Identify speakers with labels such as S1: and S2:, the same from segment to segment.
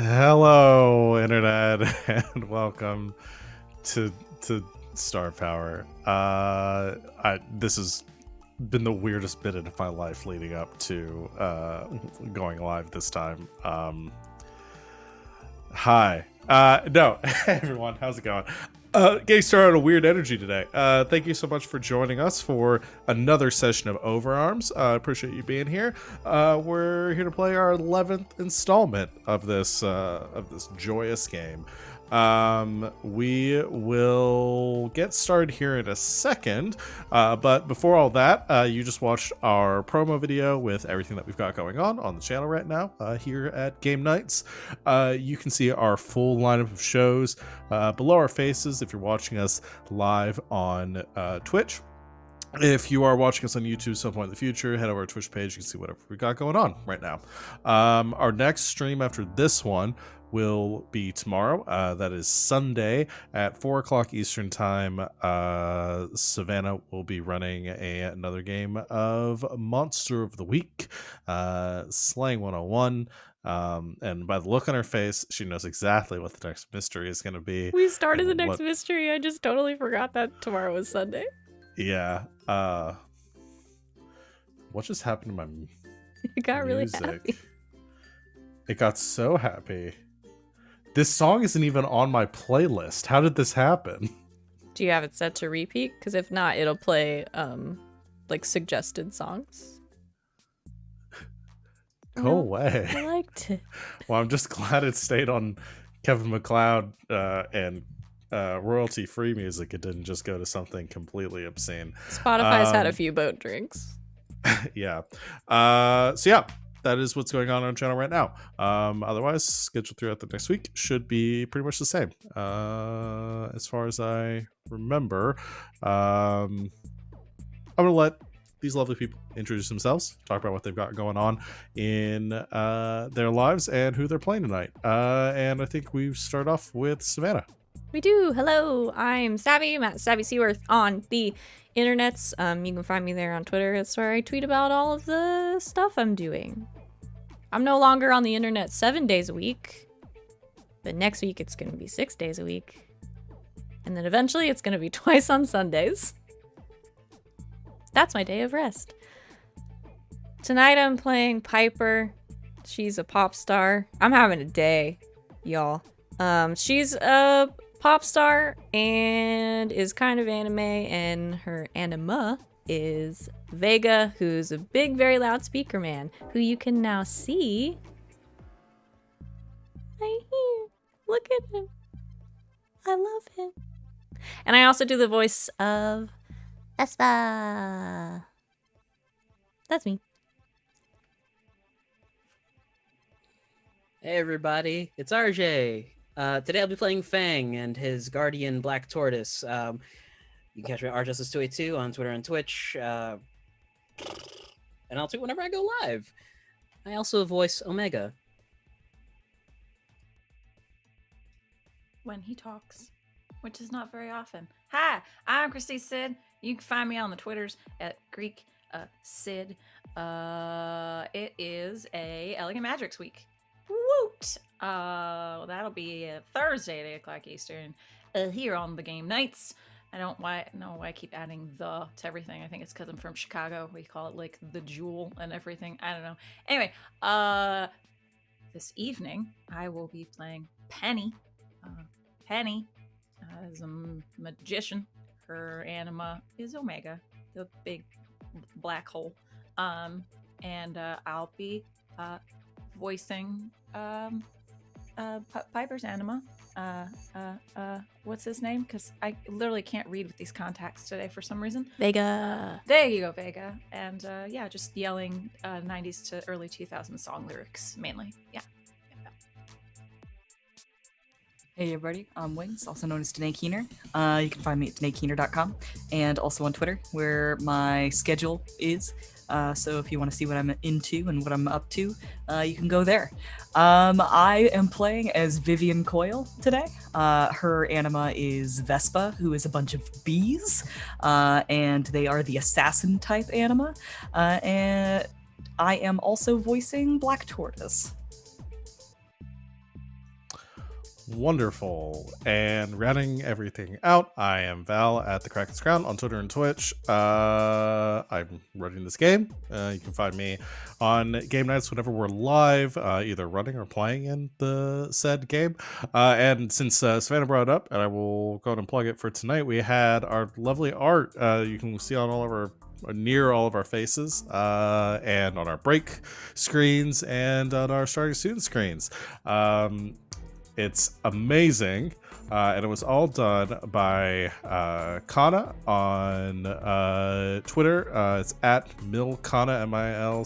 S1: Hello, internet, and welcome to Star Power. This has been the weirdest minute of my life leading up to going live this time. Hi, no, hey everyone, how's it going? Getting started on a weird energy today. Thank you so much for joining us for another session of Overarms. Appreciate you being here. We're here to play our 11th installment of this joyous game. We will get started here in a second, but before all that, you just watched our promo video with everything that we've got going on the channel right now here at GameKnights. You can see our full lineup of shows below our faces if you're watching us live on Twitch. If you are watching us on YouTube some point in the future, head over to our Twitch page. You can see whatever we got going on right now. Our next stream after this one will be tomorrow. That is Sunday at 4 o'clock Eastern time. Savannah will be running another game of Monster of the Week, Slaying 101. And by the look on her face, she knows exactly what the next mystery is going to be.
S2: We started the next mystery. I just totally forgot that tomorrow was Sunday.
S1: Yeah. What just happened to my
S2: It got
S1: music?
S2: really happy.
S1: It got so happy. This song isn't even on my playlist. How did this happen?
S2: Do you have it set to repeat? Because if not, it'll play like suggested songs.
S1: Go away.
S2: I liked it.
S1: Well, I'm just glad it stayed on Kevin MacLeod and royalty-free music. It didn't just go to something completely obscene.
S2: Spotify's had a few boat drinks.
S1: Yeah. So yeah, that is what's going on our channel right now. Otherwise, schedule throughout the next week should be pretty much the same. As far as I remember, I'm gonna let these lovely people introduce themselves, talk about what they've got going on in their lives and who they're playing tonight. And I think we start off with Savannah.
S2: We do. Hello, I'm Savvy. I'm at Savvy Seaworth on the internets. You can find me there on Twitter. That's where I tweet about all of the stuff I'm doing. I'm no longer on the internet 7 days a week, but next week it's going to be 6 days a week. And then eventually it's going to be twice on Sundays. That's my day of rest. Tonight I'm playing Piper. She's a pop star. I'm having a day, y'all. She's a pop star and is kind of anime, and her anima is Vega, who's a big, very loud speaker man, who you can now see right here. Look at him. I love him. And I also do the voice of Vespa. That's me.
S3: Hey everybody, it's RJ. Today I'll be playing Feng and his guardian Black Tortoise. You can catch me at rjustice282 on Twitter and Twitch. And I'll tweet whenever I go live. I also voice Omega.
S4: When he talks, which is not very often. Hi, I'm Christy Sid. You can find me on the Twitters at Greek Sid. It is a Elegant Magics week. Woot! That'll be Thursday at 8 o'clock Eastern here on the GameKnights. I don't know why I keep adding the to everything. I think it's because I'm from Chicago. We call it like the Jewel and everything. I don't know. Anyway, this evening I will be playing Penny. Penny is a magician. Her anima is Omega, the big black hole. And I'll be voicing Piper's anima. What's his name? Because I literally can't read with these contacts today for some reason.
S2: Vega.
S4: There you go, Vega. And yeah, just yelling 90s to early 2000s song lyrics mainly. Yeah.
S5: Hey everybody, I'm Wings, also known as Danae Keener. You can find me at DanaeKeener.com and also on Twitter, where my schedule is. So if you want to see what I'm into and what I'm up to, you can go there. I am playing as Vivian Coyle today. Her anima is Vespa, who is a bunch of bees, and they are the assassin type anima. And I am also voicing Black Tortoise.
S1: Wonderful. And rounding everything out, I am Val at the Kraken's Crown on Twitter and Twitch. I'm running this game. You can find me on game nights whenever we're live, either running or playing in the said game. And since Savannah brought it up, and I will go ahead and plug it for tonight, we had our lovely art. You can see on all of our near all of our faces, and on our break screens and on our starting student screens. It's amazing, and it was all done by Kana on Twitter. It's at Milcana, Milcanna.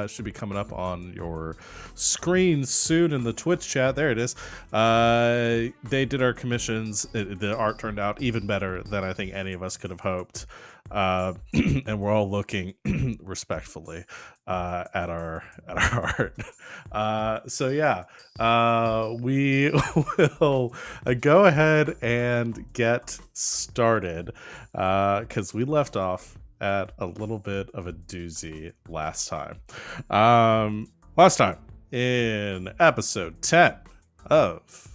S1: Should be coming up on your screen soon in the Twitch chat. There it is. They did our commissions. The art turned out even better than I think any of us could have hoped. And we're all looking respectfully at our art. So yeah, we will go ahead and get started because we left off at a little bit of a doozy last time. Last time in episode 10 of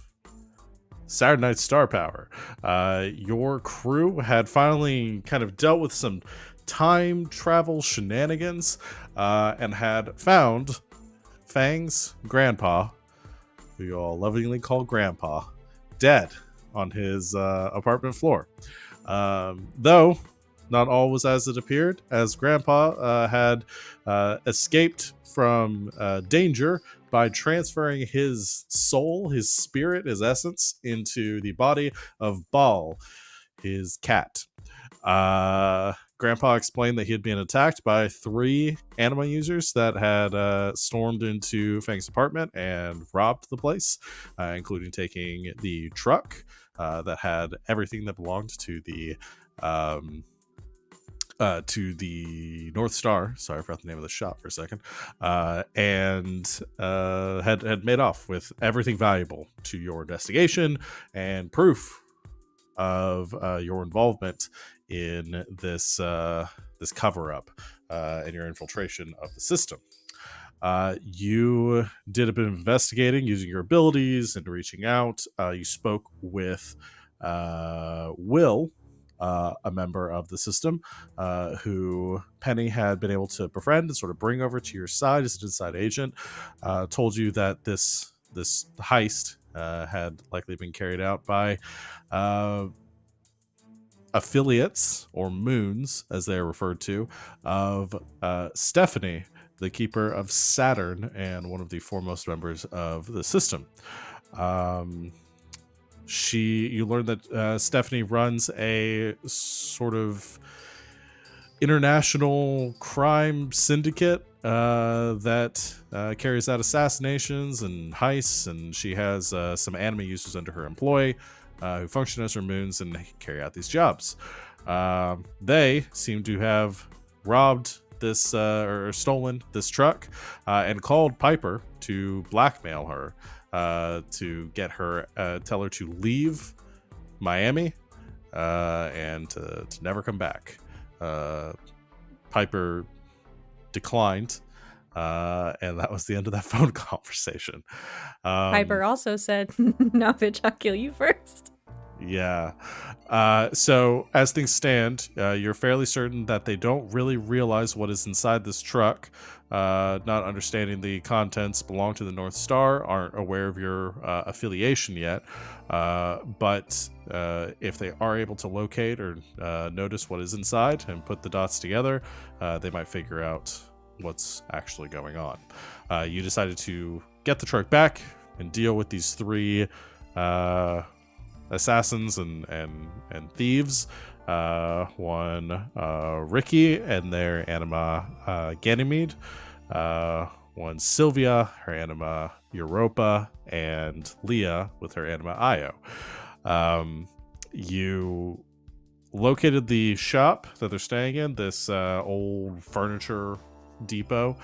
S1: Saturday Night Star Power, your crew had finally kind of dealt with some time travel shenanigans and had found Feng's grandpa, who you all lovingly call Grandpa, dead on his apartment floor. Though not all was as it appeared, as Grandpa had escaped from danger by transferring his soul, his spirit, his essence into the body of Bal, his cat. Grandpa explained that he had been attacked by 3 anima users that had stormed into Feng's apartment and robbed the place, including taking the truck that had everything that belonged to the North Star. Sorry, I forgot the name of the shop for a second. And had made off with everything valuable to your investigation and proof of your involvement in this this cover-up and your infiltration of the system. You did a bit of investigating using your abilities and reaching out. You spoke with Will, a member of the system, who Penny had been able to befriend and sort of bring over to your side as an inside agent. Told you that this heist had likely been carried out by affiliates, or moons as they are referred to, of Stephanie, the keeper of Saturn and one of the foremost members of the system. You learned that Stephanie runs a sort of international crime syndicate that carries out assassinations and heists, and she has some anime users under her employ who function as her moons and carry out these jobs. They seem to have robbed this or stolen this truck and called Piper to blackmail her, to get her, tell her to leave Miami and to never come back. Piper declined, and that was the end of that phone conversation.
S2: Piper also said, "No, bitch, I'll kill you first."
S1: Yeah. So as things stand, you're fairly certain that they don't really realize what is inside this truck. Not understanding the contents belong to the North Star, aren't aware of your affiliation yet. But if they are able to locate or notice what is inside and put the dots together, they might figure out what's actually going on. You decided to get the truck back and deal with these 3 assassins and thieves. One Ricky and their anima Ganymede. One Sylvia, her anima Europa, and Leah with her anima Io. You located the shop that they're staying in, this old furniture depot.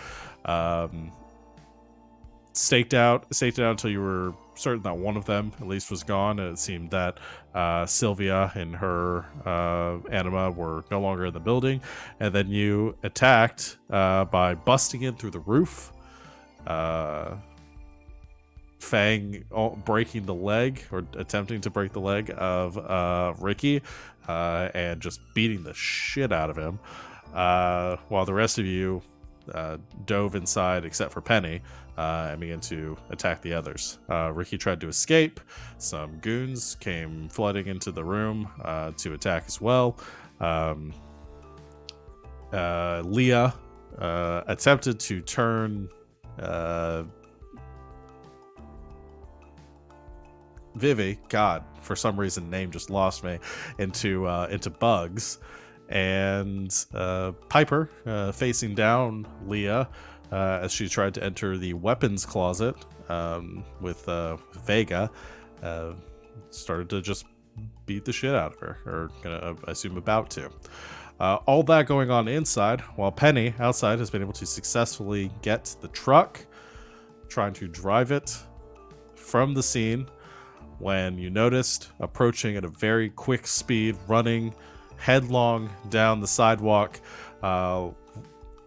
S1: Staked out until you were certain that one of them at least was gone, and it seemed that Sylvia and her anima were no longer in the building. And then you attacked by busting in through the roof, Feng breaking the leg or attempting to break the leg of Ricky and just beating the shit out of him, while the rest of you dove inside except for Penny and began to attack the others. Ricky tried to escape. Some goons came flooding into the room to attack as well. Leah attempted to turn Vivi, God, for some reason name just lost me, into bugs, and Piper facing down Leah as she tried to enter the weapons closet with Vega, started to just beat the shit out of her, or gonna assume about to. All that going on inside, while Penny outside has been able to successfully get the truck, trying to drive it from the scene, when you noticed approaching at a very quick speed, running headlong down the sidewalk,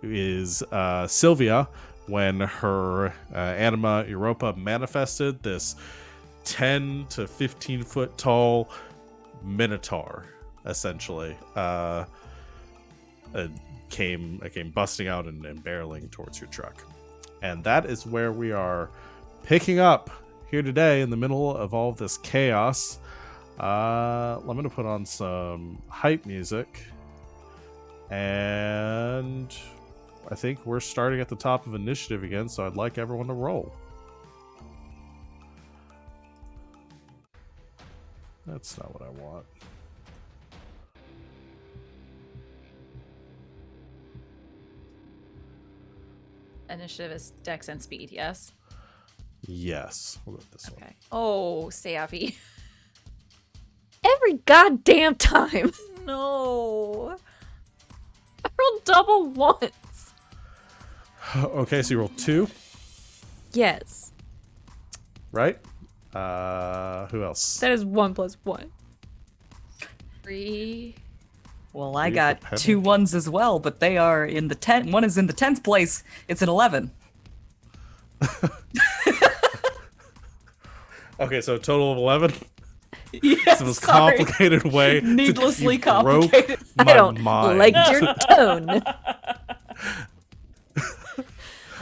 S1: is Sylvia, when her anima Europa manifested this 10 to 15 foot tall minotaur, essentially. Came busting out and barreling towards your truck. And that is where we are picking up here today in the middle of all of this chaos. I'm going to put on some hype music. And I think we're starting at the top of initiative again, so I'd like everyone to roll. That's not what I want.
S4: Initiative is Dex and Speed, yes?
S1: Yes. We'll go with this one.
S4: Okay. Oh, Savvy.
S2: Every goddamn time.
S4: No.
S2: I rolled double once.
S1: Okay, so you rolled 2,
S2: Yes.
S1: right? Who else?
S2: That is 1 plus 1.
S4: 3.
S5: Well, I
S1: Three
S5: got
S1: for Penny.
S5: 2 1s as well, but they are in the 10. One is in the 10th place. It's an 11.
S1: Okay, so a total of 11.
S5: Yes,
S1: It's the most complicated way.
S5: Needlessly
S1: you broke
S5: complicated.
S1: my
S2: I don't
S1: mind.
S2: like your tone.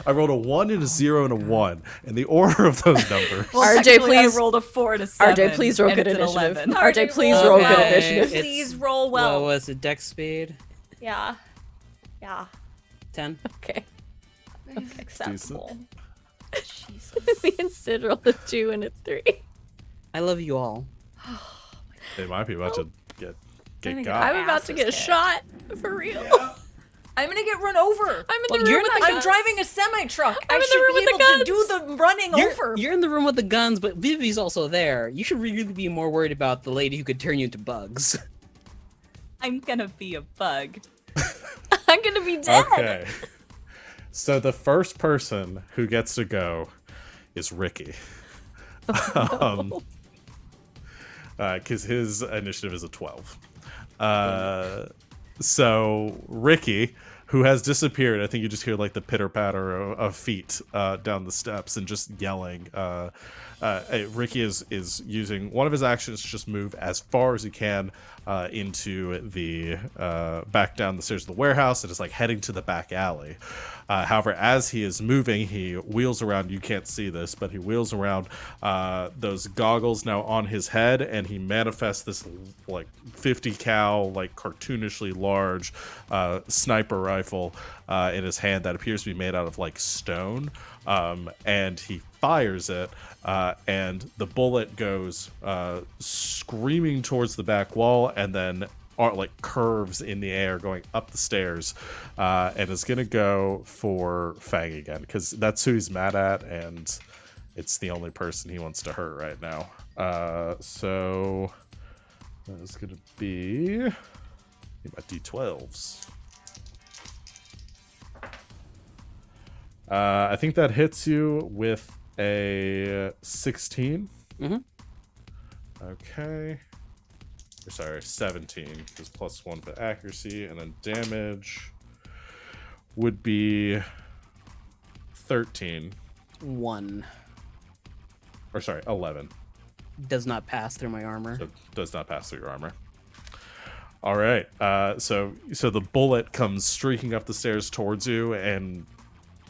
S1: I rolled a 1 and a 0 and a 1, and the order of those numbers.
S5: Well,
S2: RJ,
S5: technically,
S2: please-
S5: I rolled a 4 and a 7.
S2: RJ, please roll
S5: and
S2: good
S5: it's an
S2: initiative.
S5: 11.
S2: RJ, please
S4: roll
S2: roll
S4: well.
S2: good initiative.
S3: It's-
S4: Please roll well.
S3: What was it? Dex speed?
S4: Yeah. Yeah.
S3: 10.
S2: Okay.
S4: Acceptable. Jesus.
S2: Me and Sid rolled a 2 and a 3.
S3: I love you all.
S1: They might be about to get
S4: think
S1: got.
S2: I'm about to
S4: Ass
S2: get
S4: is
S2: shot. For real.
S4: I'm gonna get run over.
S2: I'm in
S3: Well,
S2: the room
S3: you're
S2: with
S3: not-
S2: the
S4: I'm
S2: guns.
S4: driving a semi truck.
S2: I'm
S4: I
S2: in the room
S4: should
S2: with
S4: be
S2: the
S4: able to do
S2: guns.
S4: the running over.
S3: You're in the room with the guns, but Vivi's also there. You should really be more worried about the lady who could turn you into bugs.
S5: I'm gonna be a bug.
S2: I'm gonna be dead.
S1: Okay. So the first person who gets to go is Ricky. Because his initiative is a 12. So Ricky, who has disappeared, I think you just hear like the pitter patter of feet down the steps and just yelling. Ricky is using one of his actions to just move as far as he can into the back down the stairs of the warehouse and is like heading to the back alley. However, as he is moving, he wheels around. You can't see this, but he wheels around those goggles now on his head, and he manifests this like 50 cal, like cartoonishly large sniper rifle in his hand that appears to be made out of like stone. And he fires it, and the bullet goes screaming towards the back wall, and then like curves in the air going up the stairs, and is gonna go for Feng again because that's who he's mad at, and it's the only person he wants to hurt right now. So that is gonna be my D12s. I think that hits you with a 16.
S3: Mm-hmm.
S1: Okay. Or sorry, 17, because +1 for accuracy, and then damage would be 13.
S3: 1.
S1: or sorry, 11.
S3: Does not pass through my armor.
S1: So it does not pass through your armor. All right. So the bullet comes streaking up the stairs towards you, and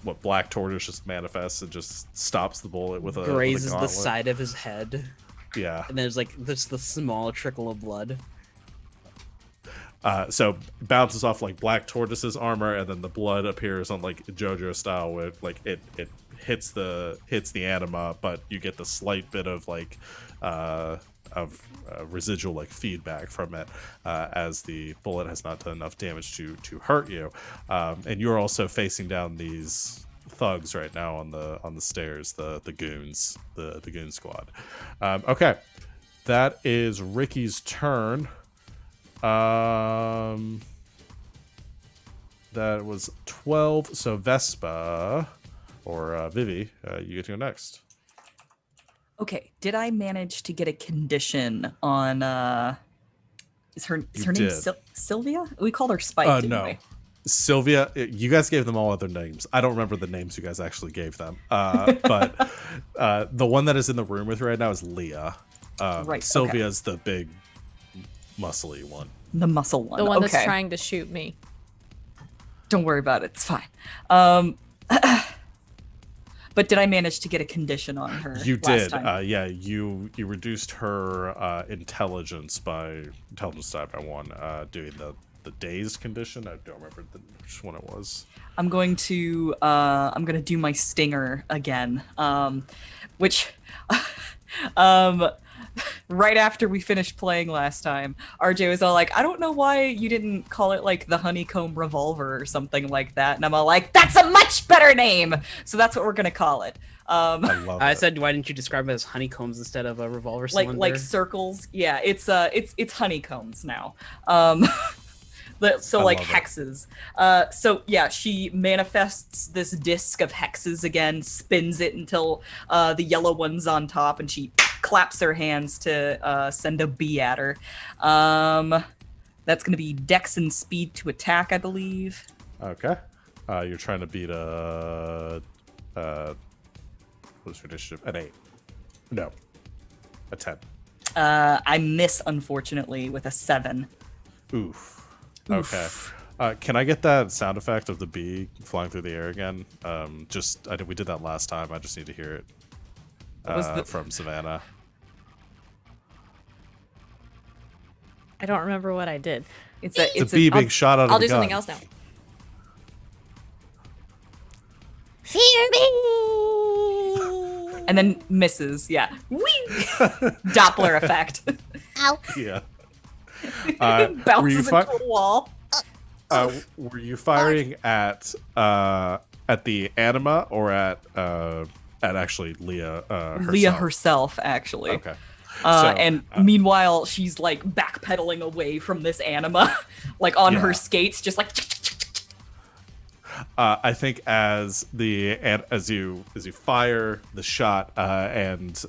S1: what Black Tortoise just manifests and just stops the bullet with a
S3: Grazes
S1: with a
S3: the
S1: gauntlet.
S3: side of his head,
S1: Yeah.
S3: and there's like just the small trickle of blood.
S1: So bounces off like Black Tortoise's armor, and then the blood appears on like JoJo style, where like it hits the anima, but you get the slight bit of like residual like feedback from it as the bullet has not done enough damage to hurt you. And you're also facing down these thugs right now on the stairs, the goons, the goon squad. Okay, that is Ricky's turn. That was 12. So Vespa or Vivi, you get to go next.
S5: Okay, did I manage to get a condition on is her name
S1: did.
S5: Sylvia? We called her Spike, didn't
S1: No.
S5: we?
S1: Sylvia, you guys gave them all other names. I don't remember the names you guys actually gave them. But the one that is in the room with you right now is Leah.
S5: Right,
S1: Sylvia's the big, muscly one.
S5: The muscle one.
S2: The one
S5: okay.
S2: that's trying to shoot me.
S5: Don't worry about it. It's fine. But did I manage to get a condition on her?
S1: You
S5: last
S1: did.
S5: time?
S1: Yeah, you reduced her intelligence by 1, doing the dazed condition. I don't remember which one it was.
S5: I'm going to do my stinger again, which right after we finished playing last time, RJ was all like, I don't know why you didn't call it like the honeycomb revolver or something like that. And I'm all like, that's a much better name. So that's what we're going to call it.
S1: I love
S3: I
S1: it.
S3: said, why didn't you describe it as honeycombs instead of a revolver cylinder?
S5: like circles. Yeah, it's honeycombs now. So
S1: I
S5: like
S1: love it.
S5: hexes. So yeah, she manifests this disc of hexes again, spins it until the yellow one's on top, and she claps her hands to send a bee at her. That's gonna be Dex and Speed to attack, I believe.
S1: Okay. You're trying to beat a what's your initiative? An 8. No. A 10.
S5: I miss, unfortunately, with a 7.
S1: Oof. Okay. Can I get that sound effect of the bee flying through the air again? We did that last time. I just need to hear it from Savannah.
S2: I don't remember what I did.
S5: It's
S1: The bee being shot out of
S2: I'll
S1: the
S2: do
S1: gun.
S2: something else now. Fear me!
S5: and then misses. Yeah. Whee! Doppler effect.
S2: Ow.
S1: Yeah.
S5: Bounces into a wall.
S1: Were you firing at the anima or at actually Leah herself?
S5: Leah herself, actually.
S1: Okay.
S5: And meanwhile, she's like backpedaling away from this anima, like on her
S1: Yeah.
S5: skates, just like.
S1: I think as you fire the shot and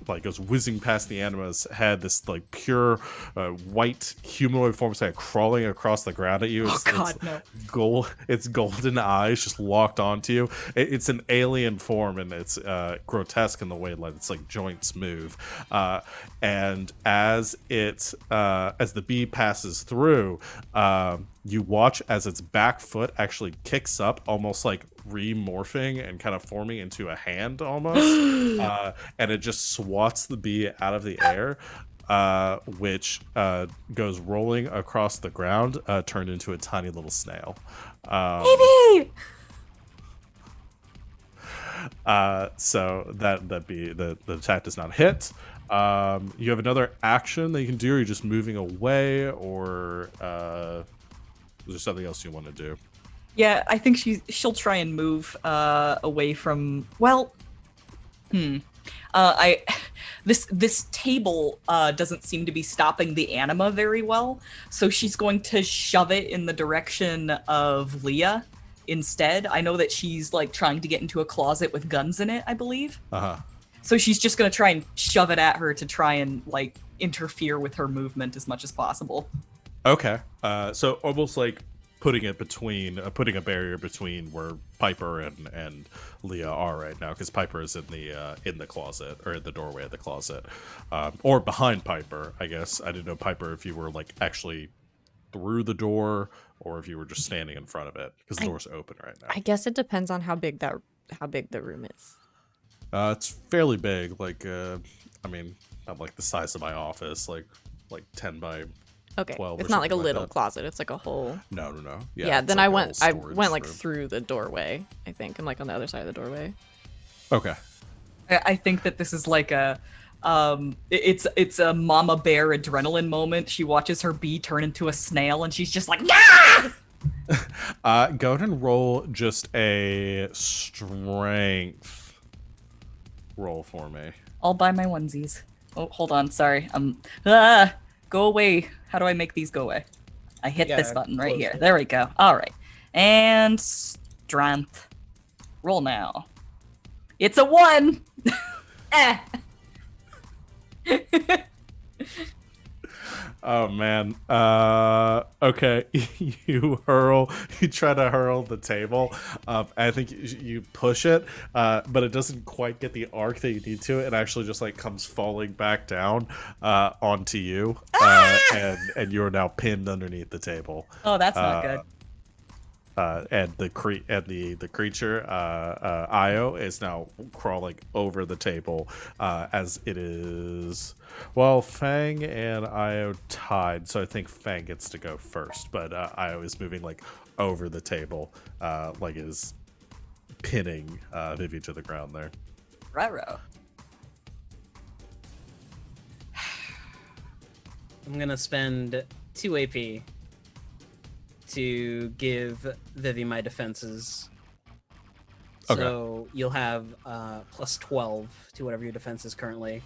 S1: like goes whizzing past the anima's head, this like pure white humanoid form is like crawling across the ground at you.
S5: Oh God, no!
S1: Its golden eyes just locked onto you. It's an alien form, and it's grotesque in the way that its like joints move. And as the bee passes through, you watch as its back foot actually kicks up, almost like remorphing and kind of forming into a hand almost. And it just swats the bee out of the air, which goes rolling across the ground, turned into a tiny little snail.
S5: Baby!
S1: So that bee, the attack does not hit. You have another action that you can do. Or you're just moving away, or is there something else you want to do?
S5: Yeah, I think she'll try and move away from. Well, this table doesn't seem to be stopping the anima very well, so she's going to shove it in the direction of Leah instead. I know that she's like trying to get into a closet with guns in it, I believe. So she's just gonna try and shove it at her to try and like interfere with her movement as much as possible.
S1: Okay. So almost like putting a barrier between where Piper and Leah are right now, because Piper is in the closet, or in the doorway of the closet, or behind Piper. I guess I didn't know, Piper, if you were like actually through the door or if you were just standing in front of it, because the door's open right now.
S2: I guess it depends on how big the room is.
S1: It's fairly big, like I mean, not like the size of my office, like 10 by
S2: Okay,
S1: 12 or
S2: it's not like a
S1: something
S2: little
S1: that.
S2: closet. It's like a whole.
S1: No.
S2: Yeah.
S1: It's
S2: Then
S1: like
S2: I
S1: a
S2: went.
S1: little
S2: I
S1: storage
S2: went like
S1: room.
S2: through the doorway. I think I'm like on the other side of the doorway.
S1: Okay.
S5: I think that this is like a it's a mama bear adrenaline moment. She watches her bee turn into a snail and she's just like, yeah!
S1: Go ahead and roll just a strength roll for me.
S5: All by my onesies. Oh, hold on, sorry. Go away. How do I make these go away? I hit
S3: Yeah,
S5: this button right
S3: close
S5: here.
S3: it.
S5: There we go. All right. And strength. Roll now. It's a 1. Eh.
S1: Oh man. Okay. You try to hurl the table. I think you push it, but it doesn't quite get the arc that you need to. It actually just like comes falling back down onto you, and you're now pinned underneath the table.
S5: Oh, that's not good.
S1: And the creature, Io, is now crawling over the table, as it is. Well, Feng and Io tied, so I think Feng gets to go first. But Io is moving like over the table, like it is pinning Vivi to the ground there.
S5: Raro.
S3: I'm gonna spend 2 AP to give Vivi my defenses.
S1: Okay.
S3: So you'll have plus 12 to whatever your defense is currently.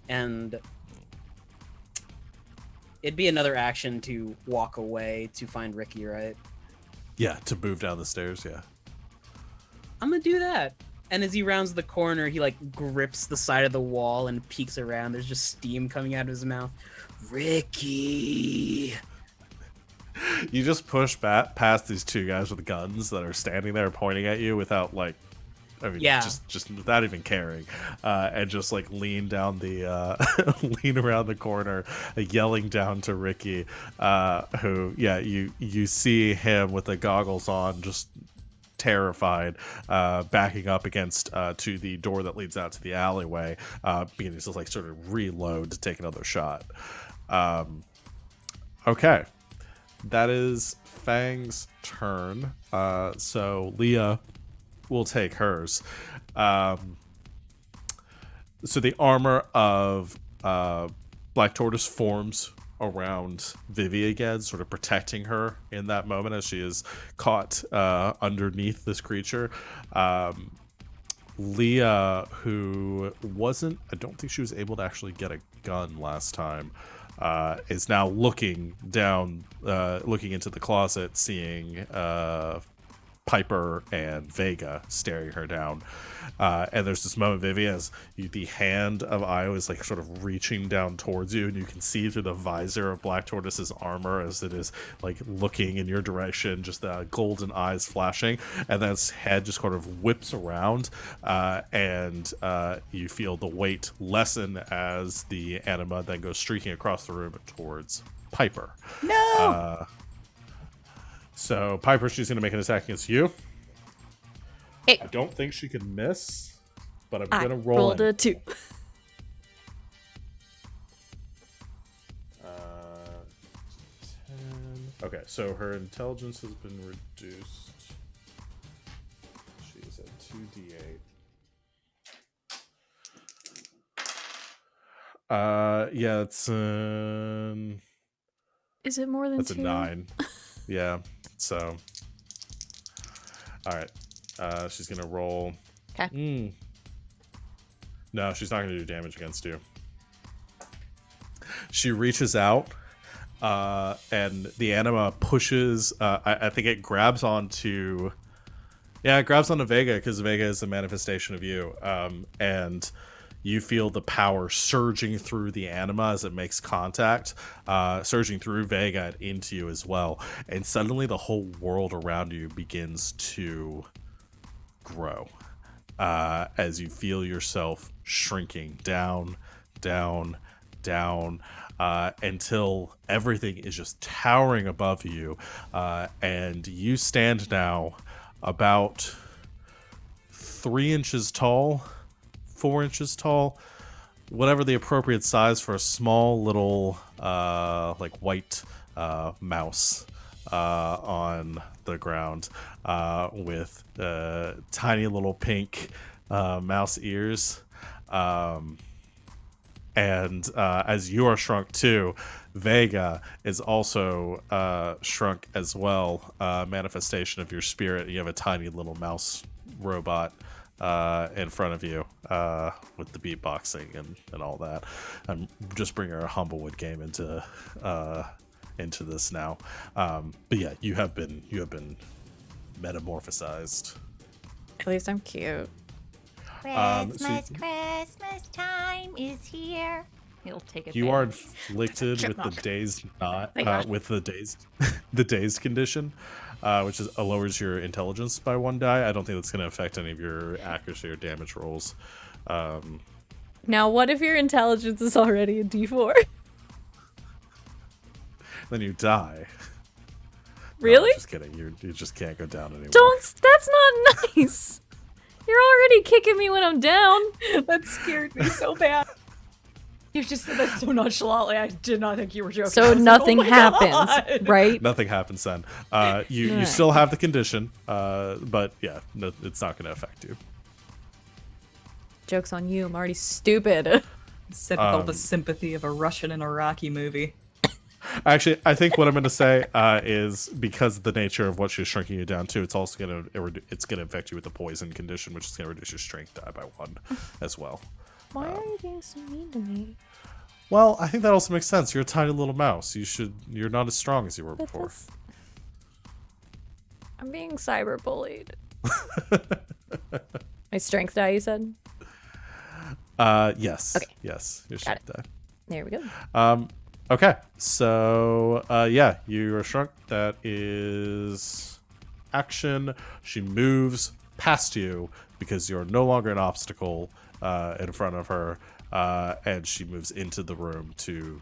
S3: And it'd be another action to walk away to find Ricky, right?
S1: Yeah, to move down the stairs. Yeah.
S3: I'm gonna do that. And as he rounds the corner, he like grips the side of the wall and peeks around. There's just steam coming out of his mouth. Ricky.
S1: You just push past these two guys with guns that are standing there pointing at you without like, I mean,
S3: Yeah.
S1: just without even caring, and just like lean down the lean around the corner, yelling down to Ricky, who, yeah, you see him with the goggles on, just terrified, backing up against to the door that leads out to the alleyway, beginning to like sort of reload to take another shot. Okay. That is Fang's turn. So Leah will take hers. So the armor of Black Tortoise forms around Vivi again, sort of protecting her in that moment as she is caught underneath this creature. Leah, who I don't think she was able to actually get a gun last time, is now looking down, looking into the closet, seeing Piper and Vega staring her down. And there's this moment, Vivi, as the hand of Io is like sort of reaching down towards you, and you can see through the visor of Black Tortoise's armor as it is like looking in your direction, just the golden eyes flashing, and then its head just kind of whips around, and you feel the weight lessen as the anima then goes streaking across the room towards Piper.
S5: No!
S1: So Piper, she's going to make an attack against you.
S2: Hey.
S1: I don't think she can miss, but I'm
S2: I
S1: going to roll
S2: rolled
S1: it.
S2: a 2.
S1: 10. Okay, so her intelligence has been reduced. She's at 2d8. Yeah, it's
S2: Is it more than
S1: that's
S2: 2?
S1: a 9. Yeah, so all right. She's gonna roll.
S2: Okay.
S1: No, she's not gonna do damage against you. She reaches out, and the anima pushes. I think it grabs onto. Yeah, it grabs onto Vega because Vega is a manifestation of you. And you feel the power surging through the anima as it makes contact, surging through Vega and into you as well. And suddenly the whole world around you begins to grow as you feel yourself shrinking down, down, down, until everything is just towering above you. And you stand now about 3 inches tall, 4 inches tall, whatever the appropriate size for a small little like white mouse on the ground, with tiny little pink mouse ears. And as you are shrunk too, Vega is also shrunk as well. Manifestation of your spirit. You have a tiny little mouse robot in front of you with the beatboxing and all that. I'm just bringing our Humblewood game into this now. But yeah, you have been metamorphosized.
S2: At least I'm cute.
S4: Christmas time is here. He'll take it.
S1: You are inflicted with the dazed the dazed condition, which lowers your intelligence by 1 die. I don't think that's going to affect any of your accuracy or damage rolls.
S2: Now, what if your intelligence is already a D4?
S1: Then you die.
S2: Really?
S1: No, just kidding. You just can't go down anymore.
S2: That's not nice. You're already kicking me when I'm down.
S5: That scared me so bad.
S4: You just said that so nonchalantly. I did not think you were joking.
S2: So nothing happens, right?
S1: Nothing happens then. You still have the condition, but yeah, no, it's not going to affect you.
S2: Joke's on you. I'm already stupid.
S5: Said with all the sympathy of a Russian in a Rocky movie.
S1: Actually, I think what I'm going to say is because of the nature of what she's shrinking you down to, it's also going to affect you with the poison condition, which is going to reduce your strength die by 1 as well.
S2: Why are you being so mean to me?
S1: Well, I think that also makes sense. You're a tiny little mouse. You're not as strong as you were before.
S2: I'm being cyber bullied. My strength die, you said?
S1: Yes.
S2: Okay.
S1: Yes. Your
S2: Got
S1: strength die.
S2: There we go.
S1: Okay, so yeah, you are shrunk. That is action. She moves past you because you're no longer an obstacle in front of her, and she moves into the room to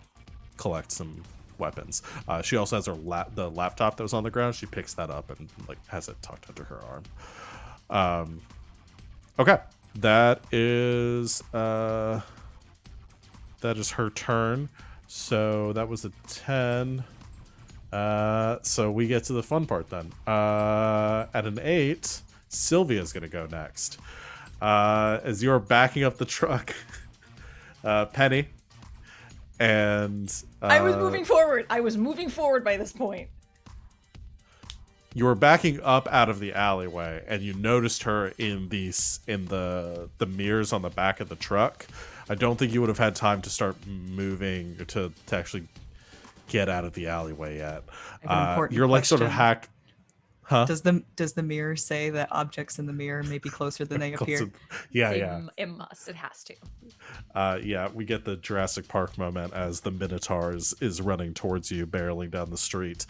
S1: collect some weapons. She also has the laptop that was on the ground. She picks that up and like has it tucked under her arm. Okay, that is her turn. So that was a 10. So we get to the fun part then. At an 8, Sylvia's going to go next. As you're backing up the truck, Penny, and...
S4: I was moving forward. I was moving forward by this point.
S1: You were backing up out of the alleyway, and you noticed her in the mirrors on the back of the truck. I don't think you would have had time to start moving to actually get out of the alleyway yet. You're like sort of hack. Huh?
S5: Does the mirror say that objects in the mirror may be closer than they appear?
S1: Yeah.
S4: It must. It has to.
S1: Yeah, we get the Jurassic Park moment as the Minotaur is running towards you, barreling down the street.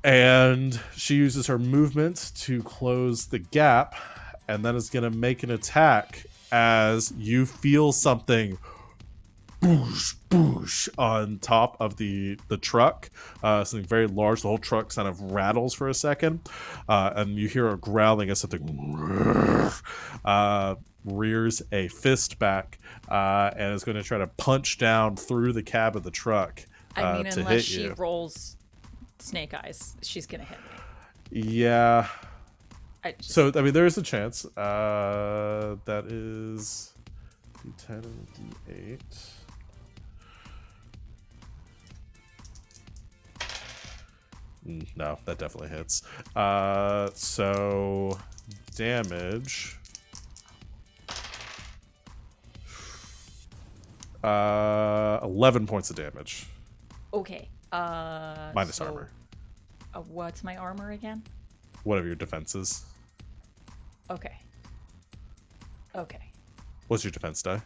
S1: And she uses her movement to close the gap, and then is going to make an attack as you feel something boosh, boosh on top of the truck. Something very large. The whole truck kind of rattles for a second. And you hear a growling as something rears a fist back and is going to try to punch down through the cab of the truck
S4: I mean,
S1: to
S4: unless
S1: hit
S4: she
S1: you.
S4: rolls snake eyes, she's going to hit me.
S1: Yeah.
S4: So,
S1: I mean, there is a chance. That is D10 and D8. No, that definitely hits. So damage. 11 points of damage.
S4: okay.
S1: Minus armor.
S4: What's my armor again?
S1: Whatever your defense is.
S4: Okay.
S1: What's your defense die?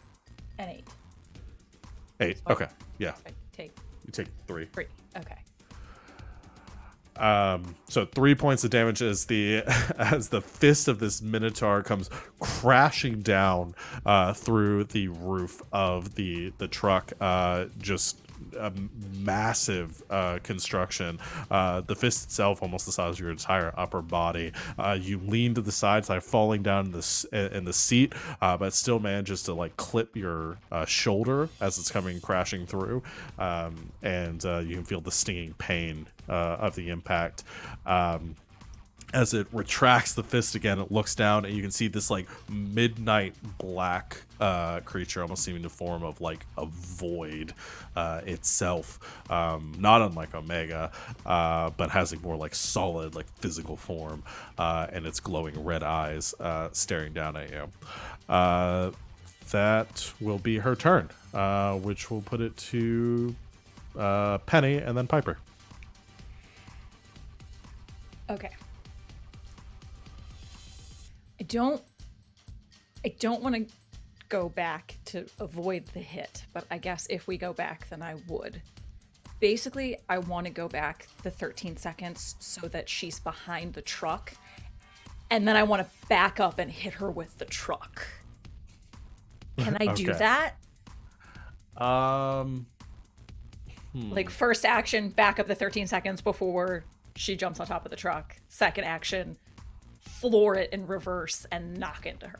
S4: An 8.
S1: 8. Okay. Yeah.
S4: I take
S1: You take 3.
S4: 3. Okay.
S1: So 3 points of damage as the as the fist of this minotaur comes crashing down through the roof of the truck. Just a massive construction. The fist itself almost the size of your entire upper body. You lean to the side, falling down in the seat, but still manages to like clip your shoulder as it's coming crashing through, and you can feel the stinging pain of the impact. As it retracts the fist again, it looks down and you can see this like midnight black creature almost seeming to form of like a void itself, not unlike Omega, but has a more like solid like physical form, and its glowing red eyes staring down at you. That will be her turn, which will put it to Penny and then Piper.
S4: Okay. I don't want to go back to avoid the hit, but I guess if we go back, then I would. Basically, I want to go back the 13 seconds so that she's behind the truck, and then I want to back up and hit her with the truck. Can I do that? Like, first action, back up the 13 seconds before she jumps on top of the truck. Second action, floor it in reverse and knock into her.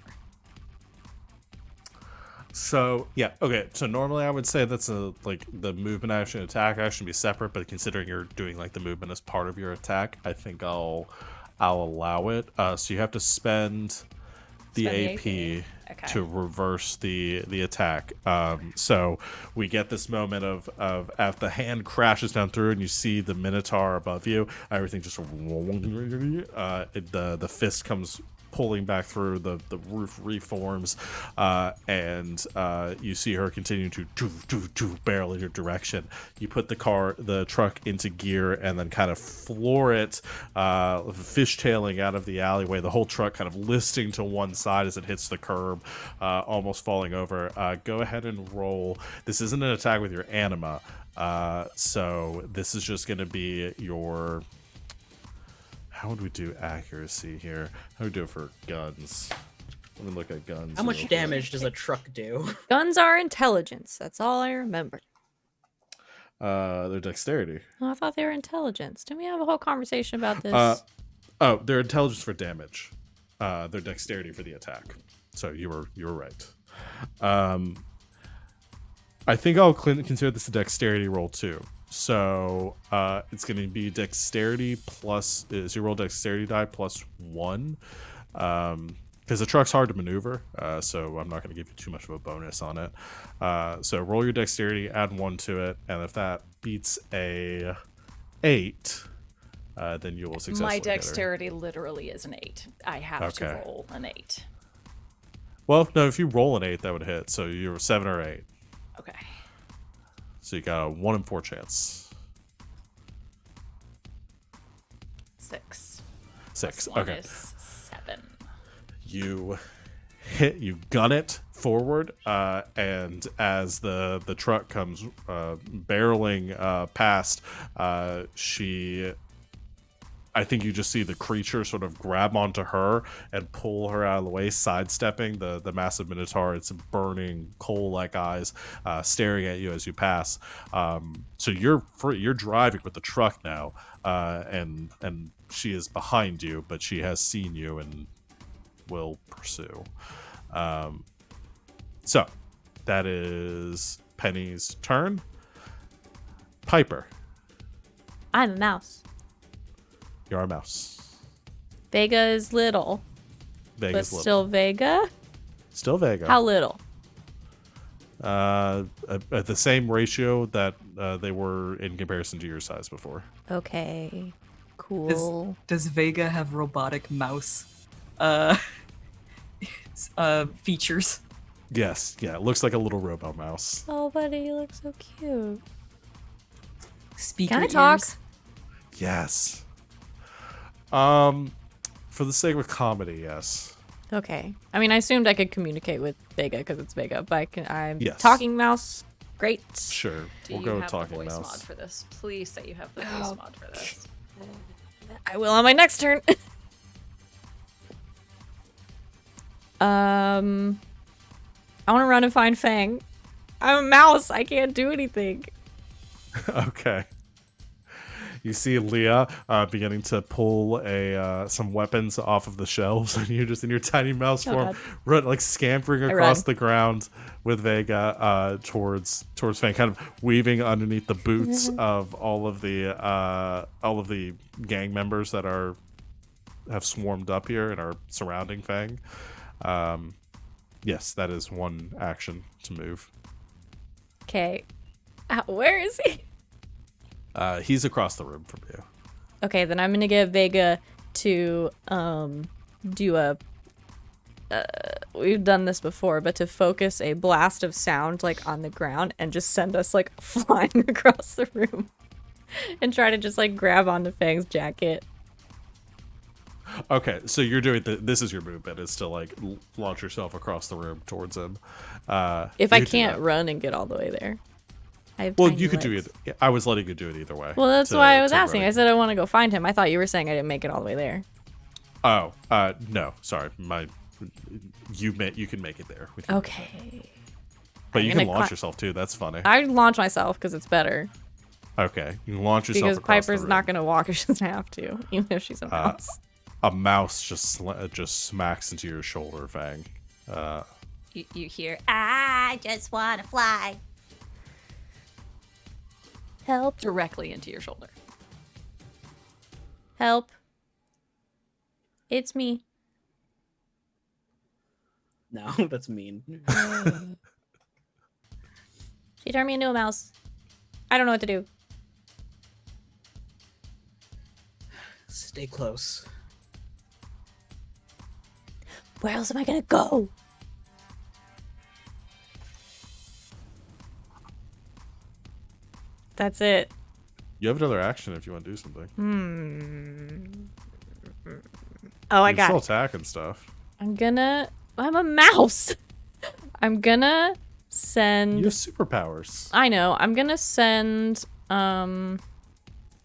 S1: So yeah, okay. So normally I would say that's like the movement action, attack action be separate, but considering you're doing like the movement as part of your attack, I think I'll allow it. So you have to spend the AP.
S4: Okay.
S1: To reverse the attack. So we get this moment of as the hand crashes down through and you see the minotaur above you, everything just the fist comes pulling back through, the roof reforms, and you see her continue to barrel in your direction. You put the truck into gear and then kind of floor it, fishtailing out of the alleyway, the whole truck kind of listing to one side as it hits the curb, almost falling over. Go ahead and roll. This isn't an attack with your anima, so this is just going to be your... How would we do accuracy here? How would we do it for guns? Let me look at guns.
S3: How much damage does a truck do?
S2: Guns are intelligence. That's all I remember.
S1: Their dexterity.
S2: Oh, I thought they were intelligence. Didn't we have a whole conversation about this?
S1: Their intelligence for damage. Their dexterity for the attack. So you were right. I think I'll consider this a dexterity roll too. So it's going to be dexterity plus, is your roll dexterity die plus 1, because the truck's hard to maneuver, so I'm not going to give you too much of a bonus on it. So roll your dexterity, add 1 to it, and if that beats a 8, then you will successfully
S4: My dexterity literally is an 8. I have to roll an 8.
S1: Well, no, if you roll an 8, that would hit, so you're 7 or 8.
S4: Okay.
S1: So you got a 1 in 4 chance.
S4: 6.
S1: 6.
S4: Plus 1
S1: Okay.
S4: is 7.
S1: You gun it forward, and as the truck comes barreling past, I think you just see the creature sort of grab onto her and pull her out of the way, sidestepping the massive minotaur. Its burning coal-like eyes staring at you as you pass. So you're driving with the truck now, and she is behind you, but she has seen you and will pursue. So that is Penny's turn. Piper,
S2: I'm a mouse.
S1: you're a mouse.
S2: Vega is little,
S1: Vega's
S2: but still Vega?
S1: Still Vega.
S2: How little?
S1: At the same ratio that they were in comparison to your size before.
S2: Okay. Cool.
S5: Does Vega have robotic mouse features?
S1: Yes, yeah, it looks like a little robo mouse.
S2: Oh, buddy, you look so cute.
S5: Speaker
S2: Can I talk?
S5: ears?
S1: Yes. For the sake of comedy, yes.
S2: Okay. I mean, I assumed I could communicate with Vega because it's Vega, but I'm
S1: Yes.
S2: talking mouse. Great.
S1: Sure.
S4: Do
S1: We'll
S4: you
S1: go with
S4: have the
S1: talking
S4: voice mod
S1: mouse.
S4: for this? Please say you have the voice mod for this.
S2: I will on my next turn. I want to run and find Feng. I'm a mouse. I can't do anything.
S1: Okay. You see Leah beginning to pull some weapons off of the shelves, and you're just in your tiny mouse
S2: Oh,
S1: form,
S2: God.
S1: run like scampering
S2: I
S1: across
S2: run.
S1: the ground with Vega towards Fang, kind of weaving underneath the boots of all of the gang members that have swarmed up here and are surrounding Fang. Yes, that is one action to move.
S2: Okay. Where is he?
S1: He's across the room from you.
S2: Okay, then I'm gonna get Vega to do a. We've done this before, but to focus a blast of sound like on the ground and just send us like flying across the room, and try to just like grab onto Fang's jacket.
S1: Okay, so you're doing this is your movement, is to like launch yourself across the room towards him.
S2: If
S1: you
S2: I
S1: could do
S2: can't
S1: that.
S2: run and get all the way there. I have
S1: Well,
S2: tiny
S1: you could do
S2: legs.
S1: it. I was letting you do it either way.
S2: Well, that's
S1: to-
S2: why I was
S1: to
S2: asking.
S1: running.
S2: I said I want to go find him. I thought you were saying I didn't make it all the way there.
S1: Oh, no, sorry. You can make it there. With your
S2: Okay.
S1: movement. But
S2: I'm
S1: you can
S2: gonna
S1: launch
S2: cli-
S1: yourself too. That's funny.
S2: I launch myself because it's better.
S1: Okay, you can launch yourself
S2: Because
S1: across
S2: Piper's
S1: the room.
S2: not going to walk if she doesn't have to, even if she's a mouse.
S1: A mouse just smacks into your shoulder, Fang.
S4: You hear,
S6: I just want to fly.
S2: Help.
S4: directly into your shoulder.
S2: Help. It's me.
S3: No, that's mean.
S2: She turned me into a mouse. I don't know what to do.
S3: Stay close.
S2: Where else am I going to go? That's it.
S1: You have another action if you want to do something.
S2: Oh, I
S1: You can
S2: got
S1: still
S2: it.
S1: attack and stuff.
S2: I'm a mouse. I'm gonna send.
S1: You have superpowers.
S2: I know. I'm gonna send.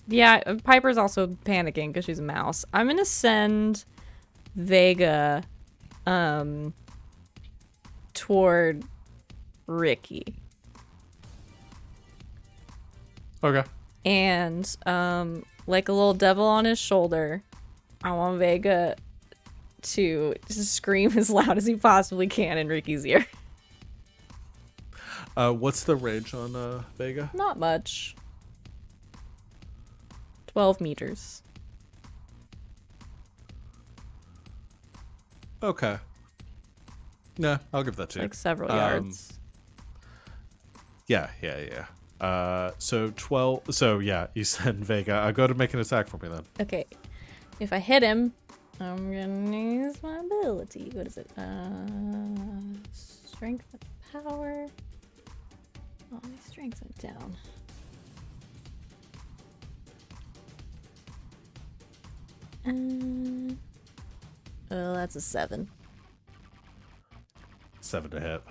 S2: Yeah, Piper's also panicking because she's a mouse. I'm gonna send Vega, toward Ricky,
S1: Okay.
S2: and like a little devil on his shoulder. I want Vega to just scream as loud as he possibly can in Ricky's ear.
S1: What's the range on Vega?
S2: Not much. 12 meters.
S1: Okay. Nah, I'll give that to you.
S2: Like several yards.
S1: Yeah. So 12. So yeah, you send Vega. Go to make an attack for me then.
S2: Okay. If I hit him, I'm gonna use my ability. What is it? Strength and power. Oh, my strength went down. Oh, that's a 7.
S1: 7 to hit.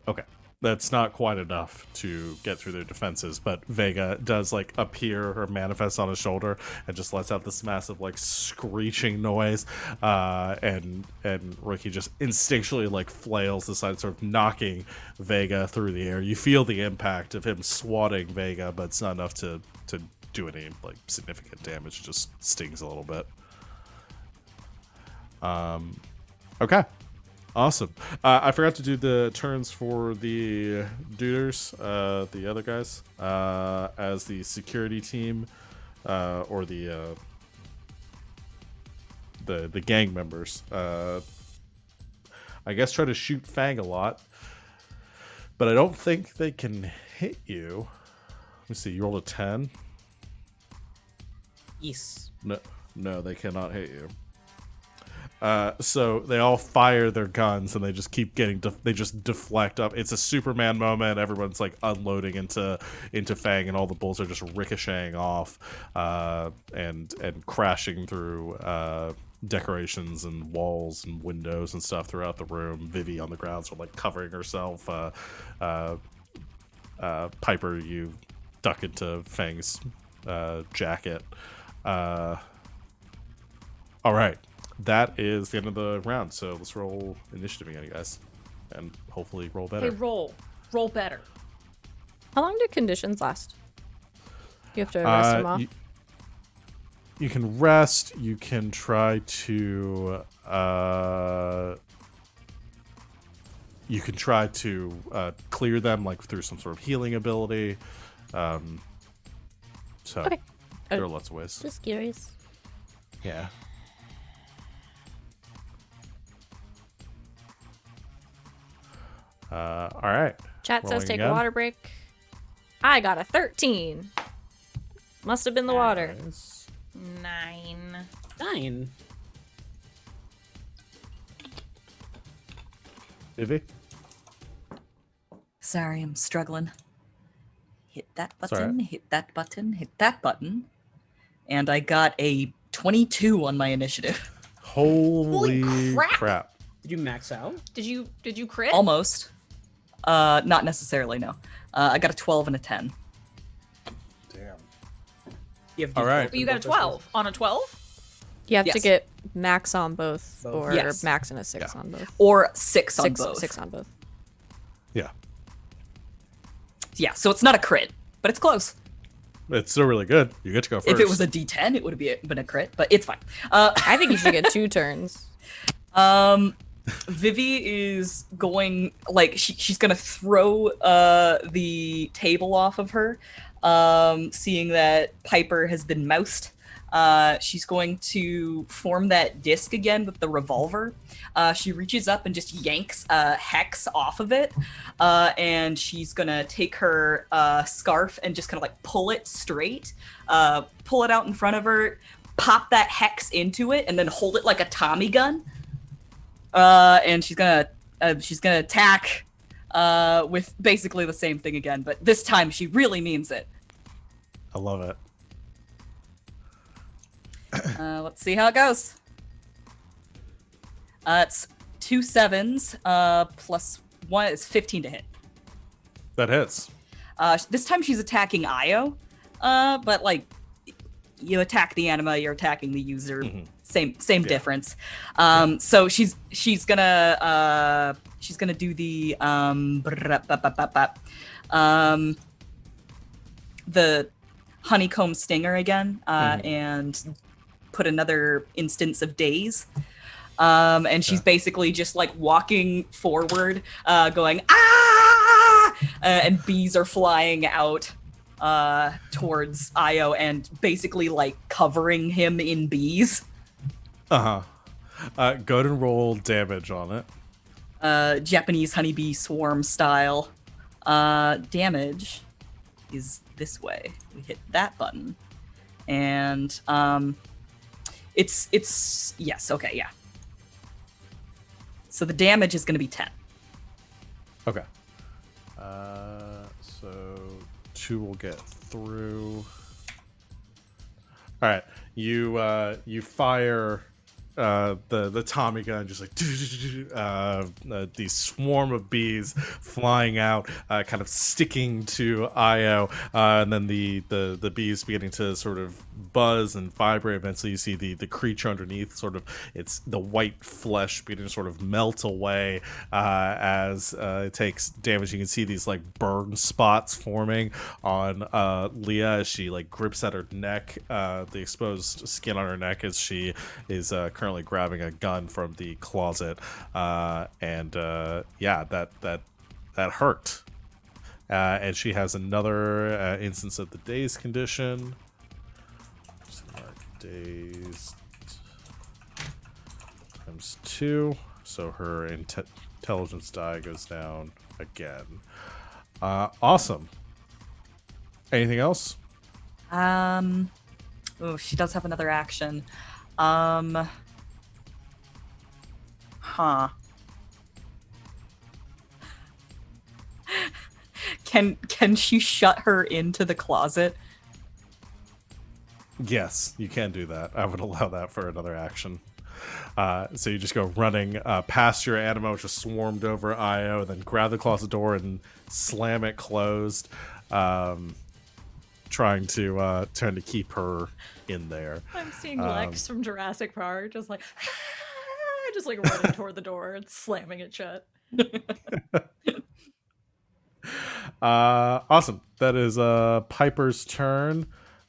S1: Okay. That's not quite enough to get through their defenses, but Vega does like appear or manifest on his shoulder and just lets out this massive like screeching noise, and Ricky just instinctually like flails aside, sort of knocking Vega through the air. You feel the impact of him swatting Vega, but it's not enough to do any like significant damage. It just stings a little bit. Okay. Awesome. I forgot to do the turns for the duders, the other guys, as the security team, or the gang members. I guess try to shoot Fang a lot, but I don't think they can hit you. Let me see. You rolled a 10.
S3: Yes.
S1: No, they cannot hit you. So they all fire their guns and they just keep getting they just deflect up. It's a Superman moment. Everyone's like unloading into Fang, and all the bullets are just ricocheting off and crashing through decorations and walls and windows and stuff throughout the room. Vivi on the ground, sort of like covering herself. Piper, you duck into Feng's jacket. All right, that is the end of the round. So let's roll initiative again, you guys, and hopefully roll better.
S4: Hey, roll better.
S2: How long do conditions last? You have to rest them off.
S1: You can rest. You can try to. Clear them like through some sort of healing ability. So
S2: Okay.
S1: there are lots of ways.
S2: Just curious.
S1: Yeah. All right.
S2: Chat says
S1: Rolling
S2: take
S1: again.
S2: a water break. I got a 13. Must have been the water.
S1: Nice.
S4: 9.
S3: 9.
S1: Vivi?
S5: Sorry, I'm struggling. Hit that
S1: It's all
S5: button, hit that button, hit that button. And I got a 22 on my initiative.
S1: Holy
S4: crap.
S1: crap.
S3: Did you max out?
S4: Did you crit?
S5: Almost. Not necessarily, no. I got a 12 and a 10.
S1: Damn.
S3: You have
S1: All right.
S3: default
S4: You got a
S3: in both
S4: 12 on a 12?
S2: You have to
S5: Yes.
S2: get max on both,
S3: Both.
S2: or
S5: Yes.
S2: max and a 6
S1: Yeah.
S2: on both.
S5: Or 6 on both.
S2: 6 on both.
S1: Yeah.
S5: Yeah, so it's not a crit, but it's close.
S1: It's still really good. You get to go first.
S5: If it was a D10, it would have been a crit, but it's fine.
S2: I think you should get 2 turns.
S5: Vivi is going, like, she's gonna throw the table off of her, seeing that Piper has been moused. She's going to form that disc again with the revolver. She reaches up and just yanks Hex off of it, and she's gonna take her scarf and just kind of like pull it straight, pull it out in front of her, pop that Hex into it, and then hold it like a Tommy gun. And she's gonna attack with basically the same thing again, but this time she really means it.
S1: I love it.
S5: Let's see how it goes. It's 2 7s plus 1 is 15 to hit.
S1: That hits.
S5: This time she's attacking Io, but like you attack the anima, you're attacking the user.
S1: Mhm.
S5: Same difference. So she's gonna do the the honeycomb stinger again, and put another instance of daze. And she's basically just like walking forward, going ah, and bees are flying out towards Io and basically like covering him in bees.
S1: Go ahead and roll damage on it.
S5: Japanese honeybee swarm style. Damage is this way. We hit that button, and it's yes, okay, yeah. So the damage is going to be 10.
S1: Okay. So 2 will get through. All right. You fire the Tommy gun, just like these swarm of bees flying out, kind of sticking to Io, and then the bees beginning to sort of buzz and vibrate. Eventually you see the creature underneath, sort of it's the white flesh beginning to sort of melt away as it takes damage. You can see these like burn spots forming on Leah as she like grips at her neck, the exposed skin on her neck as she is currently grabbing a gun from the closet, and yeah, that hurt. And she has another instance of the dazed condition. Dazed times 2, so her intelligence die goes down again. Awesome. Anything else?
S5: Oh, she does have another action. Huh. Can she shut her into the closet?
S1: Yes, you can do that. I would allow that for another action. So you just go running past your anima, which is swarmed over Io, then grab the closet door and slam it closed, trying to keep her in there.
S4: I'm seeing Lex from Jurassic Park just like just like running toward the door and slamming it shut.
S1: Awesome. That is Piper's turn.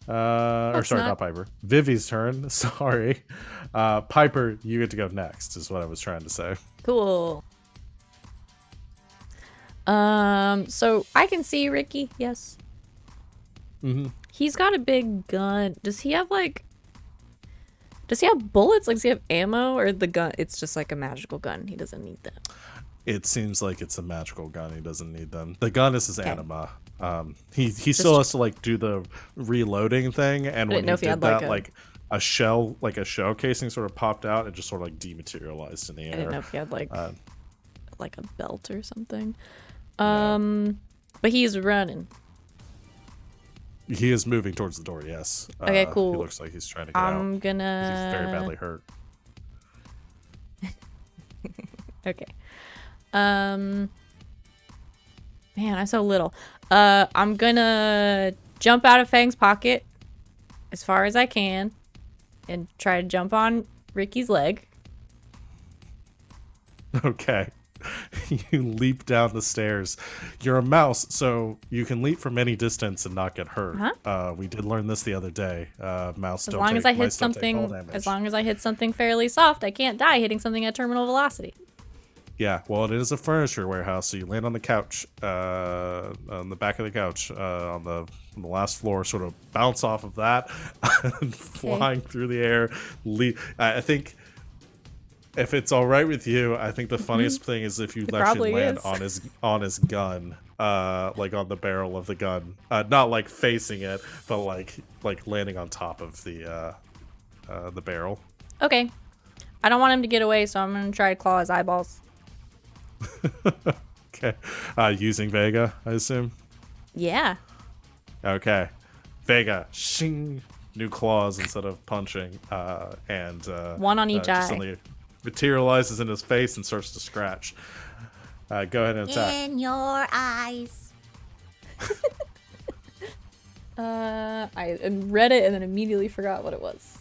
S1: Or sorry, not Piper. Vivi's turn. Sorry. Piper, you get to go next, is what I was trying to say.
S2: Cool. So I can see Ricky, yes.
S1: Mm-hmm.
S2: He's got a big gun. Does he have bullets? Like, does he have ammo, or the gun? It's just like a magical gun. He doesn't need them.
S1: It seems like it's a magical gun. He doesn't need them. The gun is his anima. He
S2: Just
S1: still has to like do the reloading thing, and when he did that, like a shell casing sort of popped out and just sort of like dematerialized in the air.
S2: I didn't know if he had like a belt or something.
S1: Yeah.
S2: But he's running.
S1: He is moving towards the door. Yes.
S2: Okay, cool.
S1: He looks like he's trying to get out.
S2: I'm gonna.
S1: He's very badly hurt.
S2: Okay. Man, I'm so little. I'm gonna jump out of Feng's pocket as far as I can and try to jump on Ricky's leg.
S1: Okay. You leap down the stairs. You're a mouse, so you can leap from any distance and not get hurt.
S2: Uh-huh.
S1: We did learn this the other day. Mouse
S2: As
S1: don't
S2: long
S1: take,
S2: as I hit
S1: mice don't take fall
S2: something,
S1: damage.
S2: as long as I hit something fairly soft, I can't die hitting something at terminal velocity.
S1: Yeah, well, it is a furniture warehouse, so you land on the couch, on the back of the couch, on the last floor, sort of bounce off of that, and flying through the air. I think, if it's all right with you, I think the funniest thing is if you actually land on his gun, like on the barrel of the gun, not like facing it, but like landing on top of the barrel.
S2: Okay. I don't want him to get away, so I'm gonna try to claw his eyeballs.
S1: Okay. Using Vega, I assume?
S2: Yeah.
S1: Okay. Vega, shing, new claws instead of punching, and
S2: one on each eye.
S1: Suddenly materializes in his face and starts to scratch. Go ahead and attack.
S6: In your eyes.
S2: I read it and then immediately forgot what it was.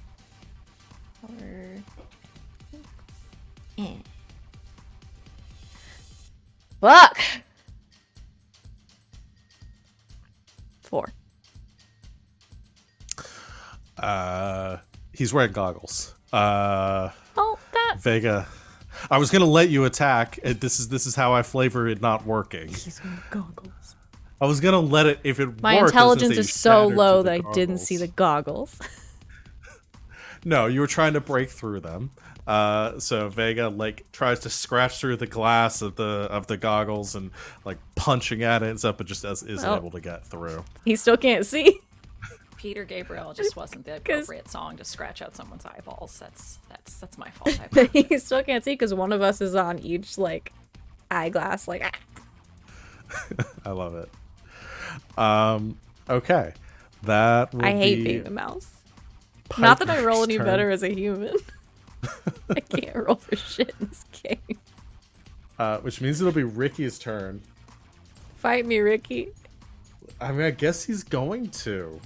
S2: Fuck! 4.
S1: He's wearing goggles.
S2: Oh, that.
S1: Vega, I was gonna let you attack. This is how I flavor it not working.
S2: He's wearing goggles.
S1: I was gonna let it if it.
S2: My
S1: worked,
S2: intelligence is so low that I
S1: goggles.
S2: didn't see the goggles.
S1: No, you were trying to break through them. So Vega like tries to scratch through the glass of the goggles and like punching at it and stuff, but just isn't able to get through.
S2: He still can't see.
S4: Peter Gabriel just wasn't the appropriate song to scratch out someone's eyeballs. That's my fault.
S2: He still can't see because one of us is on each like eyeglass. Like,
S1: I love it. Okay, that.
S2: I hate being the mouse. Not that I roll any better as a human. I can't roll for shit in this game.
S1: Which means it'll be Ricky's turn.
S2: Fight me, Ricky.
S1: I mean, I guess he's going to.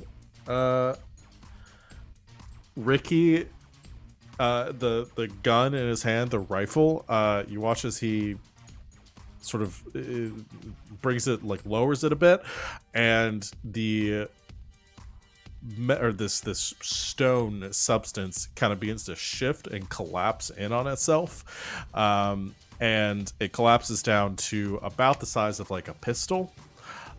S1: Ricky, the gun in his hand, the rifle, you watch as he sort of brings it, like lowers it a bit, and this stone substance kind of begins to shift and collapse in on itself, and it collapses down to about the size of like a pistol,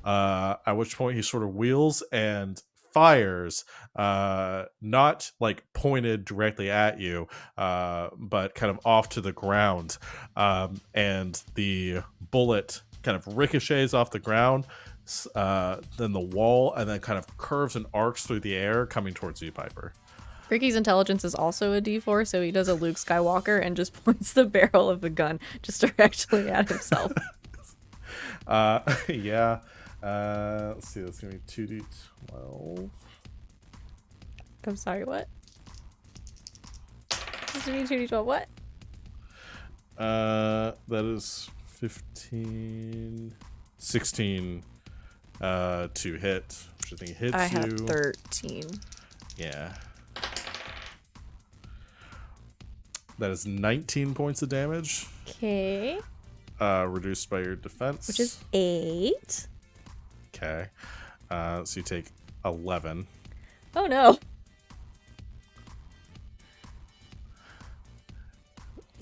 S1: at which point he sort of wheels and fires, not like pointed directly at you, but kind of off to the ground, and the bullet kind of ricochets off the ground, then the wall, and then kind of curves and arcs through the air, coming towards you, Piper.
S2: Ricky's intelligence is also a D4, so he does a Luke Skywalker and just points the barrel of the gun just directly at himself.
S1: Yeah. Let's see, that's gonna be 2d12.
S2: I'm sorry, what? 2d6, 2d12, what?
S1: That is 15, 16 to hit, which I think hits
S2: I
S1: you.
S2: have 13.
S1: Yeah. That is 19 points of damage.
S2: Okay.
S1: Reduced by your defense.
S2: Which is 8.
S1: Okay. So you take 11.
S2: Oh no.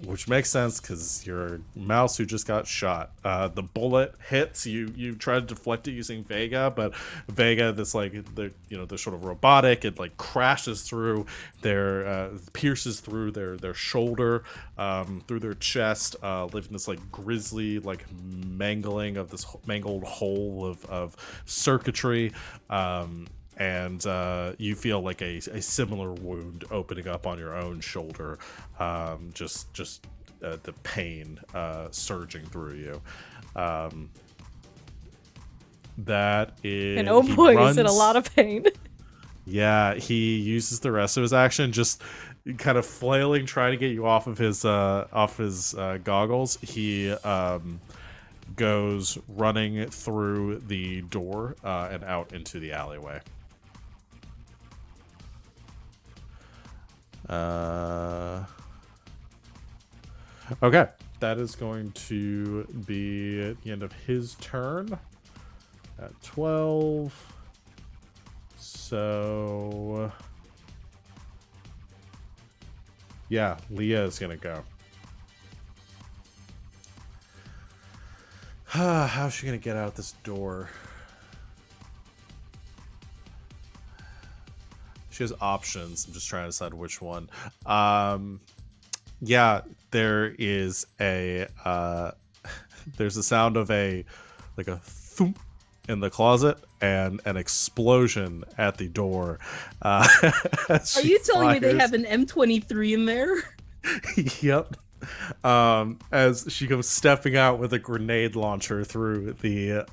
S1: Which makes sense because you're a mouse who just got shot. The bullet hits you. Try to deflect it using Vega, but Vega, this like they're sort of robotic. It like crashes through their, pierces through their shoulder, through their chest, leaving this like grisly like mangling of this mangled hole of circuitry. And you feel like a similar wound opening up on your own shoulder, just the pain surging through you. That is,
S2: And oh boy, is it a lot of pain.
S1: Yeah, he uses the rest of his action just kind of flailing, trying to get you off of his goggles. He goes running through the door and out into the alleyway. Okay, that is going to be the end of his turn at 12. So yeah, Leah is gonna go. How's she gonna get out this door? She has options. I'm just trying to decide which one. Yeah, there is a there's a sound of a thump in the closet and an explosion at the door.
S3: Are you telling me they have an M23 in there?
S1: Yep. As she comes stepping out with a grenade launcher through the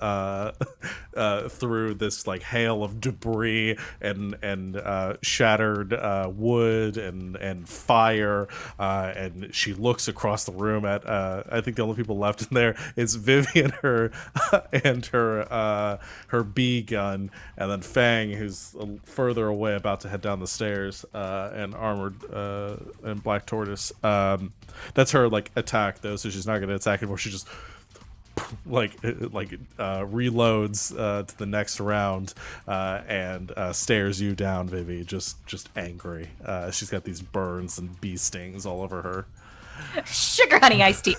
S1: through this like hail of debris and shattered wood and fire, and she looks across the room at I think the only people left in there is Vivi and her B gun, and then Feng, who's further away about to head down the stairs, and armored and Black Tortoise. That's her like attack though, so she's not gonna attack anymore. She just reloads to the next round and stares you down, Vivi, just angry. She's got these burns and bee stings all over her.
S5: Sugar honey iced tea.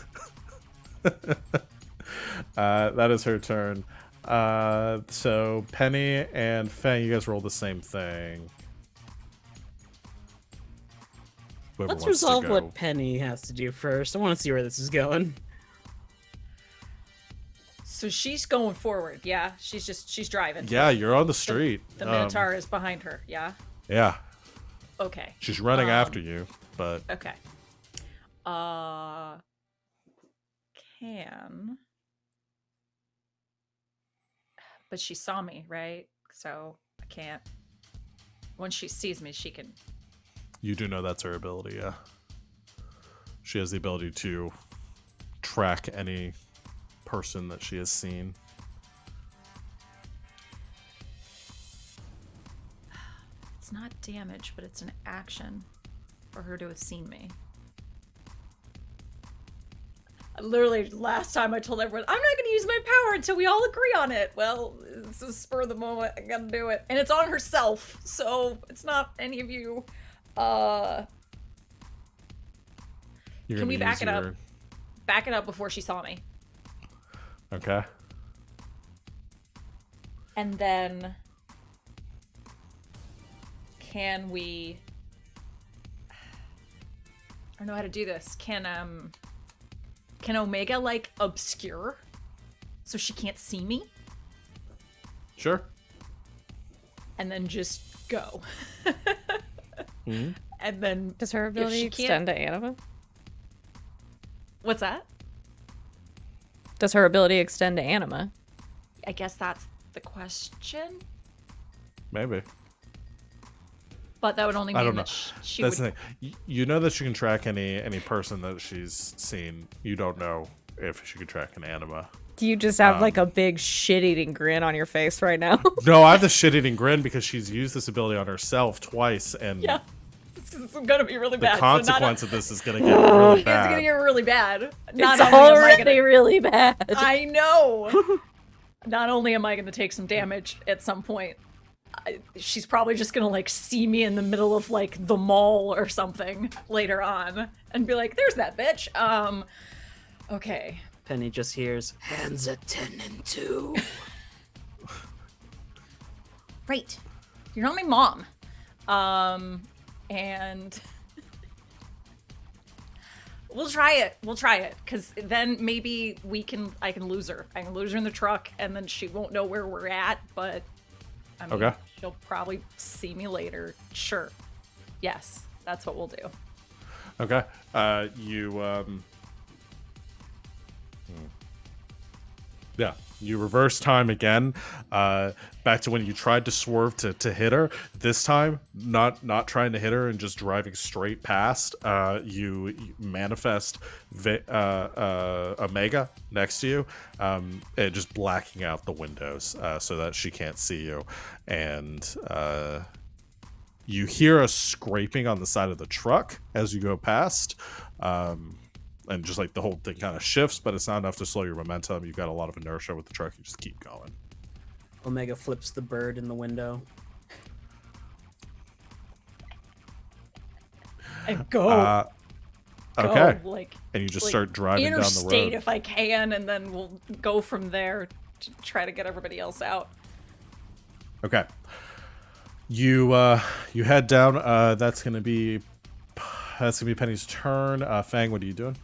S1: That is her turn. So Penny and Feng, you guys roll the same thing. Whoever
S3: Let's
S1: wants to
S3: resolve
S1: go.
S3: what Penny has to do first. I want to see where this is going.
S4: So she's going forward, yeah? She's driving.
S1: Yeah, you're on the street.
S4: The Minotaur is behind her, yeah?
S1: Yeah,
S4: Okay.
S1: she's running after you, but
S4: Okay. Can... But she saw me, right? So I can't... Once she sees me, she can...
S1: you do know that's her ability, yeah. She has the ability to track any person that she has seen.
S4: It's not damage, but it's an action for her to have seen me. Literally, last time I told everyone, I'm not going to use my power until we all agree on it. Well, this is spur of the moment. I gotta do it. And it's on herself, so it's not any of you.
S1: You're
S4: Can
S1: gonna
S4: we back
S1: use
S4: it up?
S1: your-
S4: Back it up before she saw me.
S1: Okay.
S4: And then... Can we... I don't know how to do this. Can Omega, like, obscure? So she can't see me?
S1: Sure.
S4: And then just go.
S1: Mm-hmm.
S4: And then...
S2: Does her ability
S4: she
S2: extend to anima?
S4: What's that?
S2: Does her ability extend to anima?
S4: I guess that's the question.
S1: Maybe.
S4: But that would only
S1: I
S4: mean
S1: don't know.
S4: that she
S1: That's
S4: would.
S1: the thing. You know that she can track any person that she's seen. You don't know if she could track an anima.
S2: Do you just have like a big shit-eating grin on your face right now?
S1: No, I have the shit-eating grin because she's used this ability on herself twice, and
S4: Yeah. It's gonna be really
S1: the
S4: bad.
S1: consequence of this is gonna get really
S4: It's gonna
S1: bad.
S4: get really bad.
S2: It's already really bad.
S4: I know. Not only am I gonna take some damage at some point, she's probably just gonna like see me in the middle of like the mall or something later on and be like, "There's that bitch." Okay.
S3: Penny just hears hands at 10 and 2.
S4: Right. You're not my mom. And we'll try it. We'll try it. Cause then maybe I can lose her. I can lose her in the truck and then she won't know where we're at, but I mean,
S1: Okay.
S4: she'll probably see me later. Sure. Yes. That's what we'll do.
S1: Okay. Yeah, you reverse time again, back to when you tried to swerve to hit her. This time, not trying to hit her and just driving straight past. You manifest Omega next to you, and just blacking out the windows so that she can't see you. And you hear a scraping on the side of the truck as you go past. And just like the whole thing kind of shifts, but it's not enough to slow your momentum. You've got a lot of inertia with the truck. You just keep going.
S3: Omega flips the bird in the window.
S4: And go.
S1: Okay.
S4: Go, like,
S1: And you just
S4: like,
S1: start driving down the
S4: interstate
S1: road.
S4: if I can, and then we'll go from there to try to get everybody else out.
S1: Okay. You head down. That's gonna be Penny's turn. Feng, what are you doing?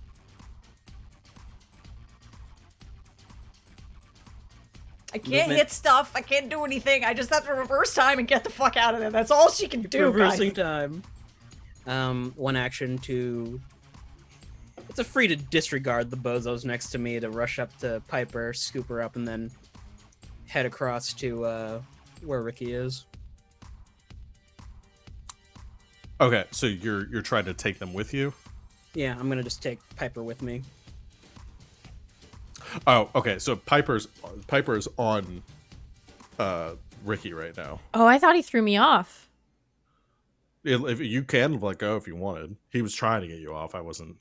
S4: I can't
S3: Movement.
S4: hit stuff. I can't do anything. I just have to reverse time and get the fuck out of there. That's all she can do,
S3: Reversing
S4: guys.
S3: time. One action to. It's a free to disregard the bozos next to me to rush up to Piper, scoop her up, and then head across to where Ricky is.
S1: Okay, so you're trying to take them with you.
S3: Yeah, I'm gonna just take Piper with me.
S1: Oh, okay. So Piper's on Ricky right now.
S2: Oh, I thought he threw me off.
S1: If you can let go if you wanted. He was trying to get you off. I wasn't.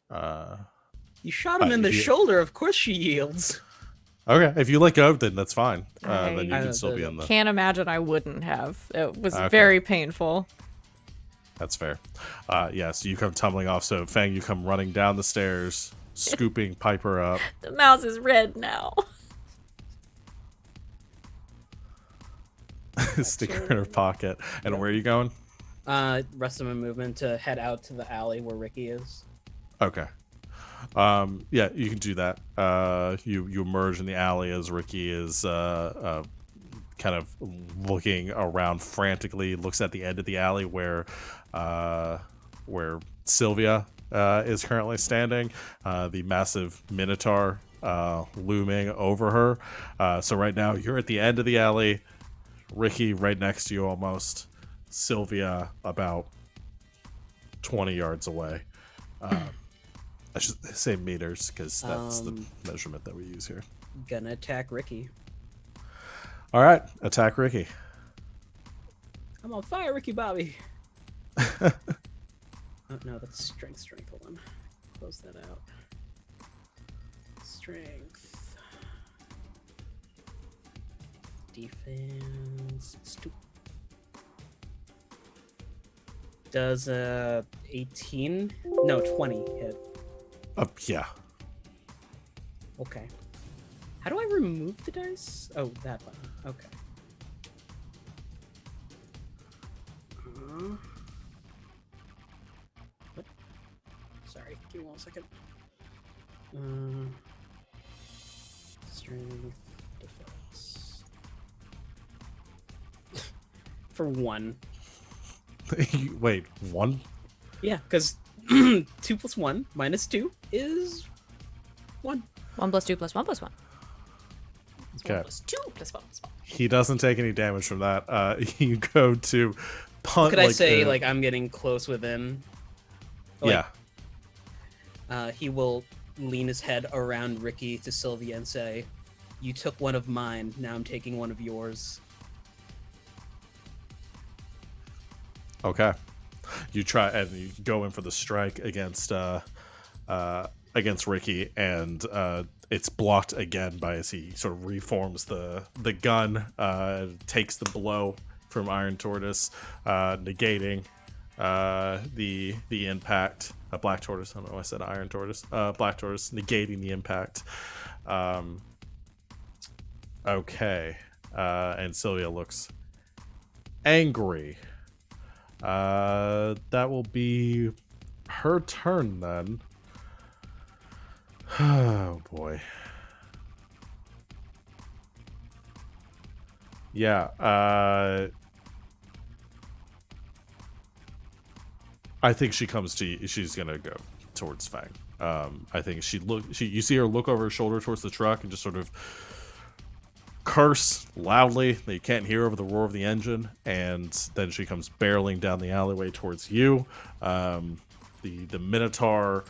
S3: You shot him in the shoulder. Of course she yields.
S1: Okay, if you let go, then that's fine.
S2: I-
S1: Then you can still be in the.
S2: Can't imagine I wouldn't have. It was
S1: Okay.
S2: very painful.
S1: That's fair. Yeah, so you come tumbling off. So Feng, you come running down the stairs, scooping Piper up.
S2: The mouse is red now.
S1: Stick her in her pocket. And where are you going?
S3: Rest of my movement to head out to the alley where Ricky is.
S1: Okay. Yeah, you can do that. You emerge in the alley as Ricky is kind of looking around frantically. Looks at the end of the alley where Sylvia is currently standing. The massive minotaur looming over her. So right now you're at the end of the alley. Ricky right next to you almost. Sylvia about 20 yards away. I should say meters because that's the measurement that we use here.
S3: Gonna attack Ricky.
S1: All right, attack Ricky.
S3: I'm on fire, Ricky Bobby. Oh no, that's strength. Hold on. Close that out. Strength. Defense. Does 18? No, 20 hit.
S1: Yeah.
S3: Okay. How do I remove the dice? Oh, that button. Okay. What? Sorry, give me 1 second. Strength, defense. For 1.
S1: Wait, 1?
S3: Yeah, because 2 plus 1 minus 2 is 1.
S2: 1 plus 2 plus 1 plus 1.
S1: Okay.
S4: 1 plus 2 plus 1 plus 1.
S1: He doesn't take any damage from that. You go to punch.
S3: Could I say like I'm getting close within? Like,
S1: Yeah.
S3: He will lean his head around Ricky to Sylvia and say, "You took one of mine. Now I'm taking one of yours."
S1: Okay. You try and you go in for the strike against Ricky, and it's blocked again by as he sort of reforms the gun, takes the blow from Iron Tortoise, negating the impact. Black Tortoise. I don't know why I said Iron Tortoise. Black Tortoise negating the impact. Okay. And Sylvia looks angry. That will be her turn then. Oh boy. Yeah, I think she comes to you. She's gonna go towards Feng. I think you see her look over her shoulder towards the truck and just sort of curse loudly that you can't hear over the roar of the engine, and then she comes barreling down the alleyway towards you. The Minotaur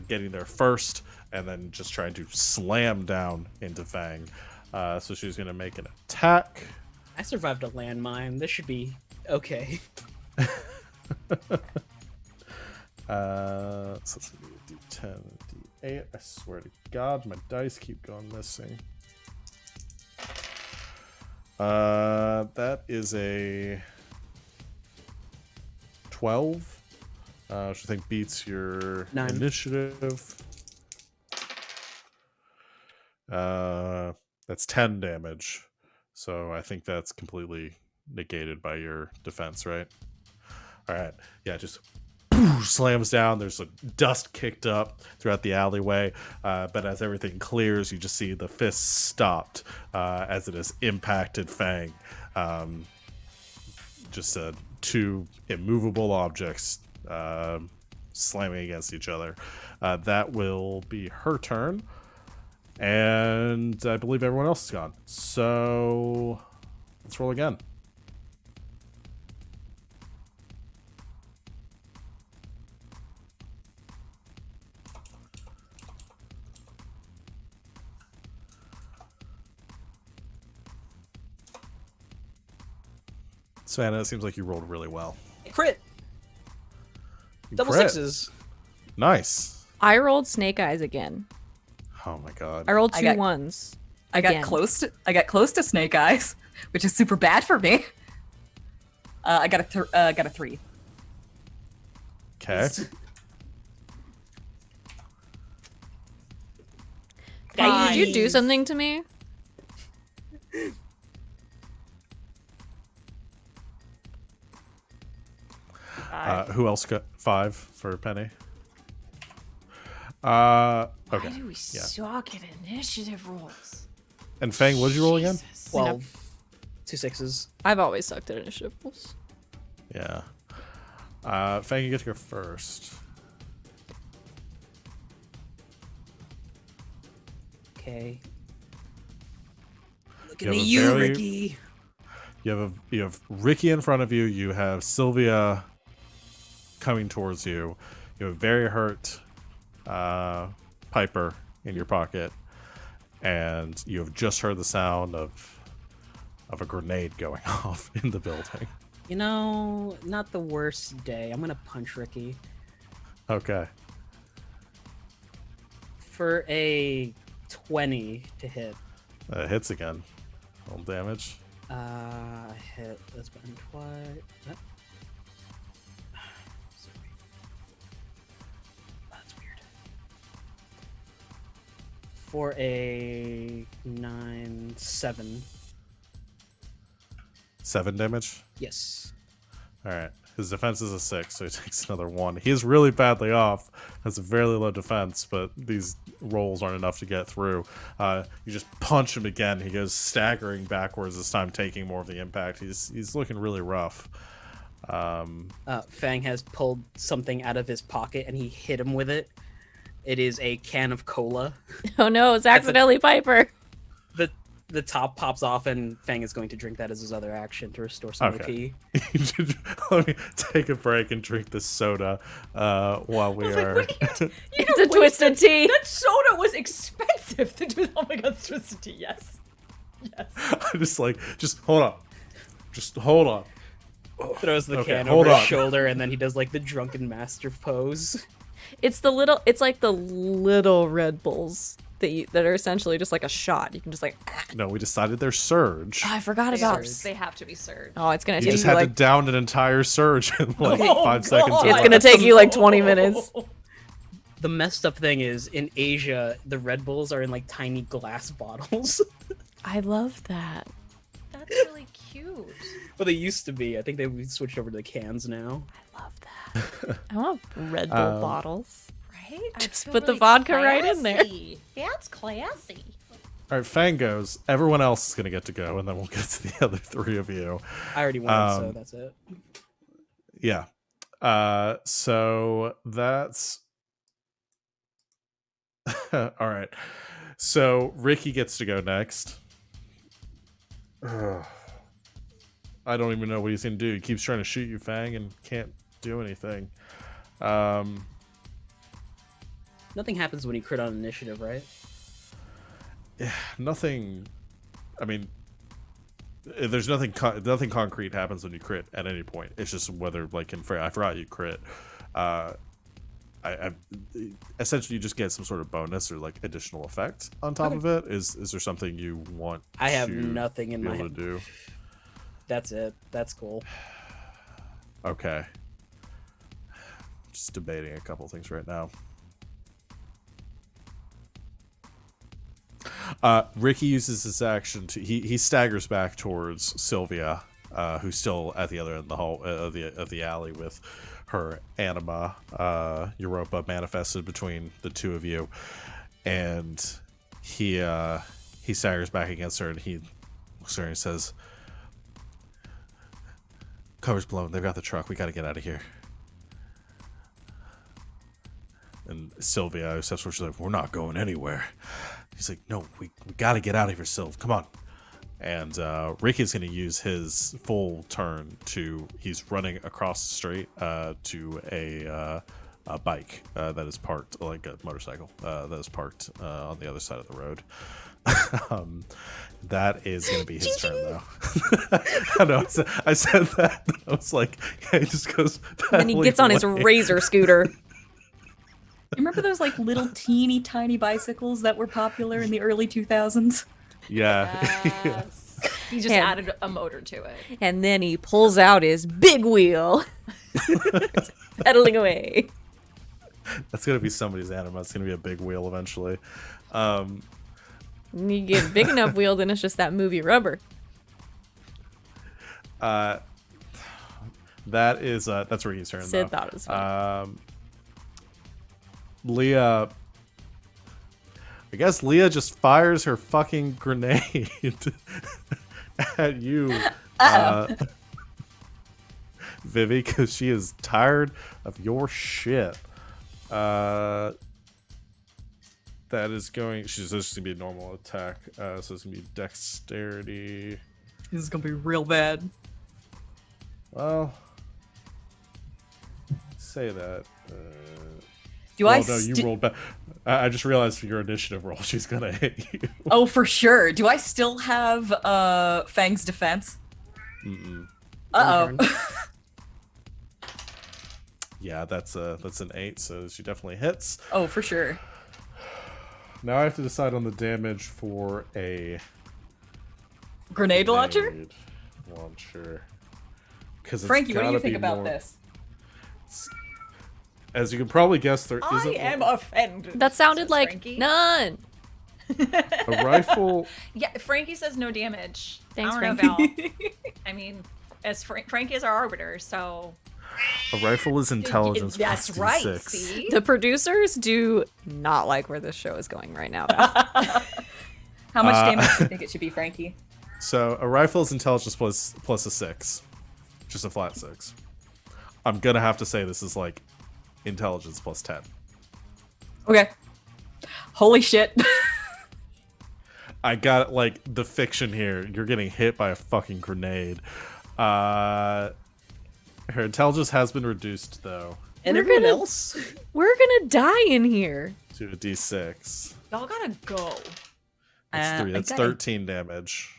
S1: getting there first, and then just trying to slam down into Feng. So she's going to make an attack.
S3: I survived a landmine. This should be okay.
S1: So let's do D10, D8. I swear to God, my dice keep going missing. That is a 12, which I think beats your
S3: 9.
S1: initiative. That's 10 damage. So I think that's completely negated by your defense, right? All right. Yeah, just slams down. There's a dust kicked up throughout the alleyway, but as everything clears, you just see the fist stopped as it has impacted Feng. Just two immovable objects slamming against each other. That will be her turn, and I believe everyone else is gone. So let's roll again. Savannah, it seems like you rolled really well.
S3: Crit!
S1: You
S3: Double
S1: crit.
S3: sixes!
S1: Nice.
S2: I rolled snake eyes again.
S1: Oh my god.
S2: I rolled
S5: I
S2: two
S5: got-
S2: ones.
S5: I got
S2: Again.
S5: close to Snake Eyes, which is super bad for me. I got a 3.
S1: Okay.
S2: Did you do something to me?
S1: Who else got 5 for Penny? Okay.
S4: Why do we
S1: Yeah.
S4: suck at initiative rolls?
S1: And Feng, what did you roll again?
S4: Jesus.
S3: 12. 2 6s.
S2: I've always sucked at initiative rolls.
S1: Yeah. Feng, you get to go first.
S3: Okay.
S1: You
S3: Looking
S1: have
S3: at
S1: a
S3: you,
S1: very-
S3: Ricky.
S1: You have Ricky in front of you. You have Sylvia coming towards you. You have very hurt Piper in your pocket, and you have just heard the sound of a grenade going off in the building.
S3: You know, not the worst day. I'm gonna punch Ricky.
S1: Okay.
S3: For a 20 to hit.
S1: Hits again. Roll damage.
S3: I hit this button twice. Yep. Sorry. That's weird. For a 9, 7.
S1: 7 damage.
S3: Yes.
S1: All right. His defense is a 6, so he takes another 1. He is really badly off. Has a very low defense, but these rolls aren't enough to get through. You just punch him again. He goes staggering backwards this time, taking more of the impact. He's looking really rough.
S3: Fang has pulled something out of his pocket and he hit him with it. It is a can of cola.
S2: Oh no, it's accidentally Piper.
S3: The the top pops off, and Feng is going to drink that as his other action to restore some
S1: Okay.
S3: AP.
S1: Let me take a break and drink this soda while we
S4: I was like,
S1: are.
S4: what are you
S2: It's a twisted tea.
S4: That soda was expensive. Oh my god, it's twisted tea. Yes. Yes.
S1: I'm just hold on. Just hold on.
S3: Throws the
S1: Okay,
S3: can
S1: hold
S3: over
S1: on.
S3: his shoulder, and then he does like the drunken master pose.
S2: It's like the little Red Bulls that are essentially just like a shot. You can just like.
S1: No, we decided they're Surge.
S2: Oh, I forgot
S4: They,
S2: about.
S4: they have to be served.
S2: Oh, it's gonna
S1: You
S2: take
S1: just
S2: you
S1: had
S2: like.
S1: to down an entire Surge in like
S4: Oh,
S1: 5 seconds.
S4: God.
S1: or
S2: It's
S1: less.
S2: gonna take you like 20 minutes.
S3: The messed up thing is, in Asia, the Red Bulls are in like tiny glass bottles.
S2: I love that.
S4: That's really cute.
S3: Well, they used to be. I think they switched over to the cans now.
S2: I love that. I want Red Bull bottles.
S4: Right? I
S2: Just
S4: feel
S2: put the
S4: really
S2: vodka right in there.
S4: classy. That's classy.
S1: All right, Fang goes. Everyone else is gonna get to go, and then we'll get to the other 3 of you.
S3: I already went, so that's it.
S1: Yeah. So that's all right. So Ricky gets to go next. Ugh. I don't even know what he's gonna do. He keeps trying to shoot you, Fang, and can't do anything.
S3: Nothing happens when you crit on initiative, right?
S1: Nothing. I mean, there's nothing. Nothing concrete happens when you crit at any point. It's just whether, like in I forgot you crit. I essentially you just get some sort of bonus or like additional effect on top of it. Is there something you want?
S3: I have
S1: to
S3: nothing in
S1: be
S3: my
S1: able to do?
S3: That's it. That's cool.
S1: Okay. Just debating a couple things right now. Ricky uses his action to he staggers back towards Sylvia, who's still at the other end of the hall of the alley with her anima Europa manifested between the two of you, and he staggers back against her and he looks at her and says, "Cover's blown. They've got the truck. We got to get out of here." And Sylvia steps forward. She's like, "We're not going anywhere." He's like, "No, we got to get out of here, Sylv. Come on." And Ricky's going to use his full turn to. He's running across the street to a bike that is parked, like a motorcycle that is parked on the other side of the road. That is going to be his turn, though. I know. I said that. I was like, yeah, he just goes.
S2: And he gets on his razor scooter.
S5: You remember those like little teeny tiny bicycles that were popular in the early 2000s?
S1: Yeah.
S4: Yes. He just
S2: And-
S4: added a motor to it.
S2: And then he pulls out his big wheel. Pedaling away.
S1: That's going to be somebody's anima. It's going to be a big wheel eventually.
S2: And you get a big enough wheel, then it's just that movie rubber.
S1: That is that's Ricky's turn.
S2: Sid
S1: though.
S2: thought it was funny.
S1: Leah. I guess Leah just fires her fucking grenade at you, Vivi, because she is tired of your shit. That is going. She's just gonna be a normal attack. So it's gonna be dexterity.
S5: This is gonna be real bad.
S1: Well, say that.
S5: Do
S1: Well,
S5: I?
S1: no, you rolled back. I just realized for your initiative roll, she's gonna hit you.
S5: Oh, for sure. Do I still have Fang's defense?
S1: Mm-mm.
S5: Uh oh.
S1: Yeah, that's an 8, so she definitely hits.
S5: Oh, for sure.
S1: Now I have to decide on the damage for a
S5: Grenade launcher?
S1: grenade launcher. Because
S5: Frankie, what do you think about this?
S1: As you can probably guess, there
S4: I
S1: isn't
S4: am offended.
S2: That sounded
S4: says
S2: like
S4: Frankie.
S2: none.
S1: a rifle.
S4: Yeah, Frankie says no damage.
S2: Thanks,
S4: I don't know,
S2: Frankie.
S4: Val. I mean, as Frankie is our arbiter, so
S1: A rifle is intelligence.
S4: That's
S1: plus
S4: right.
S1: D6.
S4: See,
S2: The producers do not like where this show is going right now.
S5: How much damage do you think it should be, Frankie?
S1: So a rifle is intelligence plus a 6, just a flat 6. I'm gonna have to say this is like intelligence plus 10.
S5: Okay. Holy shit.
S1: I got like the fiction here. You're getting hit by a fucking grenade. Her intelligence has been reduced though
S3: And
S2: We're
S3: everyone
S2: gonna-
S3: else?
S2: We're gonna die in here.
S1: to a d6.
S4: Y'all gotta go.
S1: That's 3.
S5: I
S1: That's
S5: got
S1: 13 damage.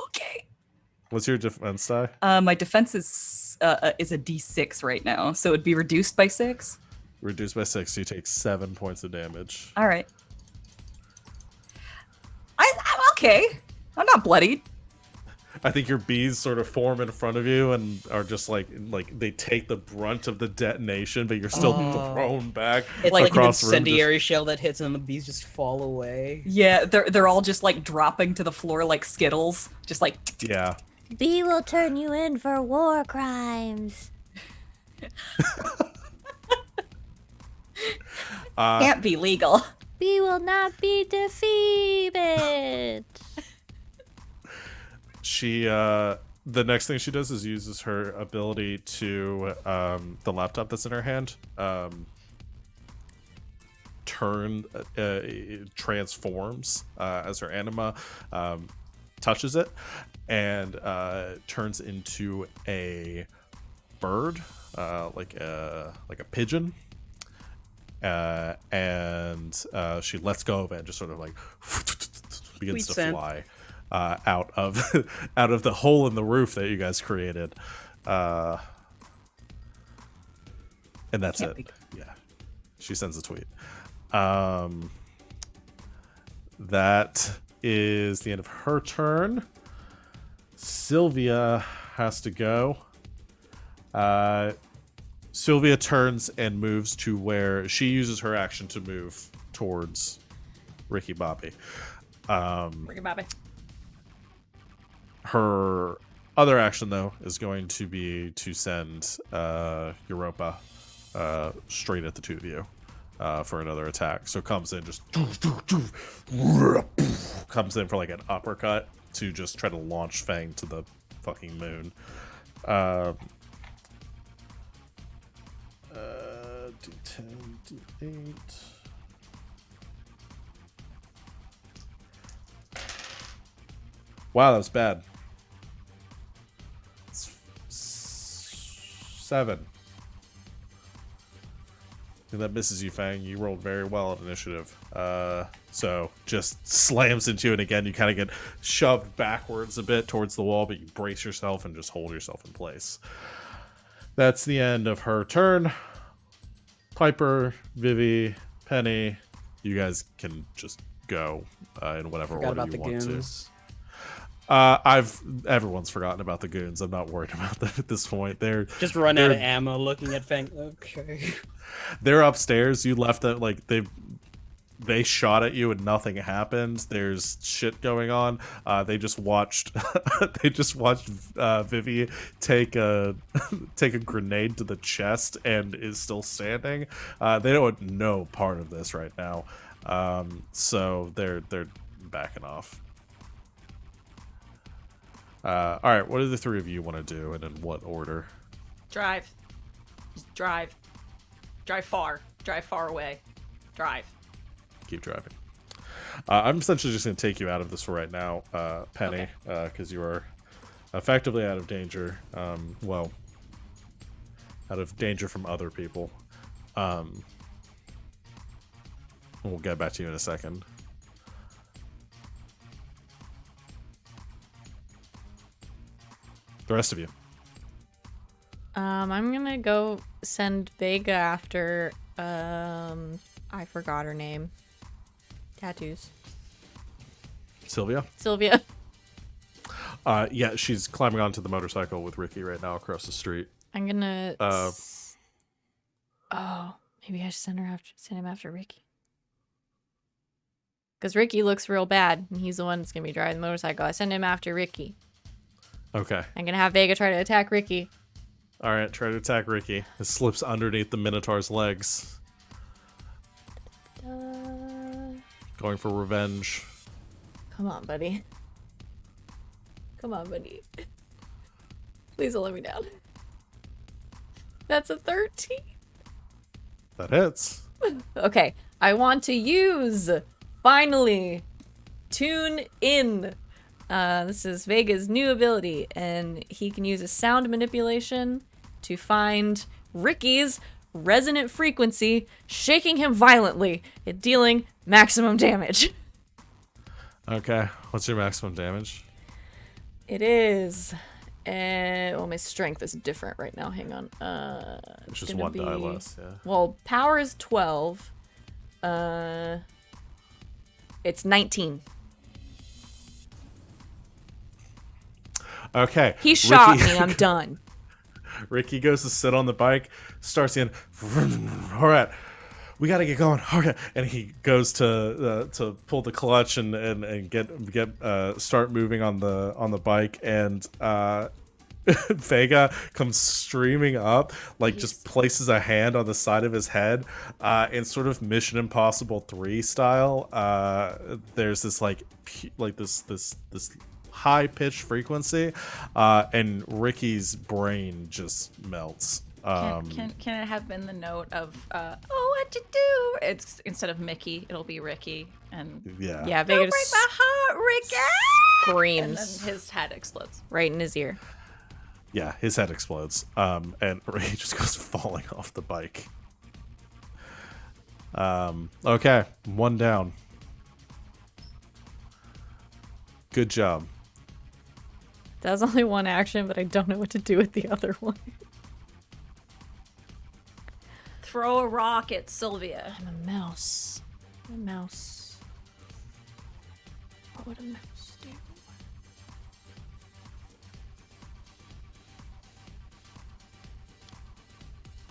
S5: Okay.
S1: What's your defense die?
S5: My defense is a D6 right now, so it'd be reduced by 6.
S1: Reduced by 6, so you take 7 points of damage.
S5: All right. I'm okay. I'm not bloodied.
S1: I think your bees sort of form in front of you and are just like they take the brunt of the detonation, but you're still thrown back
S3: It's like an
S1: across the room.
S3: incendiary shell that hits and the bees just fall away.
S5: Yeah, they're all just like dropping to the floor like Skittles, just like.
S1: Yeah.
S6: B will turn you in for war crimes.
S5: Can't be legal.
S6: B will not be defeated.
S1: She the next thing she does is uses her ability to the laptop that's in her hand transforms as her anima touches it and turns into a bird, like a pigeon, and she lets go of it and just sort of like begins
S3: Sweet
S1: to
S3: scent.
S1: fly out of out of the hole in the roof that you guys created, and that's
S5: Can't
S1: it.
S5: be.
S1: Yeah, she sends a tweet. That is the end of her turn. Sylvia has to go. Sylvia turns and moves to where she uses her action to move towards Ricky Bobby.
S4: Ricky Bobby.
S1: Her other action, though, is going to be to send Europa straight at the two of you for another attack. So comes in, just comes in for like an uppercut to just try to launch Feng to the fucking moon. D10, D8. Wow, that was bad. 7. And that misses you, Fang. You rolled very well at initiative. So just slams into you, and again, you kind of get shoved backwards a bit towards the wall, but you brace yourself and just hold yourself in place. That's the end of her turn. Piper, Vivi, Penny, you guys can just go in whatever
S3: Forgot
S1: order
S3: about
S1: you
S3: the
S1: want
S3: goons.
S1: to. Everyone's forgotten about the goons. I'm not worried about them at this point. They're
S3: Just run out
S1: they're-
S3: of ammo looking at Feng. Okay.
S1: They're upstairs. You left them like they shot at you and nothing happened. There's shit going on. They just watched Vivi take a grenade to the chest and is still standing. They don't know part of this right now. So they're backing off. All right, what do the three of you want to do, and in what order?
S4: Drive. Just drive. Drive far. Drive far away. Drive.
S1: Keep driving. I'm essentially just going to take you out of this for right now, Penny, because you are effectively out of danger. Well, out of danger from other people. We'll get back to you in a second. The rest of you.
S2: I'm gonna go send Vega after I forgot her name. Tattoos.
S1: Sylvia?
S2: Sylvia.
S1: Yeah, she's climbing onto the motorcycle with Ricky right now across the street.
S2: I'm gonna oh, maybe I should send him after Ricky. Because Ricky looks real bad, and he's the one that's gonna be driving the motorcycle. I send him after Ricky.
S1: Okay.
S2: I'm gonna have Vega try to attack Ricky.
S1: All right, try to attack Ricky. It slips underneath the Minotaur's legs. Going for revenge.
S2: Come on, buddy. Come on, buddy. Please don't let me down. That's a 13.
S1: That hits.
S2: Okay, I want to use finally tune in. This is Vega's new ability, and he can use a sound manipulation to find Ricky's resonant frequency, shaking him violently and dealing maximum damage.
S1: Okay, what's your maximum damage?
S2: It is. Well, my strength is different right now. Hang on.
S1: It's just one die less, yeah.
S2: Well, power is 12. It's 19.
S1: Okay.
S2: He shot me. I'm done.
S1: Ricky goes to sit on the bike, starts in. All right, we got to get going. Okay. And he goes to pull the clutch and get start moving on the bike, and Vega comes streaming up, like just places a hand on the side of his head, in sort of Mission Impossible 3 style. There's this this high pitched frequency, and Ricky's brain just melts.
S4: Can it have been the note of oh, what you do? It's instead of Mickey, it'll be Ricky, and
S2: Yeah,
S4: don't
S2: Vega
S4: break
S2: just
S4: my heart, Ricky. And then
S2: screams
S4: his head explodes.
S2: right in his ear.
S1: Yeah, his head explodes, and Ricky just goes falling off the bike. Okay, one down. Good job.
S2: That was only one action, but I don't know what to do with the other one.
S4: Throw a rock at Sylvia.
S2: I'm a mouse. I'm a mouse. What would a mouse do?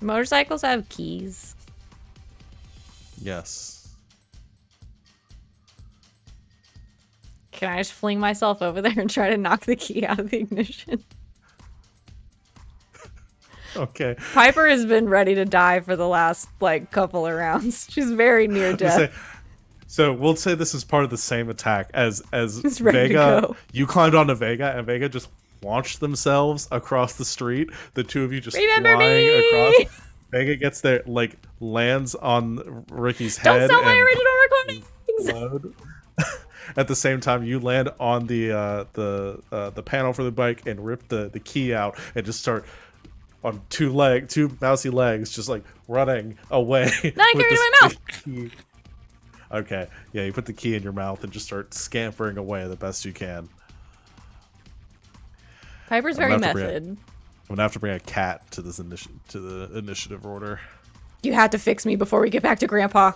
S2: Motorcycles have keys.
S1: Yes.
S2: Can I just fling myself over there and try to knock the key out of the ignition?
S1: Okay.
S2: Piper has been ready to die for the last, couple of rounds. She's very near death.
S1: So we'll say this is part of the same attack as
S2: ready to
S1: Vega.
S2: go.
S1: You climbed onto Vega, and Vega just launched themselves across the street. The two of you just
S2: Remember
S1: flying
S2: me!
S1: across. Vega gets there, lands on Ricky's
S2: Don't
S1: head.
S2: sell my
S1: and
S2: original recordings!
S1: explode. At the same time, you land on the panel for the bike and rip the key out and just start on two mousy legs, just running away.
S2: Now I carried it in my mouth.
S1: Key. Okay, yeah, you put the key in your mouth and just start scampering away the best you can.
S2: Piper's very method.
S1: I'm gonna have to bring a cat to this to the initiative order.
S2: You had to fix me before we get back to Grandpa.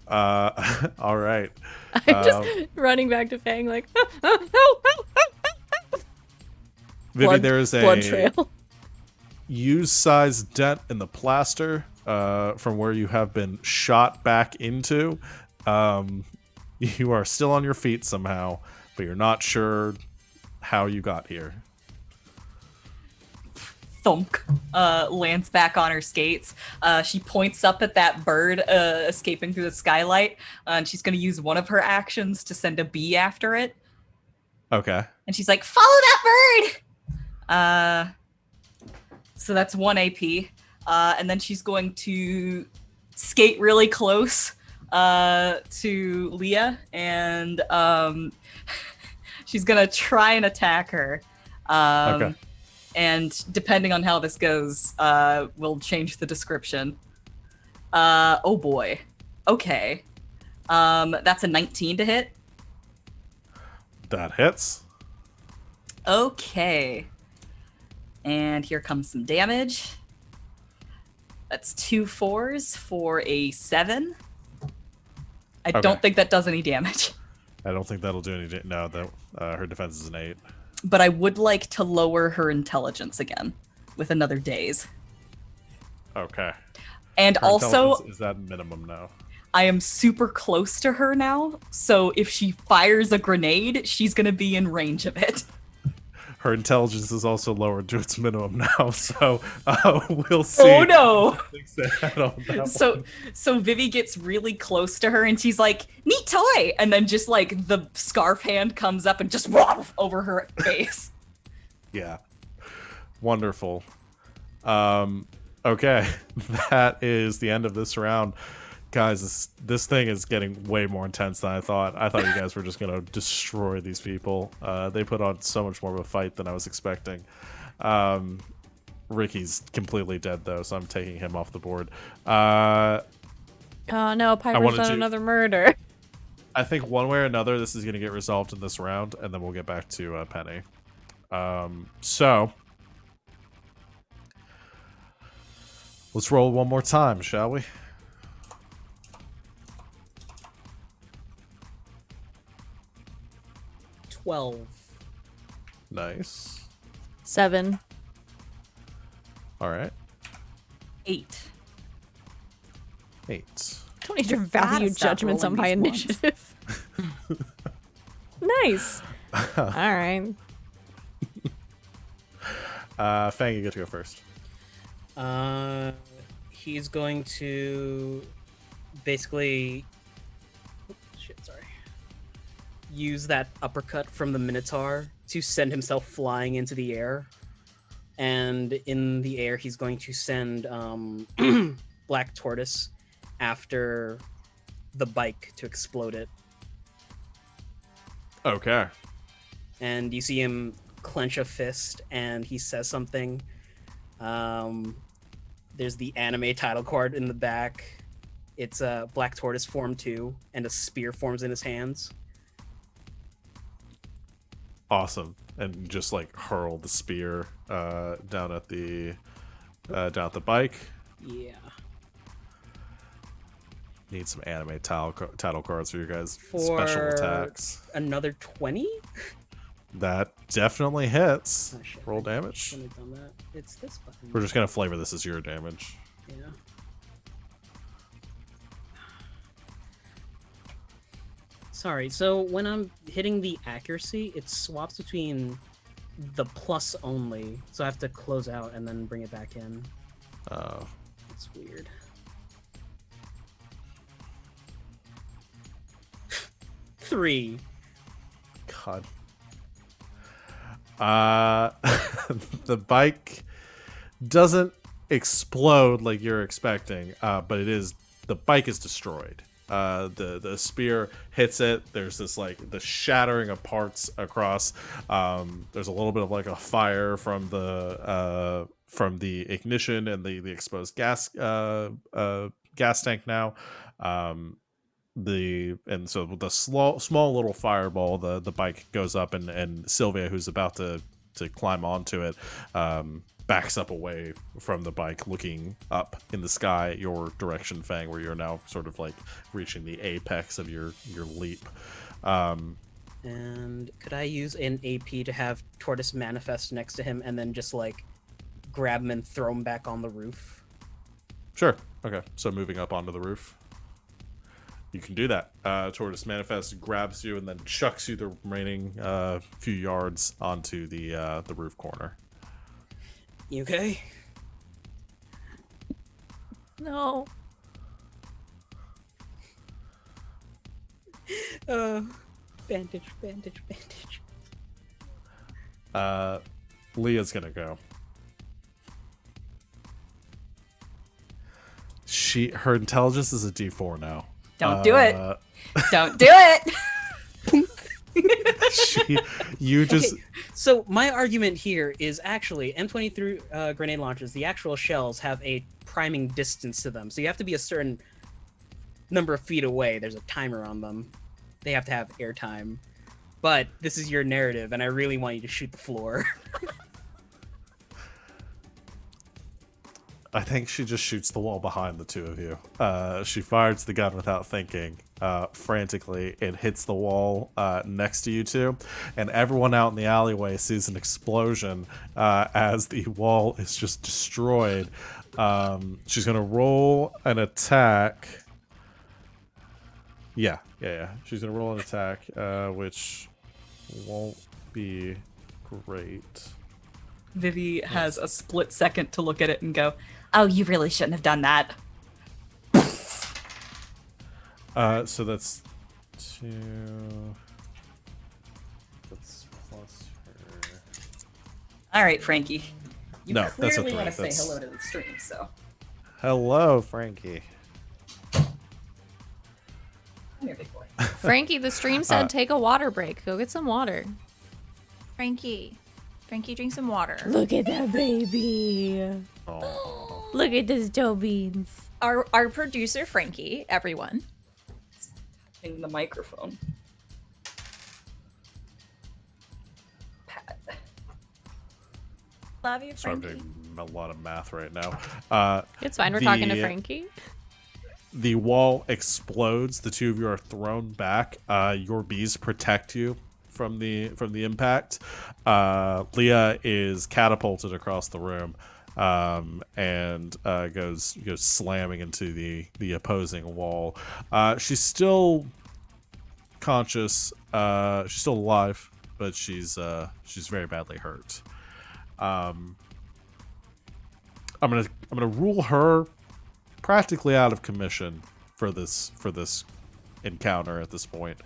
S1: All right.
S2: I'm just running back to Feng help.
S1: Vivi, there is a
S2: blood trail.
S1: U-size dent in the plaster from where you have been shot back into. You are still on your feet somehow, but you're not sure how you got here.
S5: Thunk lands back on her skates. She points up at that bird escaping through the skylight, and she's going to use one of her actions to send a bee after it.
S1: Okay.
S5: And she's like, follow that bird! So that's 1 AP. And then she's going to skate really close to Leah, and she's going to try and attack her.
S1: Okay.
S5: And depending on how this goes, we'll change the description. Oh boy. Okay. That's a 19 to hit.
S1: That hits.
S5: Okay. And here comes some damage. That's 2 4s for a 7. I don't think that does any damage.
S1: I don't think that'll do any damage. No, her defense is an 8.
S5: But I would like to lower her intelligence again with another daze.
S1: Okay.
S5: And
S1: Her
S5: also,
S1: intelligence is at minimum now.
S5: I am super close to her now, so if she fires a grenade, she's going to be in range of it.
S1: Her intelligence is also lowered to its minimum now, so we'll see.
S5: Oh no! So Vivi gets really close to her and she's like, neat toy! And then just the scarf hand comes up and just over her face.
S1: Yeah. Wonderful. Okay. That is the end of this round. guys, this thing is getting way more intense than I thought. I thought you guys were just gonna destroy these people. They put on so much more of a fight than I was expecting. Ricky's completely dead though, so I'm taking him off the board.
S2: Oh no, Piper's done another murder.
S1: I think one way or another, this is gonna get resolved in this round, and then we'll get back to Penny. So let's roll one more time, shall we?
S3: $12.
S1: Nice.
S2: 7.
S1: All right.
S5: 8.
S1: 8.
S2: Don't need your
S5: Gotta
S2: value
S5: stop
S2: judgments on
S5: rolling
S2: my
S5: these ones.
S2: initiative. Nice. All right.
S1: Fang, you get to go first.
S3: He's going to basically use that uppercut from the Minotaur to send himself flying into the air. And in the air, he's going to send Black Tortoise after the bike to explode it.
S1: Okay.
S3: And you see him clench a fist, and he says something. There's the anime title card in the back. It's a Black Tortoise form 2, and a spear forms in his hands.
S1: Awesome. And just like hurl the spear down at the bike.
S3: Yeah.
S1: Need some anime title cards for your guys'
S3: For
S1: special attacks.
S3: Another 20?
S1: That definitely hits.
S3: Oh, shit.
S1: Roll
S3: I
S1: damage.
S3: shouldn't have done that. It's this button.
S1: We're just gonna flavor this as your damage.
S3: Yeah. Sorry, so when I'm hitting the accuracy, it swaps between the plus only, so I have to close out and then bring it back in.
S1: Oh.
S3: It's weird. Three.
S1: God. The bike doesn't explode like you're expecting, but the bike is destroyed. The spear hits it. There's this like the shattering of parts across. There's a little bit of like a fire from the ignition and the exposed gas tank now. So with the small little fireball, the bike goes up, and Sylvia, who's about to climb onto it, backs up away from the bike, looking up in the sky your direction, Fang, where you're now sort of like reaching the apex of your leap.
S3: And could I use an AP to have Tortoise manifest next to him and then just like grab him and throw him back on the roof?
S1: Sure. Okay. So moving up onto the roof. You can do that. Tortoise manifests, grabs you, and then chucks you the remaining few yards onto the roof corner.
S3: You okay?
S2: No.
S3: Bandage.
S1: Leah's gonna go. Her intelligence is a D4 now.
S5: Don't do it. Don't do it.
S3: Okay, so my argument here is actually M23 grenade launchers, the actual shells have a priming distance to them. So you have to be a certain number of feet away. There's a timer on them. They have to have airtime. But this is your narrative, and I really want you to shoot the floor.
S1: I think she just shoots the wall behind the two of you. She fires the gun without thinking. Frantically, it hits the wall next to you two, and everyone out in the alleyway sees an explosion as the wall is just destroyed. She's gonna roll an attack. Yeah. She's gonna roll an attack, which won't be great.
S5: Vivi has a split second to look at it and go, "Oh, you really shouldn't have done that."
S1: So that's 2. That's plus her.
S5: All right, Frankie. You
S1: No, that's a
S5: clearly
S1: three.
S5: want to say
S1: That's-
S5: hello to the stream, so.
S1: Hello, Frankie.
S2: Frankie, the stream said take a water break. Go get some water.
S4: Frankie, drink some water.
S6: Look at that baby.
S1: Oh.
S6: Look at those toe beans.
S4: Our producer Frankie, everyone.
S5: In the microphone. Pat.
S4: Love you,
S1: Sorry, I'm
S4: Frankie.
S1: doing a lot of math right now.
S2: It's fine. We're talking to
S1: The-
S2: Frankie.
S1: The wall explodes. The two of you are thrown back. Your bees protect you from the impact. Leah is catapulted across the room, and goes slamming into the opposing wall. She's still conscious. She's still alive, but she's very badly hurt. I'm gonna rule her practically out of commission for this encounter at this point,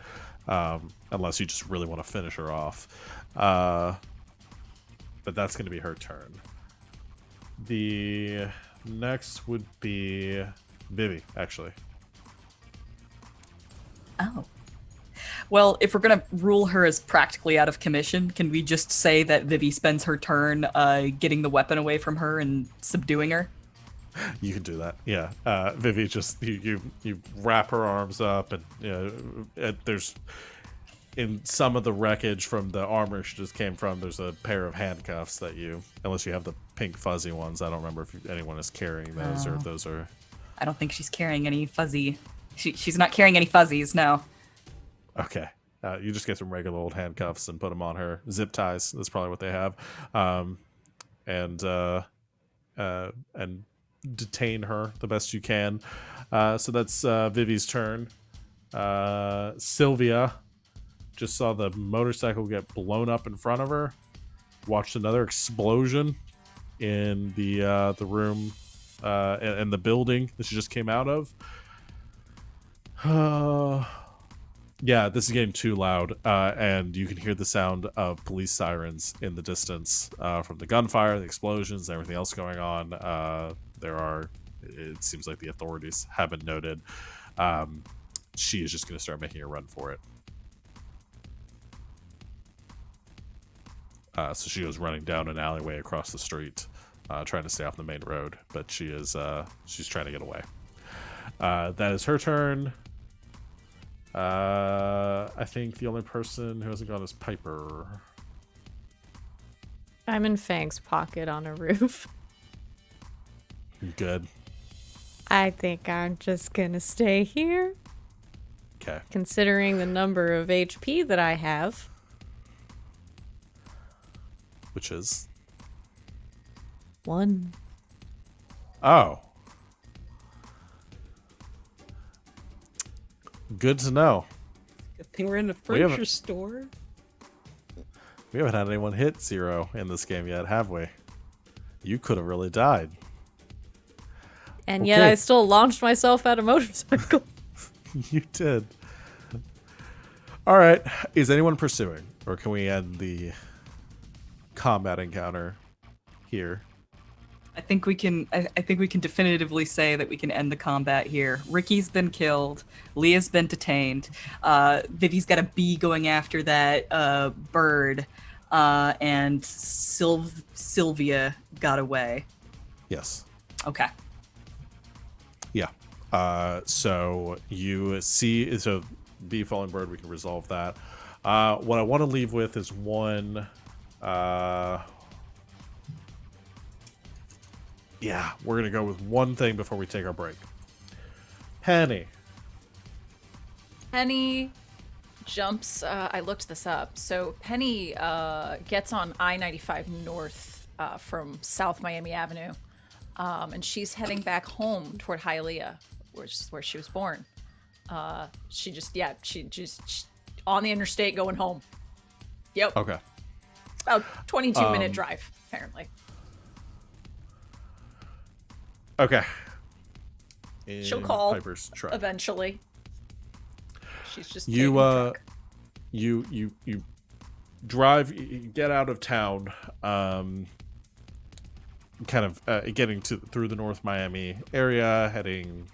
S1: unless you just really want to finish her off. But that's going to be her turn. The next would be Vivi, actually.
S5: Oh. Well, if we're gonna rule her as practically out of commission, can we just say that Vivi spends her turn getting the weapon away from her and subduing her?
S1: You can do that, yeah. Vivi, just you wrap her arms up, and there's in some of the wreckage from the armor she just came from. There's a pair of handcuffs that unless you have the pink fuzzy ones. I don't remember if anyone is carrying those or if those are.
S5: I don't think she's carrying any fuzzy. She's not carrying any fuzzies, no.
S1: Okay. You just get some regular old handcuffs and put them on her. Zip ties. That's probably what they have. And detain her the best you can. So that's Vivi's turn. Sylvia just saw the motorcycle get blown up in front of her. Watched another explosion in the room and the building that she just came out of. Yeah, this is getting too loud, and you can hear the sound of police sirens in the distance from the gunfire, the explosions, everything else going on. It seems like the authorities have been noted. She is just going to start making a run for it. So she goes running down an alleyway across the street, trying to stay off the main road, but she's trying to get away. That is her turn. I think the only person who hasn't gone is Piper.
S2: I'm in Fang's pocket on a roof.
S1: Good.
S6: I think I'm just gonna stay here.
S1: Okay.
S2: Considering the number of HP that I have.
S1: Which is?
S6: 1.
S1: Oh. Good to know.
S3: Good thing we're in a
S1: We haven't-
S3: furniture store.
S1: We haven't had anyone hit 0 in this game yet, have we? You could have really died.
S2: And yet
S1: Okay.
S2: I still launched myself at a motorcycle.
S1: You did. All right. Is anyone pursuing, or can we end the combat encounter here?
S5: I think we can. I think we can definitively say that we can end the combat here. Ricky's been killed. Leah's been detained. Vivi's got a bee going after that bird, and Sylvia got away.
S1: Yes.
S5: Okay.
S1: Yeah. So you see, so bee falling bird, we can resolve that. What I want to leave with is one. Yeah, we're gonna go with one thing before we take our break. Penny.
S4: Penny jumps. I looked this up. So Penny gets on I-95 north from South Miami Avenue, and she's heading back home toward Hialeah, where she was born. She just on the interstate going home. Yep.
S1: Okay.
S4: About 22-minute drive, apparently.
S1: Okay.
S4: She'll
S1: In
S4: call
S1: Piper's truck.
S4: eventually. She's just
S1: You
S4: taking the truck.
S1: you drive, you get out of town, kind of getting through the North Miami area, heading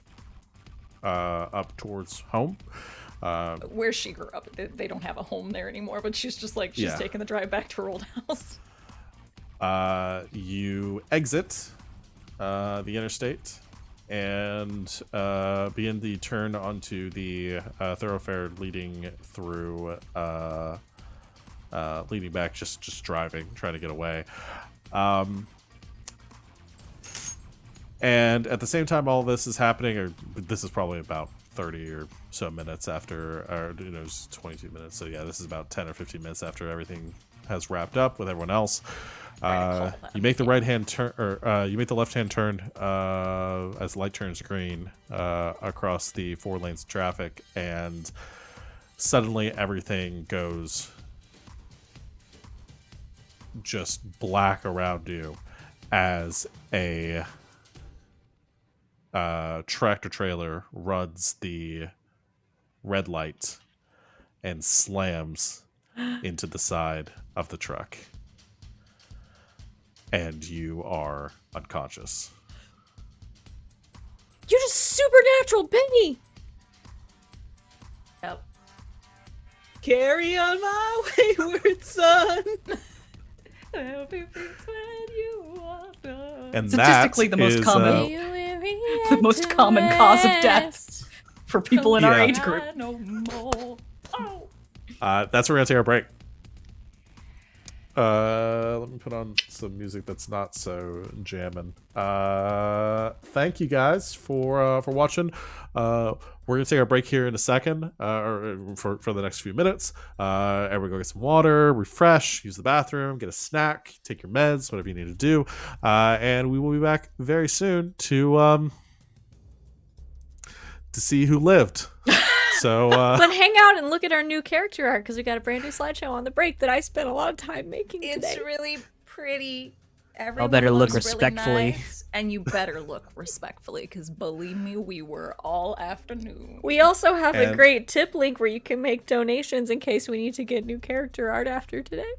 S1: up towards home.
S4: Where she grew up, they don't have a home there anymore, but she's just like, she's
S1: Yeah.
S4: taking the drive back to her old house.
S1: You exit the interstate and begin the turn onto the thoroughfare leading through, leading back, just driving, trying to get away. And at the same time all this is happening, or this is probably about 30 or so minutes after, or it's 22 minutes. So yeah, this is about 10 or 15 minutes after everything has wrapped up with everyone else. You make the right-hand turn, or you make the left-hand turn as the light turns green across the 4 lanes of traffic, and suddenly everything goes just black around you as a tractor trailer runs the red light and slams into the side of the truck. And you are unconscious.
S2: You're just supernatural, Penny.
S4: Yep.
S3: Carry on my wayward son.
S4: Everything's when you are done.
S1: And
S5: Statistically,
S1: that
S5: the most
S1: is,
S5: common- the most common cause of death for people in our
S1: Yeah.
S5: age group.
S4: No more. Oh.
S1: that's where we're gonna take our break. Let me put on some music that's not so jamming. Thank you guys for watching. We're gonna take our break here in a second, or for the next few minutes. Everyone go get some water, refresh, use the bathroom, get a snack, take your meds, whatever you need to do, and we will be back very soon to see who lived. So,
S2: But hang out and look at our new character art because we got a brand new slideshow on the break that I spent a lot of time making
S4: It's
S2: today.
S4: really pretty. Everyone
S3: better look
S4: looks really
S3: respectfully.
S4: nice, and you better look respectfully, because believe me, we were all afternoon.
S2: We also have a
S1: And-
S2: great tip link where you can make donations in case we need to get new character art after today.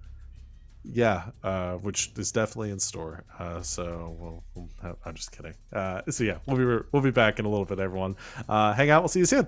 S1: yeah, which is definitely in store. So I'm just kidding. So yeah, we'll be back in a little bit, everyone. Hang out. We'll see you soon.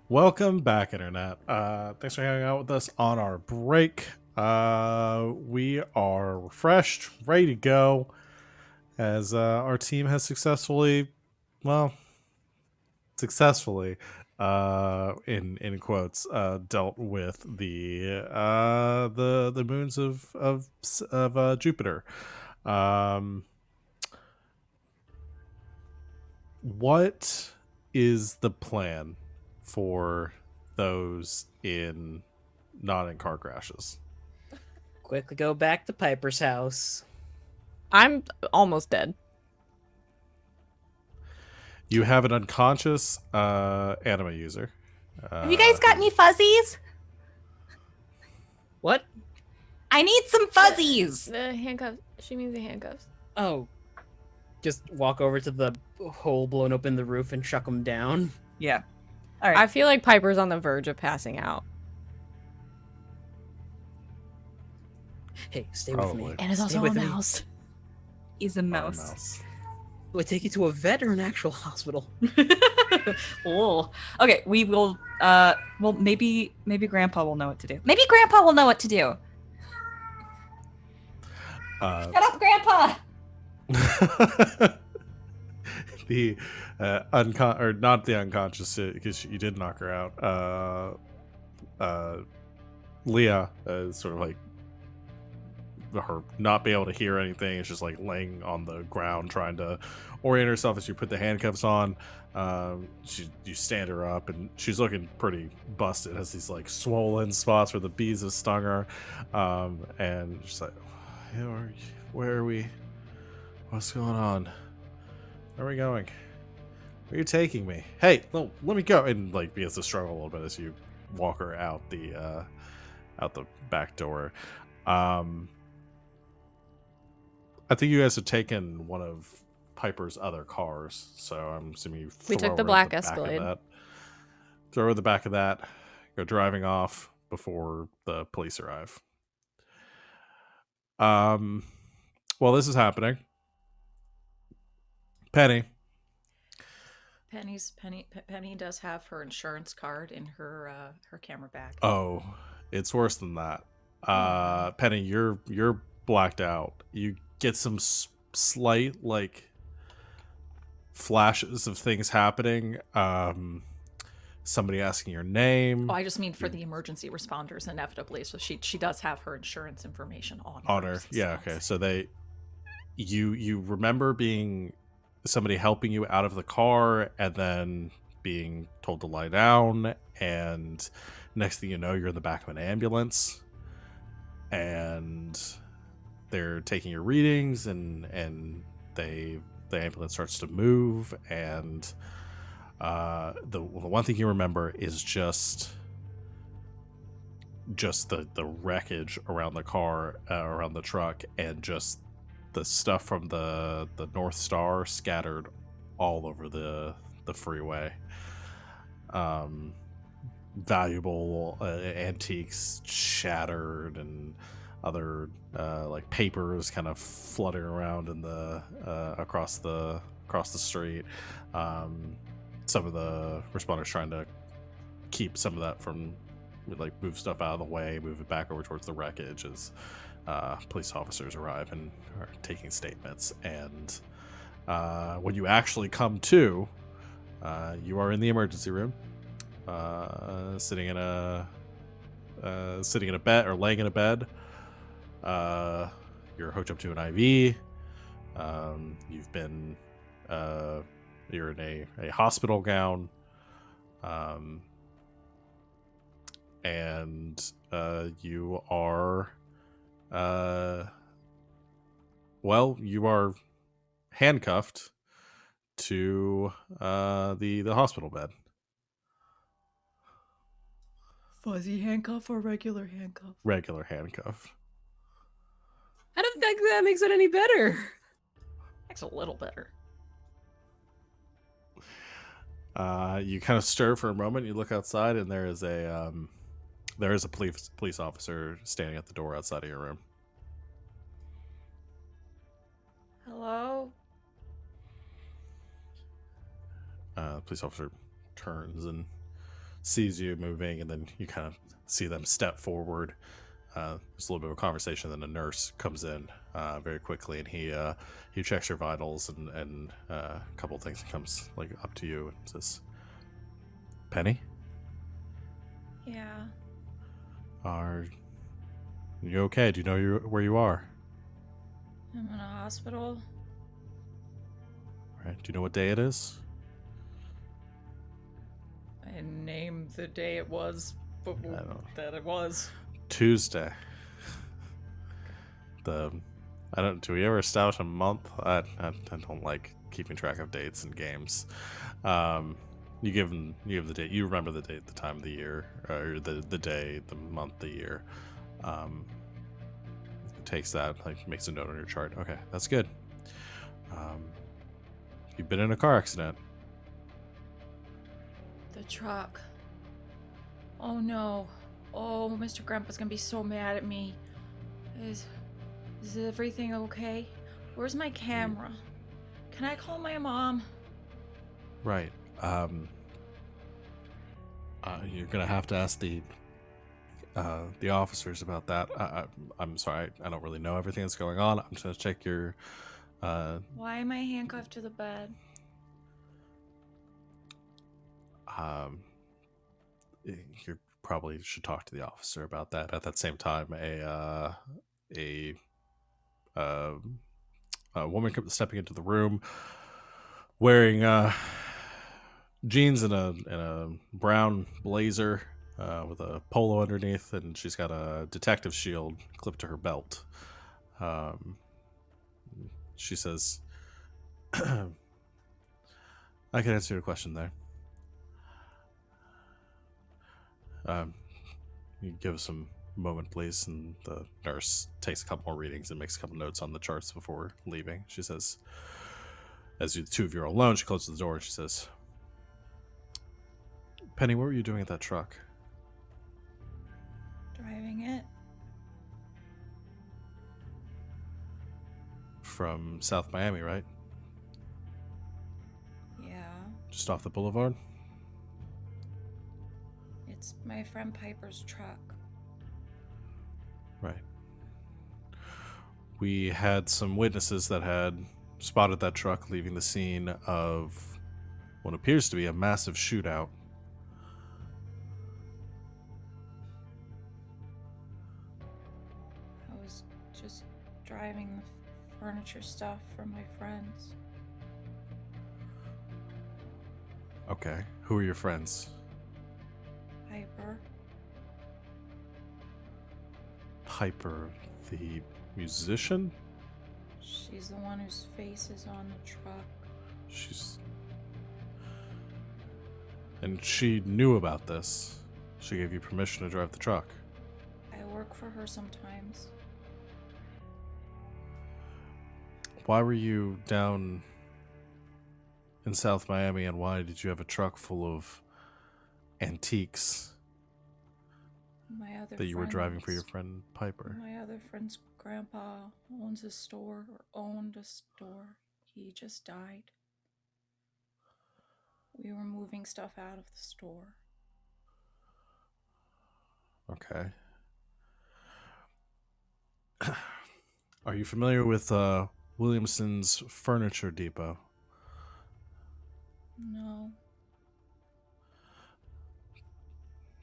S1: Welcome back, Internet. Thanks for hanging out with us on our break. We are refreshed, ready to go, as our team has successfully, in quotes, dealt with the moons of Jupiter. What is the plan for those not in car crashes?
S3: Quickly go back to Piper's house.
S2: I'm almost dead.
S1: You have an unconscious anima user.
S5: Have you guys got any fuzzies?
S3: What?
S5: I need some fuzzies.
S2: The handcuffs. She means the handcuffs.
S3: Oh. Just walk over to the hole blown open in the roof and chuck them down.
S5: Yeah. All right.
S2: I feel like Piper's on the verge of passing out.
S3: Hey, stay with me.
S1: Probably.
S2: And it's
S3: Stay
S2: also a
S3: with me.
S2: mouse.
S5: He's a
S1: Oh,
S5: mouse.
S3: Do I take you to a vet or an actual hospital?
S5: Oh. Okay, we will well maybe Grandpa will know what to do. Maybe Grandpa will know what to do. Shut up, Grandpa!
S1: The or not the unconscious, because you did knock her out. Leah is sort of like her not being able to hear anything. It's just like laying on the ground trying to orient herself as you put the handcuffs on. You stand her up and she's looking pretty busted, has these like swollen spots where the bees have stung her, and she's like, where are we, what's going on, where are we going, where are you taking me, hey, no, let me go, and like begins to struggle a little bit as you walk her out the back door. I think you guys have taken one of Piper's other cars, so I'm assuming you
S2: We
S1: throw
S2: took the
S1: her in
S2: black
S1: back of
S2: Escalade.
S1: that. Throw her in the back of that. Go driving off before the police arrive. While this is happening, Penny.
S4: Penny does have her insurance card in her camera bag.
S1: Oh, it's worse than that. Penny, you're blacked out. You get some slight like flashes of things happening. Somebody asking your name.
S4: Oh, I just mean for the emergency responders, inevitably. So she does have her insurance information on her.
S1: Yeah, okay. So you remember being somebody helping you out of the car and then being told to lie down, and next thing you know, you're in the back of an ambulance and they're taking your readings, and the ambulance starts to move, and the one thing you remember is just the wreckage around the car, around the truck, and just the stuff from the North Star scattered all over the freeway. Valuable antiques shattered, and other like papers kind of fluttering around in the across the street. Some of the responders trying to keep some of that from, like, move stuff out of the way, move it back over towards the wreckage as police officers arrive and are taking statements. And when you actually come to, you are in the emergency room, sitting in a bed, or laying in a bed. You're hooked up to an IV. You've been you're in a hospital gown, and you are you are handcuffed to the hospital bed.
S4: Fuzzy handcuff or regular handcuff?
S1: Regular handcuff.
S3: I don't think that makes it any better.
S4: Makes it a little better.
S1: You kind of stir for a moment. You look outside, and there is a police officer standing at the door outside of your room.
S4: Hello?
S1: Police officer turns and sees you moving, and then you kind of see them step forward. There's a little bit of a conversation. Then a nurse comes in very quickly, and he checks your vitals and a couple of things, and comes like up to you and says, "Penny,
S4: Yeah.
S1: are you okay? Do you know where you are?
S4: I'm in a hospital.
S1: Right? Do you know what day it is?"
S4: I named the day it was, but that it was.
S1: Tuesday. Do we ever establish a month? I don't like keeping track of dates in games. You give the date. You remember the date, the time of the year, or the day, the month, the year. It takes that, like, makes a note on your chart. Okay, that's good. You've been in a car accident.
S4: The truck. Oh no. Oh, Mr. Grandpa's gonna be so mad at me. Is everything okay? Where's my camera? Can I call my mom?
S1: Right. You're gonna have to ask the officers about that. I'm sorry, I don't really know everything that's going on. I'm just gonna check your.
S4: Why am I handcuffed to the bed?
S1: You probably should talk to the officer about that. At that same time, a woman comes stepping into the room, wearing jeans and a brown blazer with a polo underneath, and she's got a detective shield clipped to her belt. She says, "I can answer your question there. You give us some moment, please. And the nurse takes a couple more readings and makes a couple notes on the charts before leaving. She says, as the two of you are alone, she closes the door and she says, Penny, what were you doing at that truck?
S4: Driving it.
S1: From South Miami, right?
S4: Yeah.
S1: Just off the boulevard?
S4: It's my friend Piper's truck.
S1: Right. We had some witnesses that had spotted that truck leaving the scene of what appears to be a massive shootout.
S4: I was just driving the furniture stuff for my friends.
S1: Okay. Who are your friends?
S4: Piper.
S1: Piper, the musician?
S4: She's the one whose face is on the truck.
S1: She's... And she knew about this. She gave you permission to drive the truck.
S4: I work for her sometimes.
S1: Why were you down in South Miami, and why did you have a truck full of antiques
S4: My other
S1: that you were driving for your
S4: friend's-
S1: friend Piper?
S4: My other friend's grandpa owns a store, or owned a store. He just died. We were moving stuff out of the store.
S1: Okay. Are you familiar with Williamson's Furniture Depot?
S4: No.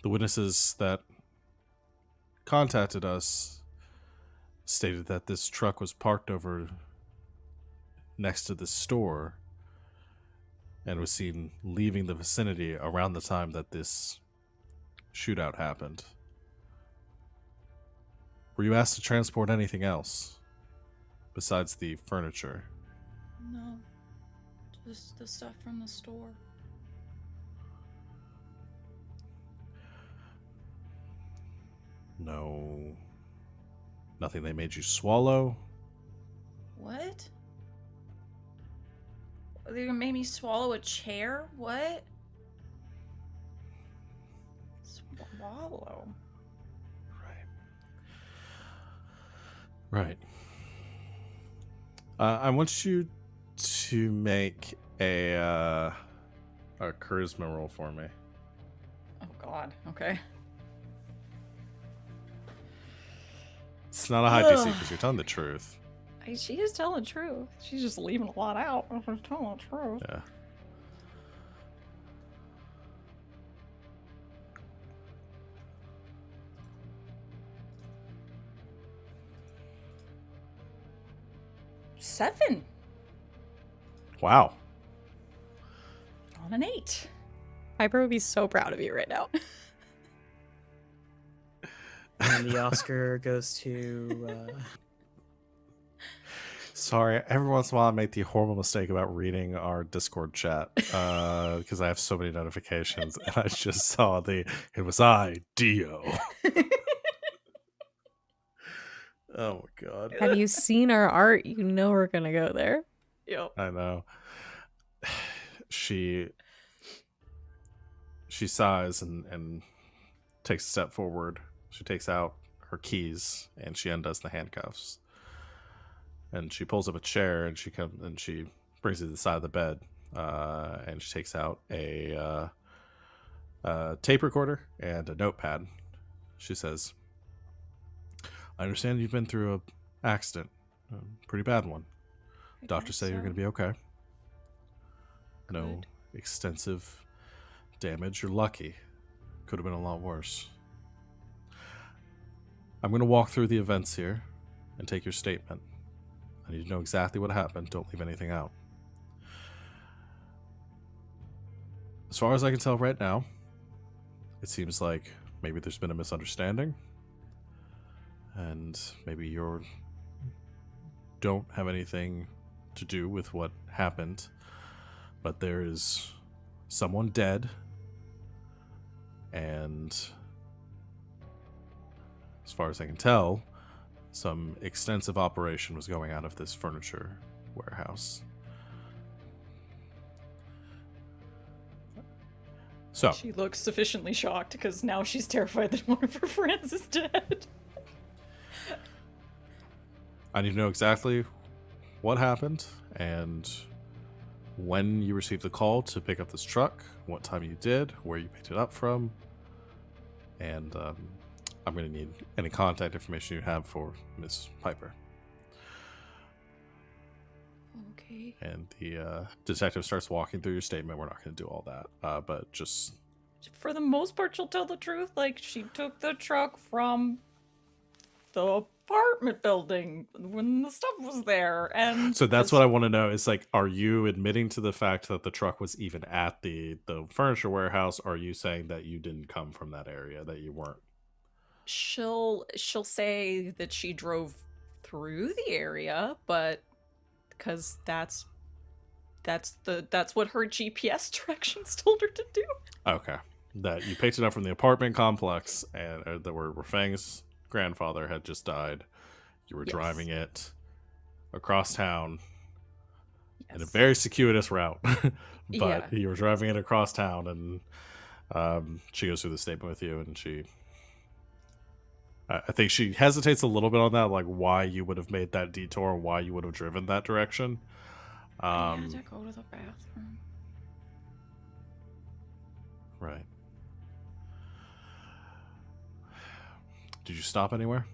S1: The witnesses that contacted us stated that this truck was parked over next to the store and was seen leaving the vicinity around the time that this shootout happened. Were you asked to transport anything else besides the furniture?
S4: No. Just the stuff from the store.
S1: No. Nothing they made you swallow?
S4: What? They made me swallow a chair? What? Swallow?
S1: Right. I want you to make a charisma roll for me.
S4: Oh god, okay.
S1: It's not a high DC because you're telling the truth.
S4: She is telling the truth. She's just leaving a lot out. She's telling the truth.
S1: Yeah.
S4: Seven
S1: Wow.
S4: on an 8.
S2: Piper would be so proud of you right now.
S3: And the Oscar goes to
S1: Sorry, every once in a while I make the horrible mistake about reading our Discord chat because I have so many notifications, and I just saw it was Dio. Oh my god.
S2: Have you seen our art? You know we're gonna go there.
S4: Yep.
S1: I know. She sighs and takes a step forward. She takes out her keys and she undoes the handcuffs. And she pulls up a chair and she brings it to the side of the bed. And she takes out a tape recorder and a notepad. She says, I understand you've been through a accident. A pretty bad one. Doctors say you're going to be okay. No
S4: Good.
S1: extensive damage. You're lucky. Could have been a lot worse. I'm going to walk through the events here and take your statement. I need to know exactly what happened. Don't leave anything out. As far as I can tell right now, it seems like maybe there's been a misunderstanding. And maybe you don't have anything to do with what happened. But there is someone dead. And as far as I can tell, some extensive operation was going out of this furniture warehouse. So,
S4: She looks sufficiently shocked because now she's terrified that one of her friends is dead.
S1: I need to know exactly what happened and when you received the call to pick up this truck, what time you did, where you picked it up from, and I'm going to need any contact information you have for Miss Piper.
S4: Okay.
S1: And the detective starts walking through your statement. We're not going to do all that, but just...
S4: For the most part, she'll tell the truth. Like, she took the truck from the apartment building when the stuff was there. And
S1: So that's what I want to know. Is like, are you admitting to the fact that the truck was even at the furniture warehouse? Or are you saying that you didn't come from that area, that you weren't?
S4: she'll say that she drove through the area, but because that's what her GPS directions told her to do.
S1: Okay. That you picked it up from the apartment complex, and where Feng's grandfather had just died. You were
S4: Yes.
S1: driving it across town in a
S4: Yes.
S1: very circuitous route. But
S4: Yeah.
S1: you were driving it across town, and she goes through the statement with you, and I think she hesitates a little bit on that, like why you would have made that detour, why you would have driven that direction.
S4: I had to go to the bathroom.
S1: Right. Did you stop anywhere?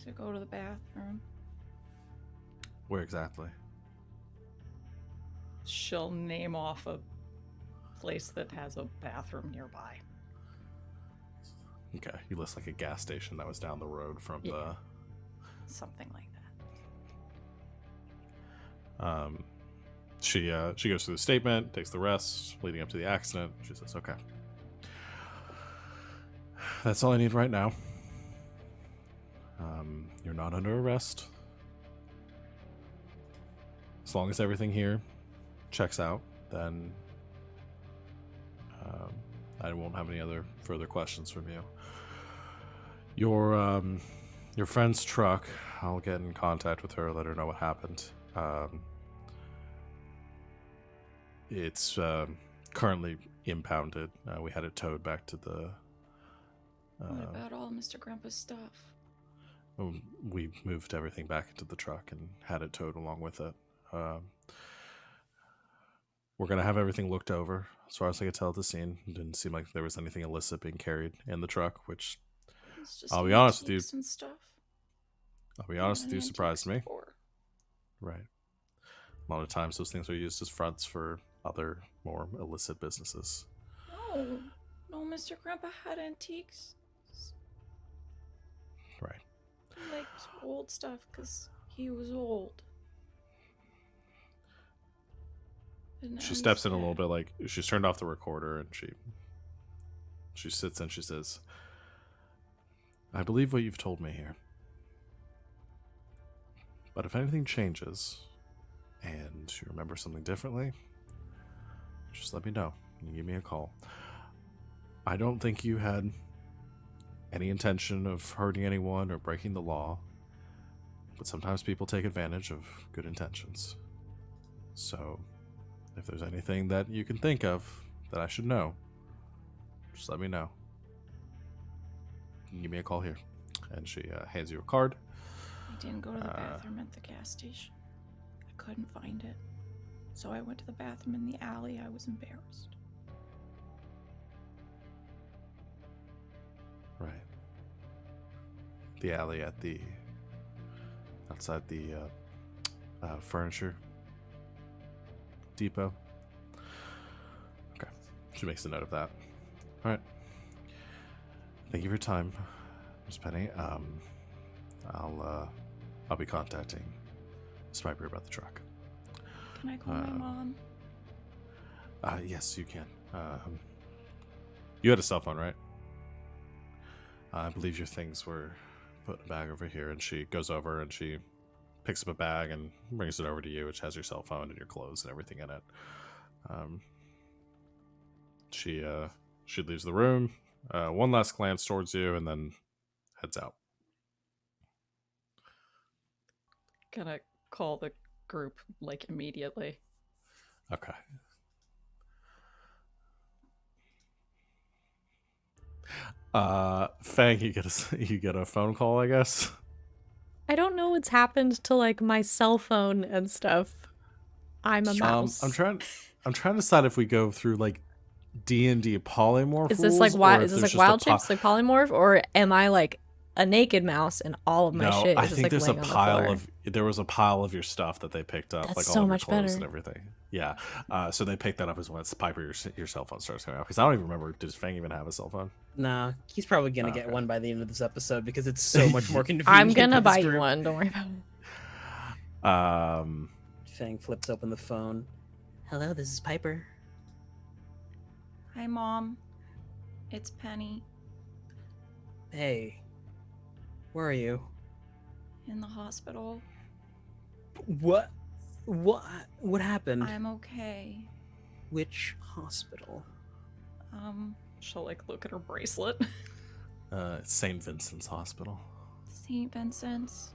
S4: To go to the bathroom.
S1: Where exactly?
S4: She'll name off a place that has a bathroom nearby.
S1: Okay, you list like a gas station that was down the road from
S4: Yeah. Something like that.
S1: She goes through the statement, takes the rest leading up to the accident. She says, "Okay, that's all I need right now. You're not under arrest. As long as everything here checks out, then I won't have any other further questions from you. Your friend's truck, I'll get in contact with her, let her know what happened. It's currently impounded. We had it towed back to the...
S4: What about all Mr. Grandpa's stuff?
S1: we moved everything back into the truck and had it towed along with it. We're going to have everything looked over. As far as I could tell at the scene, it didn't seem like there was anything illicit being carried in the truck, which
S4: It's just
S1: I'll be honest with you.
S4: antiques and stuff.
S1: Surprised me.
S4: Before.
S1: Right. A lot of times those things are used as fronts for other more illicit businesses.
S4: No, Mr. Grandpa had antiques.
S1: Right.
S4: He liked old stuff because he was old. And
S1: She
S4: now
S1: steps
S4: he's
S1: in a little
S4: dead.
S1: bit, like she's turned off the recorder, and she sits and she says, "I believe what you've told me here. But if anything changes and you remember something differently, just let me know. You can give me a call. I don't think you had any intention of hurting anyone or breaking the law, but sometimes people take advantage of good intentions. So, if there's anything that you can think of that I should know, just let me know. You can give me a call here." And she hands you a card.
S4: I didn't go to the bathroom at the gas station. I couldn't find it. So I went to the bathroom in the alley. I was embarrassed.
S1: Right. The alley at the... outside the furniture depot. Okay. She makes a note of that. Alright. Thank you for your time, Miss Penny. I'll be contacting Miss Piper about the truck.
S4: Can I call my mom?
S1: Yes, you can. You had a cell phone, right? I believe your things were put in a bag over here, and she goes over and she picks up a bag and brings it over to you, which has your cell phone and your clothes and everything in it. She leaves the room, one last glance towards you, and then heads out.
S2: Gonna call the group like immediately.
S1: Okay. Fang, you get a phone call, I guess.
S2: I don't know what's happened to like my cell phone and stuff. I'm a mouse.
S1: I'm trying to decide if we go through like D&D polymorph
S2: Is this like
S1: rules, or
S2: wild?
S1: if
S2: Is this
S1: there's
S2: like
S1: just a
S2: wild shapes, like polymorph, or am I like a naked mouse and all of my
S1: No,
S2: shit
S1: I
S2: is just
S1: think
S2: like
S1: there's a
S2: laying on the
S1: pile
S2: floor?
S1: of there was a pile of your stuff that they picked up,
S2: That's
S1: like
S2: so
S1: all of your
S2: much
S1: clothes
S2: better.
S1: and everything. Yeah. So they picked that up as when it's Piper, your cell phone starts coming out. Because I don't even remember, does Fang even have a cell phone?
S3: Nah, he's probably gonna
S1: Oh,
S3: get
S1: okay.
S3: one by the end of this episode because it's so much more convenient.
S2: I'm gonna
S3: for this
S2: buy you
S3: group.
S2: one. Don't worry about it.
S3: Fang flips open the phone. Hello, this is Piper.
S4: Hi, Mom. It's Penny
S3: Hey, where are you?
S4: in the hospital.
S3: What? What happened?
S4: I'm okay.
S3: Which hospital?
S2: She'll like look at her bracelet.
S1: It's St. Vincent's Hospital.
S4: St. Vincent's.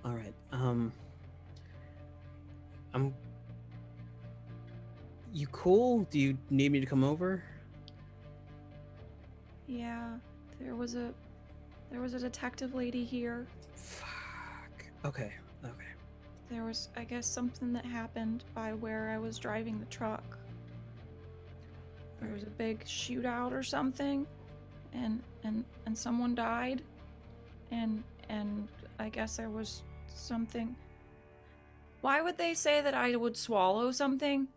S3: All right. You cool? Do you need me to come over?
S4: Yeah, there was a detective lady here.
S3: Fuck. Okay.
S4: There was, I guess, something that happened by where I was driving the truck. There was a big shootout or something, and someone died, and I guess there was something. Why would they say that I would swallow something?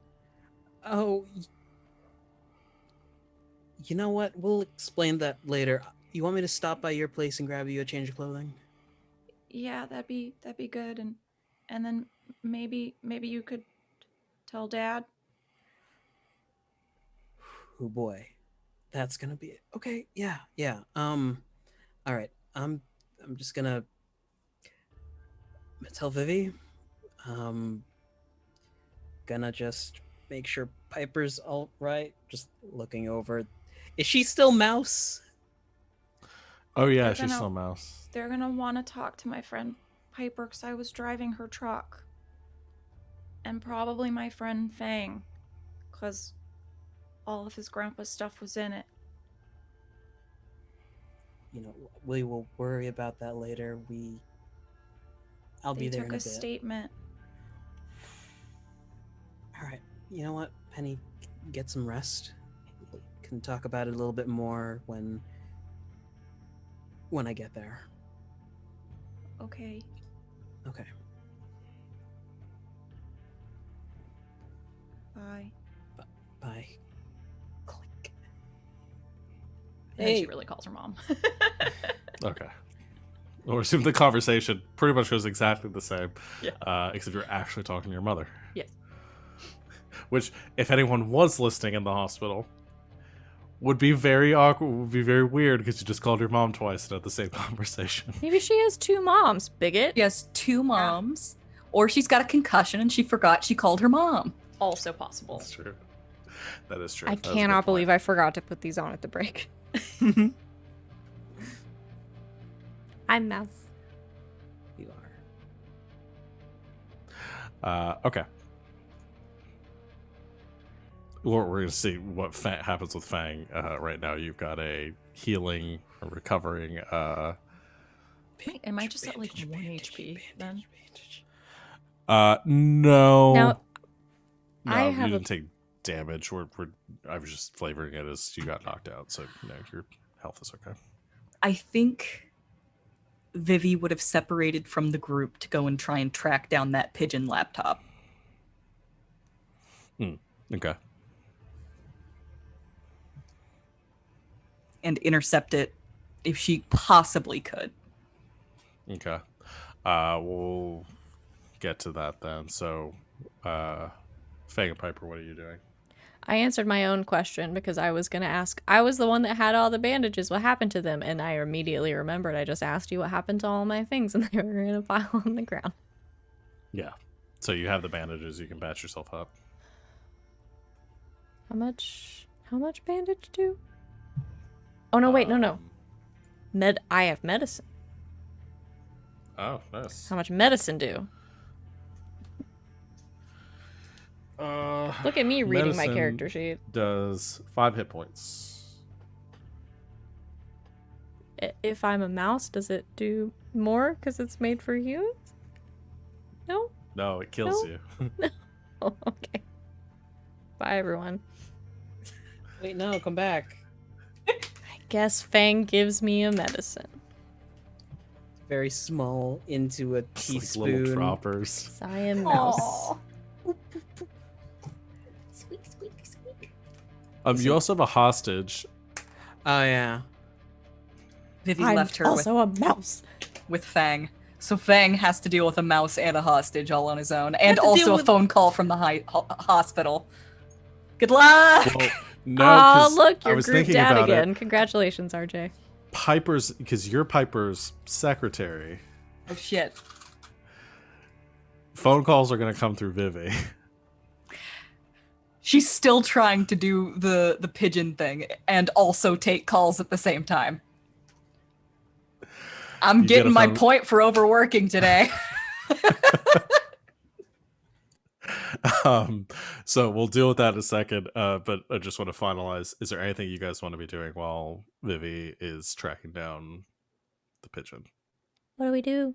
S3: Oh, you know what? We'll explain that later. You want me to stop by your place and grab you a change of clothing?
S4: Yeah, that'd be good, and then maybe you could tell Dad.
S3: Oh boy, that's gonna be it. Okay, yeah. All right. I'm just gonna tell Vivi. Gonna just make sure Piper's all right. Just looking over. Is she still Mouse?
S1: Oh yeah,
S4: They're
S1: she's
S4: gonna-
S1: still a mouse.
S4: They're gonna want to talk to my friend Piper because I was driving her truck. And probably my friend Feng, because all of his grandpa's stuff was in it.
S3: You know, we will worry about that later. I'll
S4: They
S3: be there
S4: took
S3: in a
S4: a
S3: bit.
S4: statement.
S3: All right. You know what, Penny? Get some rest. We can talk about it a little bit more when I get there.
S4: Okay.
S3: Okay.
S4: Bye.
S3: Bye. Click.
S2: And then she
S3: Hey.
S2: really calls her mom.
S1: Okay. Or assume the conversation pretty much goes exactly the same.
S2: Yeah.
S1: Except you're actually talking to your mother.
S2: Yes.
S1: Which, if anyone was listening in the hospital, would be very awkward, would be very weird because you just called your mom twice and had the same conversation.
S2: Maybe she has two moms, bigot.
S5: She has two moms, or she's got a concussion and she forgot she called her mom.
S2: Also possible.
S1: That's true. That is true.
S2: I
S1: That is a
S2: cannot
S1: good
S2: believe
S1: point.
S2: I forgot to put these on at the break. I'm mouse.
S3: You are.
S1: Okay. We're going to see what happens with Fang. Right now, you've got a healing, a recovering.
S2: Wait, am I just at like 1 HP then?
S1: No.
S2: Now,
S1: No,
S2: I
S1: you
S2: have a-
S1: didn't take damage. I was just flavoring it as you got knocked out, so your health is okay.
S5: I think Vivi would have separated from the group to go and try and track down that pigeon laptop.
S1: Okay.
S5: And intercept it if she possibly could.
S1: Okay. We'll get to that then. So, Fang and Piper, what are you doing?
S2: I answered my own question because I was going to ask. I was the one that had all the bandages. What happened to them? And I immediately remembered I just asked you what happened to all my things, and they were in a pile on the ground.
S1: Yeah. So you have the bandages. You can patch yourself up.
S2: How much bandage do? Oh no, wait, no. I have medicine.
S1: Oh, nice.
S2: How much medicine do? Look at me reading my
S1: medicine
S2: character sheet.
S1: Does 5 hit points.
S2: If I'm a mouse, does it do more because it's made for humans? No?
S1: No, it kills
S2: No.
S1: you.
S2: Oh, okay. Bye, everyone.
S3: Wait, no, come back.
S2: I guess Feng gives me a medicine.
S3: Very small into a
S1: It's like
S3: teaspoon.
S1: little droppers.
S2: 'Cause I am mouse.
S6: Squeak, squeak, squeak.
S1: You also have a hostage.
S3: Oh yeah.
S5: Vivi
S2: I'm
S5: left her
S2: also a mouse.
S5: with Feng. So Feng has to deal with a mouse and a hostage all on his own, and
S3: to deal
S5: also a
S3: with-
S5: phone call from the hospital. Good luck!
S1: Well, no,
S2: Oh,
S1: 'cause
S2: look,
S1: I
S2: you're
S1: was
S2: group
S1: thinking
S2: dad
S1: about
S2: again.
S1: it.
S2: Congratulations, RJ.
S1: Piper's, because you're Piper's secretary.
S5: Oh shit.
S1: Phone calls are going to come through Vivi.
S5: She's still trying to do the pigeon thing and also take calls at the same time. I'm
S1: You get
S5: getting
S1: a
S5: my
S1: phone-
S5: point for overworking today.
S1: So we'll deal with that in a second. But I just want to finalize. Is there anything you guys want to be doing while Vivi is tracking down the pigeon?
S6: What do we do?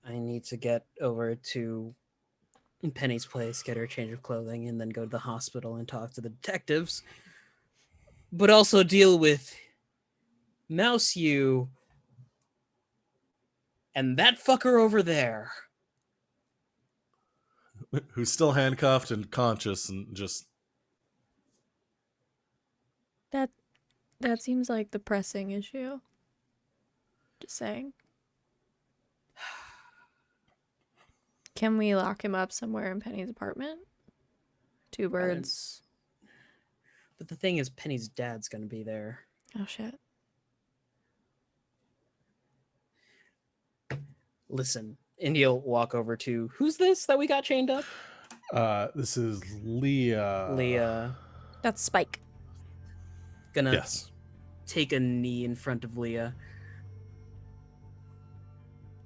S3: I need to get over to Penny's place, get her a change of clothing, and then go to the hospital and talk to the detectives. But also deal with Mouse You and that fucker over there.
S1: Who's still handcuffed and conscious and just
S2: That seems like the pressing issue. Just saying. Can we lock him up somewhere in Penny's apartment? Two birds.
S3: But the thing is, Penny's dad's gonna be there.
S2: Oh shit.
S3: Listen, and he'll walk over to, who's this that we got chained up?
S1: this is Leah.
S3: Leah.
S2: That's Spike.
S3: Gonna
S1: Yes.
S3: take a knee in front of Leah.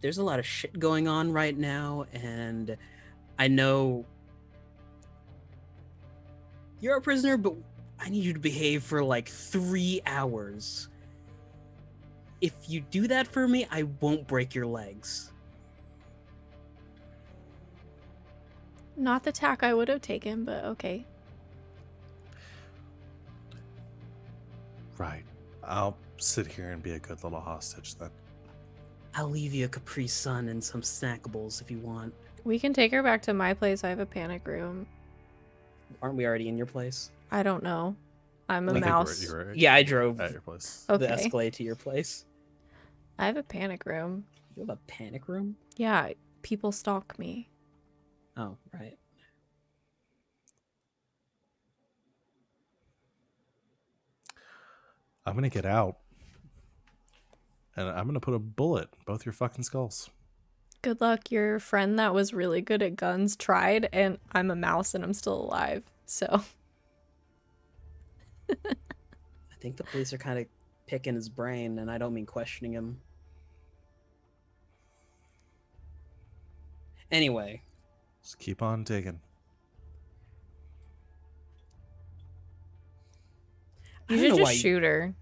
S3: There's a lot of shit going on right now, and I know you're a prisoner, but I need you to behave for like 3 hours. If you do that for me, I won't break your legs.
S2: Not the tack I would have taken, but okay.
S1: Right. I'll sit here and be a good little hostage then.
S3: I'll leave you a Capri Sun and some snackables if you want.
S2: We can take her back to my place. I have a panic room.
S3: Aren't we already in your place?
S2: I don't know. I'm a
S1: I think
S2: mouse.
S1: you were
S3: Yeah, I drove
S1: at your place.
S3: the
S2: Okay.
S3: Escalade to your place.
S2: I have a panic room.
S3: You have a panic room?
S2: Yeah, people stalk me.
S3: Oh, right.
S1: I'm gonna get out. And I'm gonna put a bullet in both your fucking skulls.
S2: Good luck. Your friend that was really good at guns tried, and I'm a mouse and I'm still alive. So
S3: I think the police are kind of picking his brain, and I don't mean questioning him. Anyway,
S1: Just keep on digging.
S3: I
S2: you
S3: don't
S2: should
S3: know
S2: just
S3: why
S2: shoot her.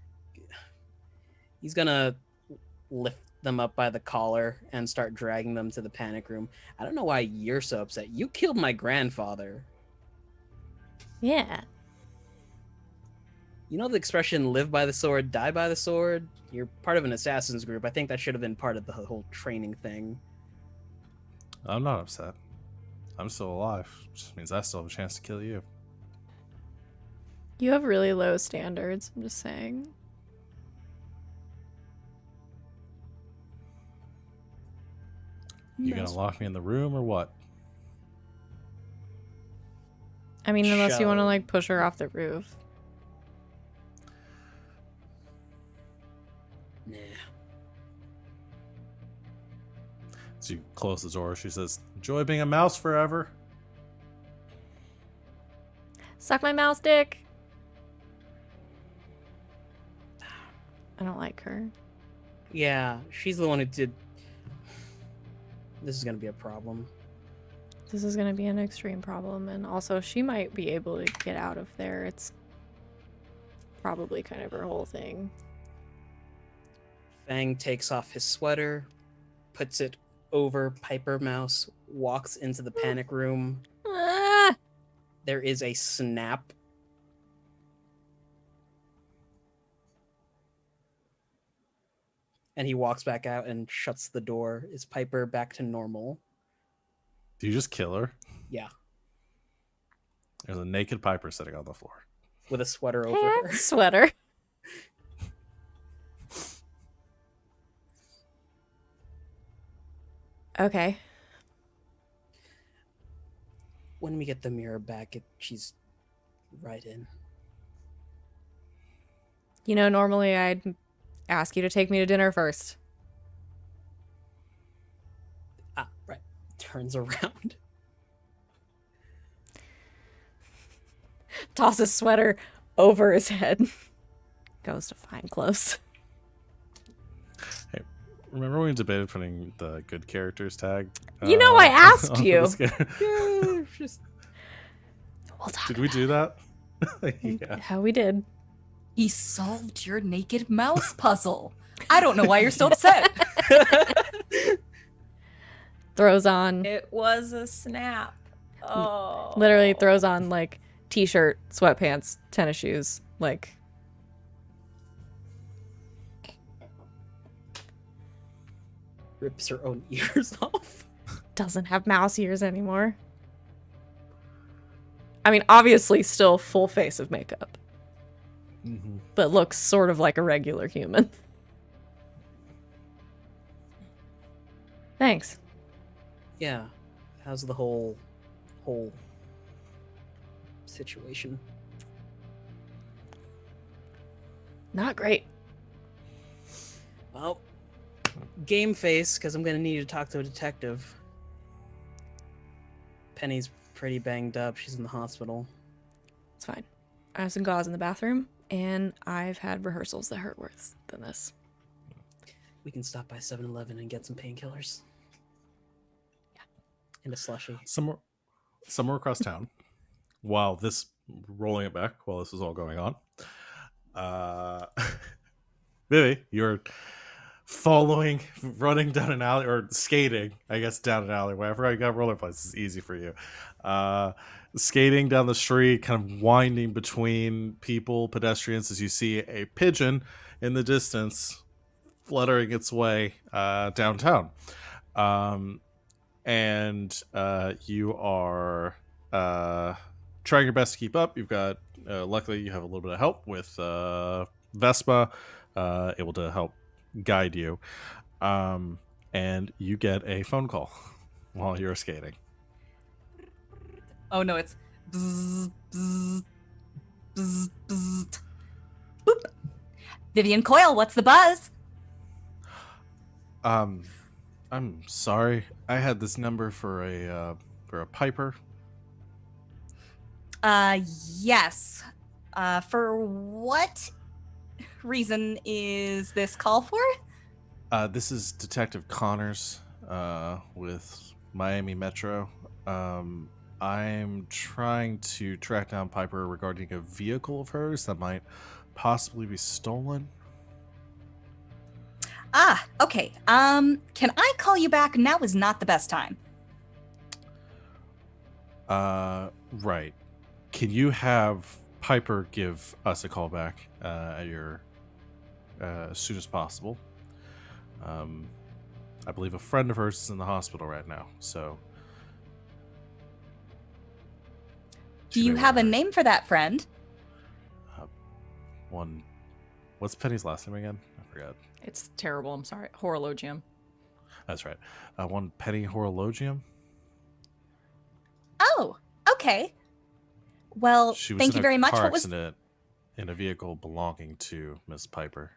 S3: he's gonna lift them up by the collar and start dragging them to the panic room. I don't know why you're so upset. You killed my grandfather.
S2: Yeah.
S3: You know the expression "live by the sword, die by the sword"? You're part of an assassin's group. I think that should have been part of the whole training thing.
S1: I'm not upset. I'm still alive. Just means I still have a chance to kill you.
S2: You have really low standards, I'm just saying.
S1: You gonna lock me in the room or what?
S2: I mean, unless you want to
S3: Shove.
S2: like push her off the roof.
S3: Nah.
S1: So you close the door. She says, "Enjoy being a mouse forever."
S2: Suck my mouse dick. I don't like her.
S3: Yeah, she's the one who did. This is gonna be a problem.
S2: This is gonna be an extreme problem, and also she might be able to get out of there. It's probably kind of her whole thing.
S3: Feng takes off his sweater, puts it over Piper Mouse, walks into the panic room.
S2: Ah!
S3: There is a snap. And he walks back out and shuts the door. Is Piper back to normal?
S1: Do you just kill her?
S3: Yeah,
S1: There's a naked Piper sitting on the floor.
S3: with a sweater over
S2: Hey,
S3: her.
S2: sweater. Okay.
S3: When we get the mirror back, she's right in.
S2: You know, normally I'd ask you to take me to dinner first.
S3: Ah, right. Turns around.
S2: Tosses sweater over his head. Goes to find clothes.
S1: Remember when we debated putting the good characters tag?
S2: You know, I asked
S1: on
S2: you.
S1: this game?
S3: Yeah, just
S2: We'll talk
S1: Did we do that? Yeah.
S2: How we did.
S5: He solved your naked mouse puzzle. I don't know why you're so upset.
S2: Throws on,
S4: It was a snap. Oh.
S2: literally throws on like t-shirt, sweatpants, tennis shoes, like
S3: rips her own ears off.
S2: doesn't have mouse ears anymore. I mean, obviously still full face of makeup,
S1: Mm-hmm.
S2: but looks sort of like a regular human. Thanks.
S3: Yeah. How's the whole situation?
S2: Not great.
S3: Well, game face, because I'm gonna need to talk to a detective. Penny's pretty banged up. She's in the hospital.
S2: It's fine. I have some gauze in the bathroom, and I've had rehearsals that hurt worse than this.
S3: We can stop by 7-Eleven and get some painkillers. Yeah. And a slushie.
S1: Somewhere across town, while this rolling it back, while this is all going on, Vivi, you're running down an alley, or skating, I guess, down an alley. Wherever I got rollerblades, it's easy for you. Skating down the street, kind of winding between people, pedestrians, as you see a pigeon in the distance fluttering its way downtown. And you are trying your best to keep up. You've got, luckily, you have a little bit of help with Vespa, able to help guide you. And you get a phone call while you're skating.
S5: Oh no, it's bzz, bzz, bzz, bzz. Boop. Vivian Coyle, what's the buzz?
S1: I'm sorry. I had this number for a Piper.
S5: Yes. For what reason is this call for?
S1: This is Detective Connors with Miami Metro. I'm trying to track down Piper regarding a vehicle of hers that might possibly be stolen.
S5: Ah, okay. Can I call you back? Now is not the best time.
S1: Right. Can you have Piper give us a call back at your as soon as possible? I believe a friend of hers is in the hospital right now, so.
S5: Do you have a name for that friend?
S1: One. What's Penny's last name again? I forgot.
S7: It's terrible. I'm sorry. Horologium.
S1: That's right. One Penny Horologium.
S5: Oh, okay. Well,
S1: She was
S5: thank
S1: in
S5: you
S1: a
S5: very much.
S1: car
S5: What was
S1: accident in a vehicle belonging to Miss Piper.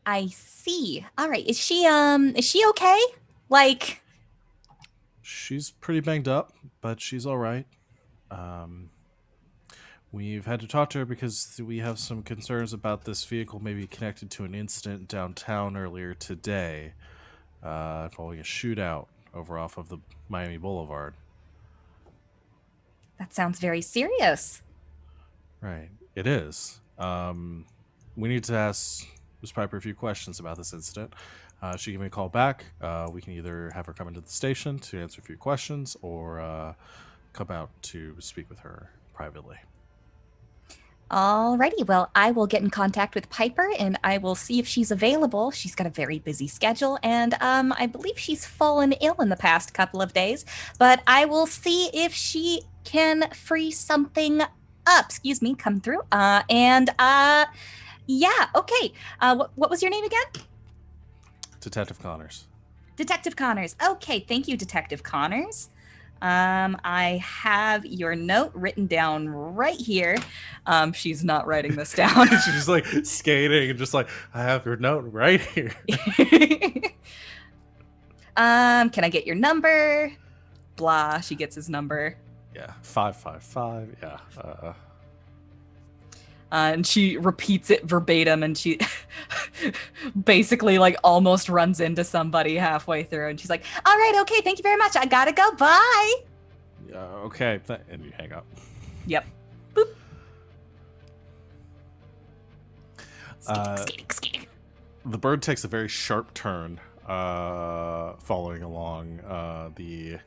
S5: I see. All right. Is she okay? Like,
S1: She's pretty banged up, but she's all right. We've had to talk to her because we have some concerns about this vehicle maybe connected to an incident downtown earlier today, involving a shootout over off of the Miami Boulevard.
S8: That sounds very serious.
S1: Right, it is. We need to ask Ms. Piper a few questions about this incident. She give me a call back. We can either have her come into the station to answer a few questions, or come out to speak with her privately.
S8: Alrighty, well, I will get in contact with Piper and I will see if she's available. She's got a very busy schedule, and I believe she's fallen ill in the past couple of days, but I will see if she can free something up. Excuse me, come through. Yeah, okay. What was your name again?
S1: Detective Connors.
S8: Detective Connors. Okay, thank you, Detective Connors. I have your note written down right here. She's not writing this down.
S1: She's like skating and just like, I have your note right here.
S8: Can I get your number? Blah, she gets his number.
S1: Yeah, 555. Yeah.
S5: And she repeats it verbatim, and she basically like almost runs into somebody halfway through, and she's like,
S8: All right, okay, thank you very much. I gotta go. Bye.
S1: Okay. And you hang up.
S5: "Yep."
S8: Skating.
S1: The bird takes a very sharp turn, following along the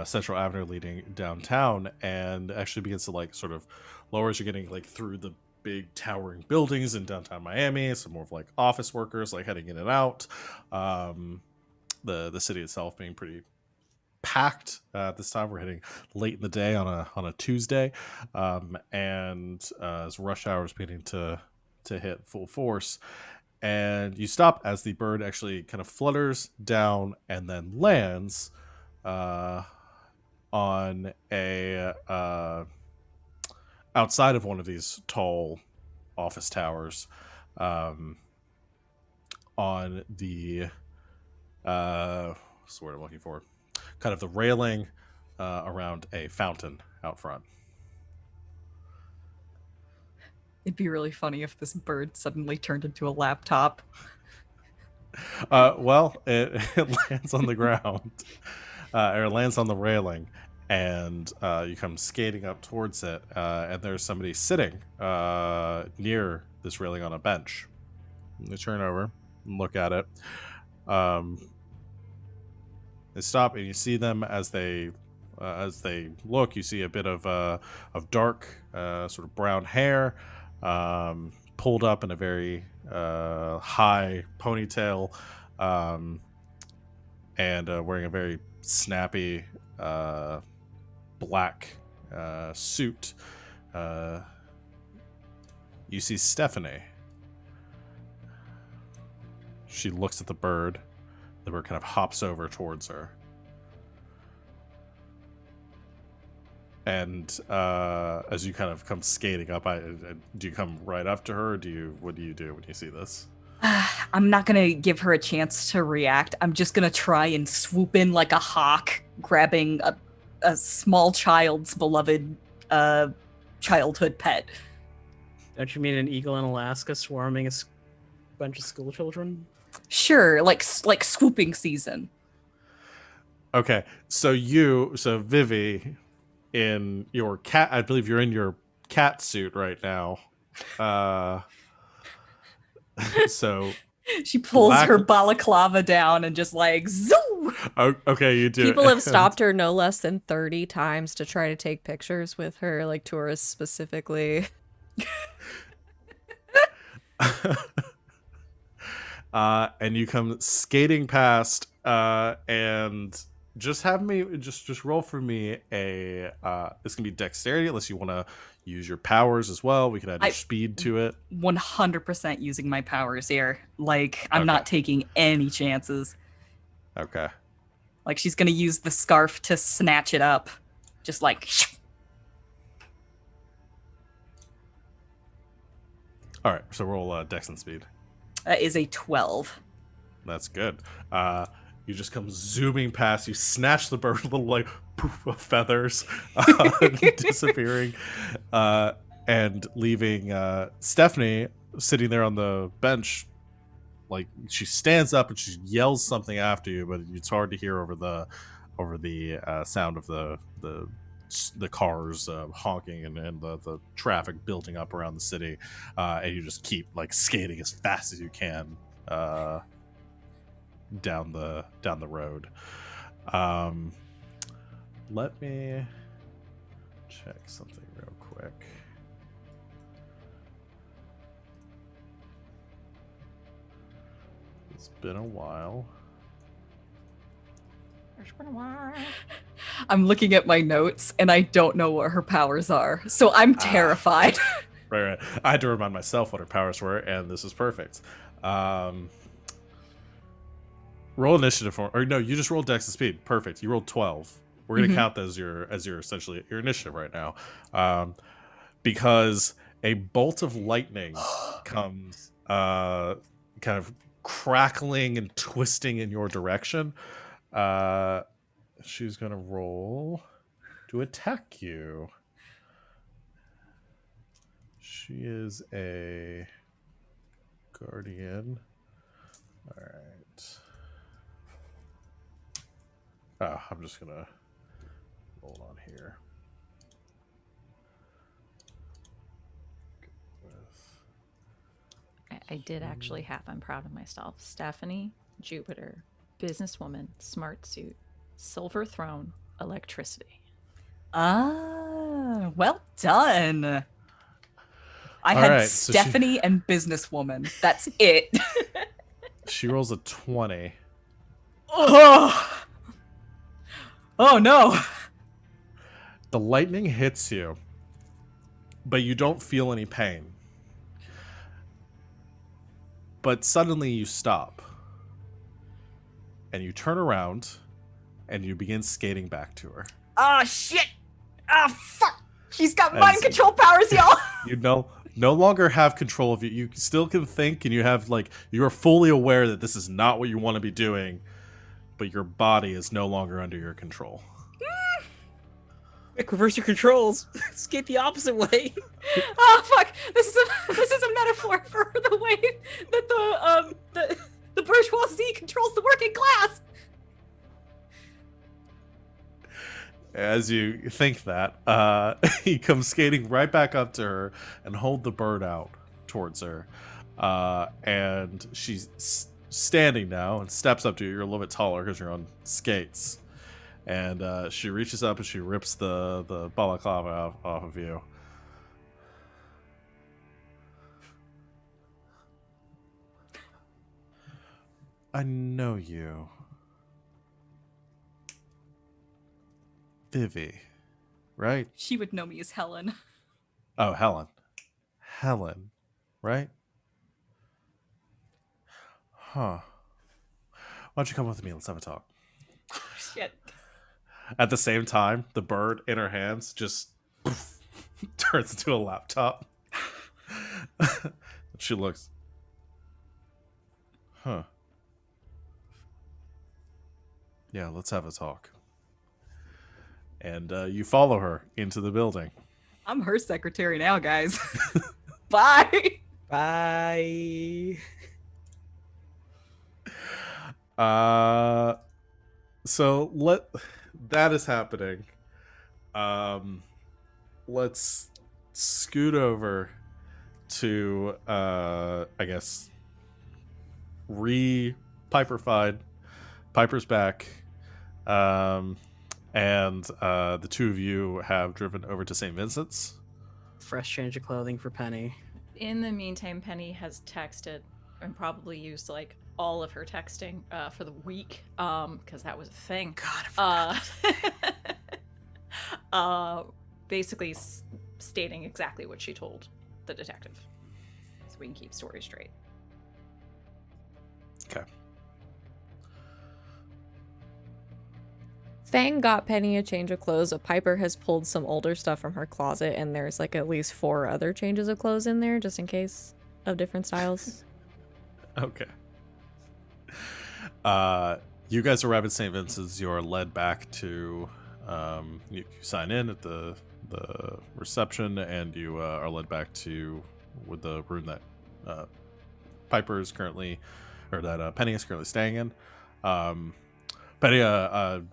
S1: Central Avenue leading downtown, and actually begins to like sort of lower as you're getting like through the big towering buildings in downtown Miami. Some more of like office workers like heading in and out. The city itself being pretty packed at this time. We're hitting late in the day on a Tuesday, and as rush hour is beginning to hit full force. And you stop as the bird actually kind of flutters down and then lands on a outside of one of these tall office towers, on the what's the word I'm looking for? Kind of the railing around a fountain out front.
S5: It'd be really funny if this bird suddenly turned into a laptop.
S1: Well, it lands on the ground, or it lands on the railing, and you come skating up towards it, and there's somebody sitting near this railing on a bench. You turn over and look at it. They stop, and you see them as they look. You see a bit of dark, sort of brown hair, pulled up in a very high ponytail, and wearing a very snappy black suit. You see Stephanie. She looks at the bird. The bird kind of hops over towards her. And as you kind of come skating up, do you come right up to her? Or what do you do when you see this?
S5: I'm not gonna give her a chance to react. I'm just gonna try and swoop in like a hawk, grabbing a small child's beloved childhood pet.
S3: Don't you mean an eagle in Alaska swarming a bunch of school children?
S5: Sure, like swooping season.
S1: Okay, so Vivi, in your cat, I believe you're in your cat suit right now. So
S5: she pulls her balaclava down and just like zoom.
S1: Oh, okay, you do.
S2: People have stopped her no less than 30 times to try to take pictures with her, like tourists specifically.
S1: And you come skating past, and just have me just roll for me a it's gonna be dexterity unless you want to use your powers as well. We can add your speed to it.
S5: 100% using my powers here. Like I'm not taking any chances.
S1: Okay.
S5: Like she's gonna use the scarf to snatch it up, just like.
S1: All right, so roll dex and speed.
S5: That is a 12.
S1: That's good. You just come zooming past. You snatch the bird, a little like poof of feathers disappearing, and leaving Stephanie sitting there on the bench. Like, she stands up and she yells something after you, but it's hard to hear over the sound of the cars honking and the traffic building up around the city, and you just keep like skating as fast as you can down the road. Let me check something real quick. It's been a while.
S4: It's been a while.
S5: I'm looking at my notes and I don't know what her powers are, so I'm terrified.
S1: Right. I had to remind myself what her powers were, and this is perfect. Roll initiative or no, you just rolled Dex and Speed. Perfect. You rolled 12. We're gonna count that as your essentially your initiative right now, because a bolt of lightning comes, kind of crackling and twisting in your direction. She's gonna roll to attack you. She is a guardian. All right. Oh, I'm just gonna roll on here.
S4: I did actually have. I'm proud of myself. Stephanie, Jupiter, businesswoman, smart suit, silver throne, electricity.
S5: Ah, well done. I
S1: All
S5: had
S1: right, so
S5: Stephanie and businesswoman. That's it.
S1: She rolls a 20.
S5: Oh. Oh no.
S1: The lightning hits you, but you don't feel any pain. But suddenly you stop. And you turn around and you begin skating back to her.
S5: Oh shit. Oh fuck. She's got
S1: As-
S5: mind control powers, y'all.
S1: You no longer have control of you. You still can think, and you have you are fully aware that this is not what you want to be doing, but your body is no longer under your control.
S3: Quick, reverse your controls. Skate the opposite way.
S5: Oh fuck! This is a metaphor for the way that the bourgeoisie controls the working class.
S1: As you think that, he comes skating right back up to her and hold the bird out towards her. And she's standing now and steps up to you. You're a little bit taller because you're on skates. And she reaches up and she rips the balaclava off of you. I know you. Vivi, right?
S5: She would know me as Helen.
S1: Oh, Helen. Helen, right? Huh. Why don't you come with me? Let's have a talk.
S5: Shit.
S1: At the same time, the bird in her hands just turns into a laptop. She looks. Huh. Yeah, let's have a talk. And you follow her into the building.
S5: I'm her secretary now, guys. Bye.
S3: Bye.
S1: So that is happening. Let's scoot over to I guess Piperfied. Piper's back. And the two of you have driven over to St. Vincent's.
S3: Fresh change of clothing for Penny.
S4: In the meantime, Penny has texted and probably used all of her texting for the week because that was a thing.
S5: God,
S4: Basically stating exactly what she told the detective, so we can keep stories straight.
S1: Okay.
S2: Feng got Penny a change of clothes, but Piper has pulled some older stuff from her closet, and there's at least 4 other changes of clothes in there, just in case, of different styles.
S1: Okay. You guys arrive at St. Vincent's. You're led back to You sign in at the reception, and you are led back to with the room that Piper is currently, or that Penny is currently staying in. Penny,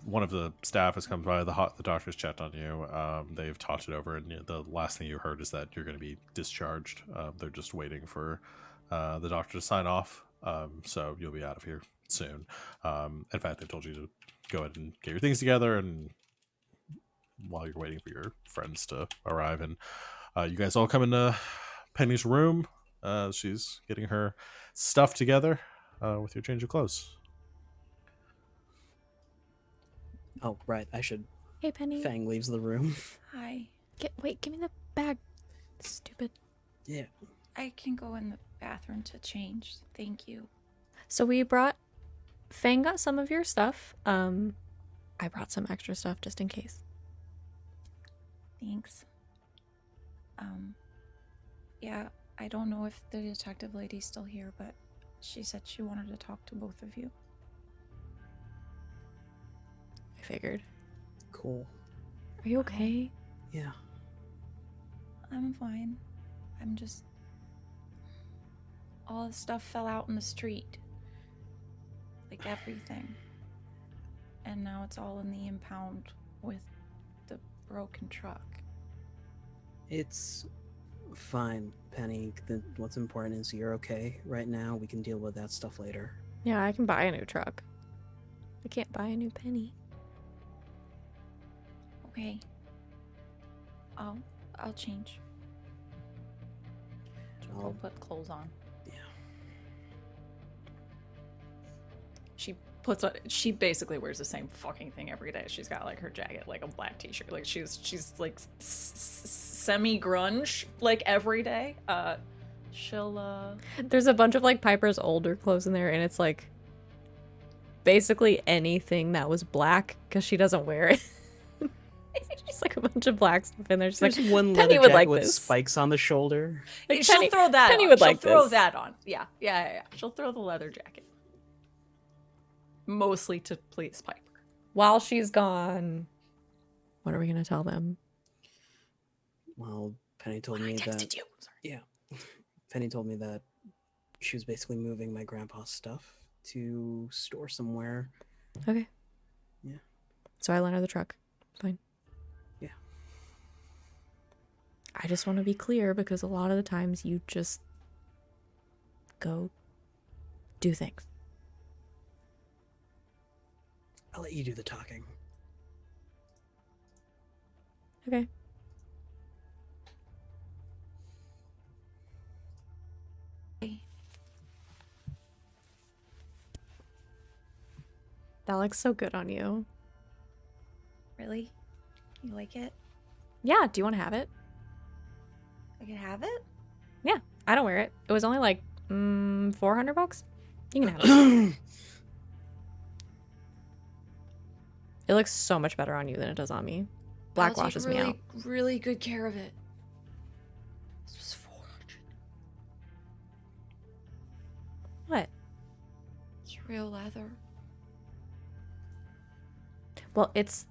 S1: one of the staff has come by. The doctor's checked on you. They've talked it over, and the last thing you heard is that you're going to be discharged. They're just waiting for the doctor to sign off. So you'll be out of here soon. In fact, they told you to go ahead and get your things together, and while you're waiting for your friends to arrive, and you guys all come into Penny's room. She's getting her stuff together with your change of clothes.
S3: Oh, right. I should.
S2: Hey, Penny.
S3: Feng leaves the room.
S4: Hi.
S2: Wait, give me the bag. Stupid.
S3: Yeah.
S4: I can go in the bathroom to change. Thank you.
S2: So we brought... Feng got some of your stuff. I brought some extra stuff just in case.
S4: Thanks. Yeah, I don't know if the detective lady's still here, but she said she wanted to talk to both of you.
S2: I figured.
S3: Cool.
S2: Are you okay?
S3: Yeah.
S4: I'm fine. I'm just... All the stuff fell out in the street. Like everything. And now it's all in the impound with the broken truck.
S3: It's fine, Penny. What's important is you're okay right now. We can deal with that stuff later.
S2: Yeah, I can buy a new truck. I can't buy a new Penny.
S4: Okay. I'll change.
S7: I'll put clothes on.
S3: Yeah.
S7: She basically wears the same fucking thing every day. She's got like her jacket, like a black t-shirt. Like she's like semi grunge like every day. She'll
S2: There's a bunch of like Piper's older clothes in there, and it's like basically anything that was black because she doesn't wear it. Just like a bunch of black stuff in there. She's
S3: There's
S2: like,
S3: one
S2: Penny
S3: leather
S2: would
S3: jacket
S2: like
S3: with
S2: this.
S3: spikes on the shoulder.
S2: Like,
S7: she'll
S2: Penny-
S7: throw that
S2: Penny
S7: on.
S2: would
S7: She'll
S2: like
S7: throw
S2: this.
S7: that on. Yeah. She'll throw the leather jacket. Mostly to please Piper.
S2: While she's gone, what are we gonna tell them?
S3: Well, Penny told me
S7: I texted
S3: that.
S7: you. Sorry.
S3: Yeah. Penny told me that she was basically moving my grandpa's stuff to store somewhere.
S2: Okay.
S3: Yeah.
S2: So I lent her the truck. Fine.
S3: Yeah.
S2: I just want to be clear because a lot of the times you just go do things.
S3: I'll let you do the talking.
S2: Okay. That looks so good on you.
S4: Really? You like it?
S2: Yeah, do you want to have it?
S4: I can have it?
S2: Yeah, I don't wear it. It was only like $400. You can have it. It looks so much better on you than it does on me. Black washes me out.
S4: Really good care of it. This was 400.
S2: What?
S4: It's real leather.
S2: Well, it's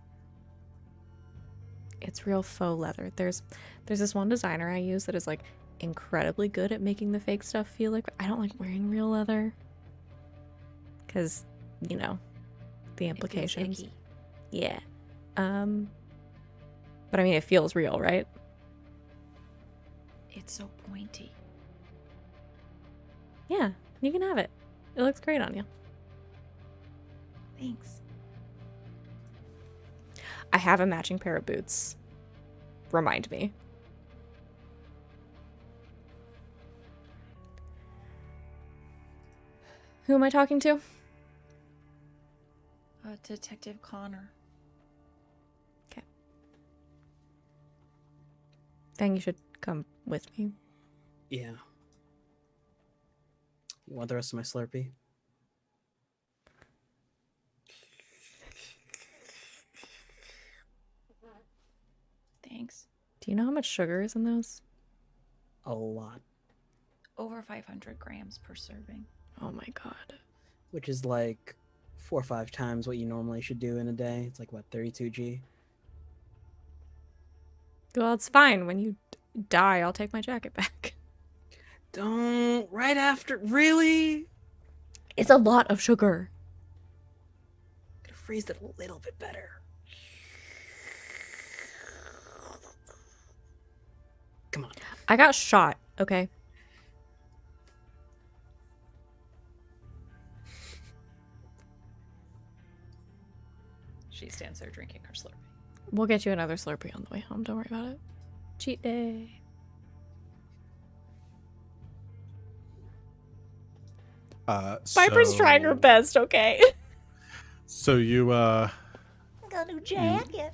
S2: real faux leather. There's this one designer I use that is like incredibly good at making the fake stuff feel like I don't like wearing real leather because you know the implications.
S4: It feels icky.
S2: Yeah. But I mean it feels real, right?
S4: It's so pointy.
S2: Yeah, you can have it. It looks great on you.
S4: Thanks.
S2: I have a matching pair of boots. Remind me. Who am I talking to?
S4: Detective Connor.
S2: Okay. Feng, you should come with me.
S3: Yeah. You want the rest of my Slurpee?
S4: Thanks.
S2: Do you know how much sugar is in those?
S3: A lot.
S4: Over 500 grams per serving.
S2: Oh my god.
S3: Which is like 4 or 5 times what you normally should do in a day. It's like, what, 32G?
S2: Well, it's fine. When you die, I'll take my jacket back.
S3: Don't. Right after. Really?
S2: It's a lot of sugar.
S3: Could have phrased it a little bit better. Come on.
S2: I got shot, okay?
S7: She stands there drinking her Slurpee.
S2: We'll get you another Slurpee on the way home. Don't worry about it. Cheat day. Piper's trying her best, okay?
S1: So you
S6: Got a new jacket.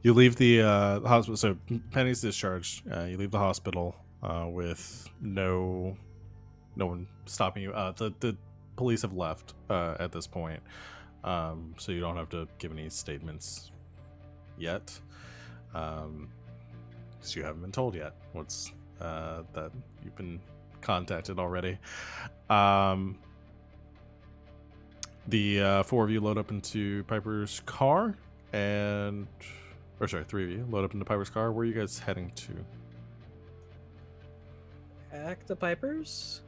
S1: you leave the hospital. So Penny's discharged. You leave the hospital with no one stopping you. The police have left at this point, so you don't have to give any statements yet, because you haven't been told yet what's that you've been contacted already. The four of you load up into Piper's car, three of you load up into Piper's car. Where are you guys heading to?
S3: Back to Piper's?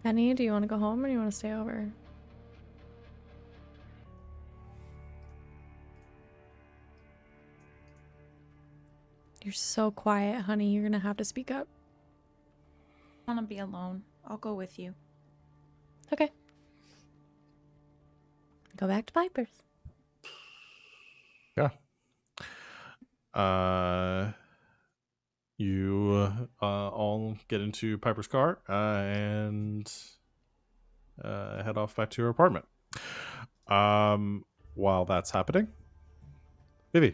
S2: Penny, do you want to go home or do you want to stay over? You're so quiet, honey. You're going to have to speak up.
S4: I want to be alone. I'll go with you.
S2: Okay. Go back to Piper's.
S1: Yeah. You all get into Piper's car and head off back to your apartment. While that's happening, Vivi, you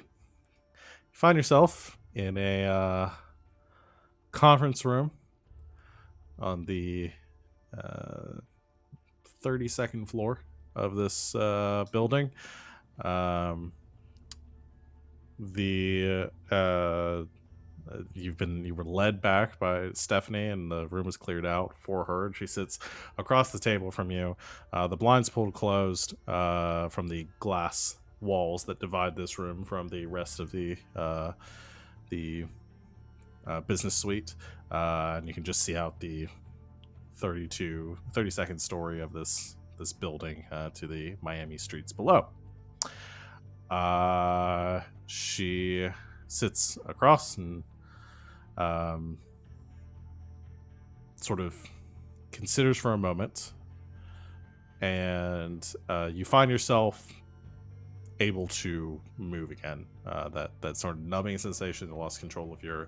S1: find yourself in a conference room on the 32nd floor of this building. You were led back by Stephanie, and the room was cleared out for her. She sits across the table from you. The blinds pulled closed from the glass walls that divide this room from the rest of the business suite, and you can just see out the 32nd story of this building to the Miami streets below. She sits across and sort of considers for a moment, and you find yourself able to move again. That sort of numbing sensation, the lost control of your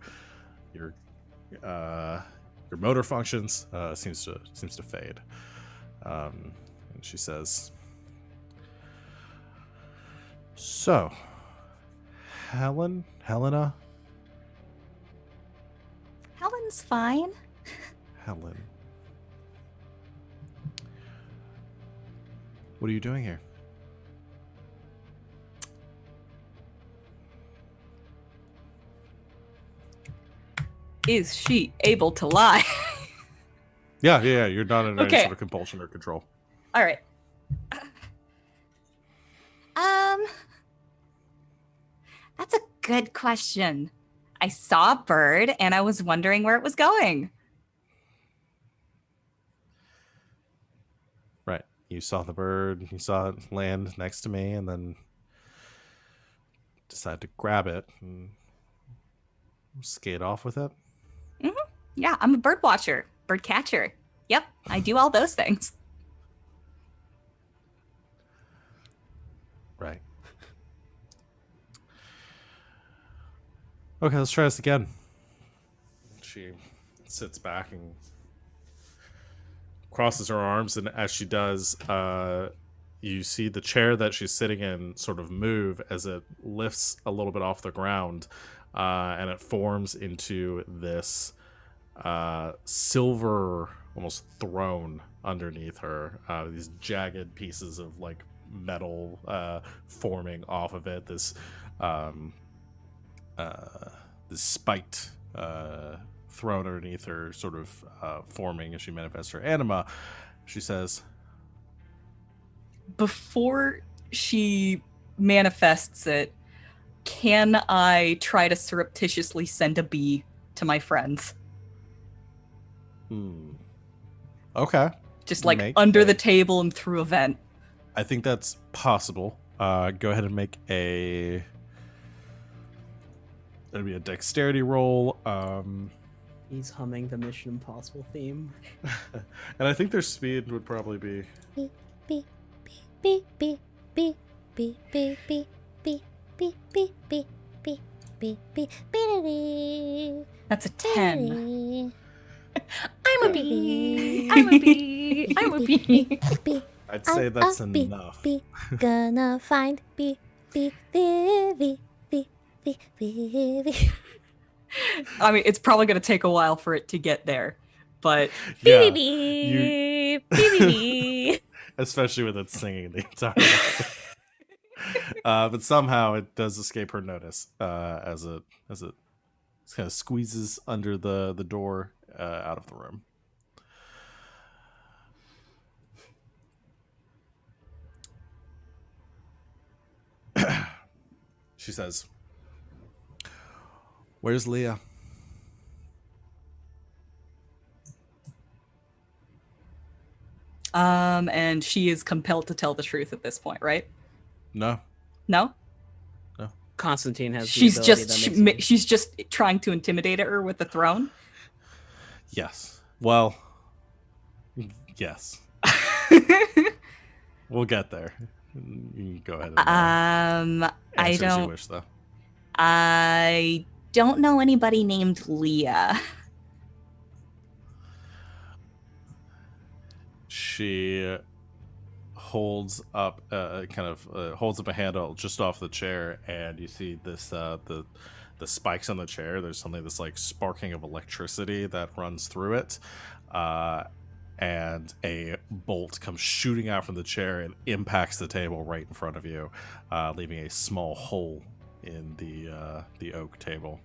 S1: motor functions seems to fade. And she says, "So, Helena?
S8: Helen's fine.
S1: Helen. What are you doing here?"
S5: Is she able to lie?
S1: Yeah. You're not in any
S5: Okay.
S1: sort of compulsion or control.
S5: All right.
S8: That's a good question. I saw a bird and I was wondering where it was going.
S1: Right. You saw the bird, you saw it land next to me, and then decided to grab it and skate off with it.
S8: Yeah, I'm a bird watcher, bird catcher. Yep, I do all those things.
S1: Right. Okay, let's try this again. She sits back and crosses her arms, and as she does, you see the chair that she's sitting in sort of move as it lifts a little bit off the ground, and it forms into this silver almost throne underneath her. These jagged pieces of like metal forming off of it. This spiked throne underneath her, sort of forming as she manifests her anima. She says,
S5: Before she manifests it, can I try to surreptitiously send a bee to my friends?
S1: Okay.
S5: Just like
S1: Make
S5: under
S1: a-
S5: the table and through a vent.
S1: I think that's possible. Go ahead and make a. It'll be a dexterity roll.
S3: He's humming the Mission Impossible theme.
S1: And I think their speed would probably be.
S6: Beep, beep, beep, beep, beep, beep, beep, beep, beep, beep, beep, beep, beep, beep, beep, beep,
S5: That's a 10.
S7: I'm a bee. I'm a bee. I'm a bee.
S6: beep.
S1: I'd say that's enough.
S6: Be gonna find Vivi, Vivi, Vivi.
S5: I mean, it's probably going to take a while for it to get there, but
S1: Yeah,
S6: Beep, beep.
S1: especially with it singing the entire time. But somehow it does escape her notice as it kind of squeezes under the door out of the room. She says, "Where's Leah?"
S5: and she is compelled to tell the truth at this point, right?
S1: No.
S5: No?
S3: Constantine has.
S5: She's
S3: the ability
S5: just
S3: that makes
S5: she's just trying to intimidate her with the throne.
S1: Yes. Well, yes. We'll get there. You can go ahead and
S8: I
S1: answer as you
S8: don't.
S1: wish, though.
S8: I don't know anybody named Leah.
S1: She holds up holds up a handle just off the chair, and you see this the spikes on the chair. There's something that's like sparking of electricity that runs through it, and a bolt comes shooting out from the chair and impacts the table right in front of you, leaving a small hole in the oak table.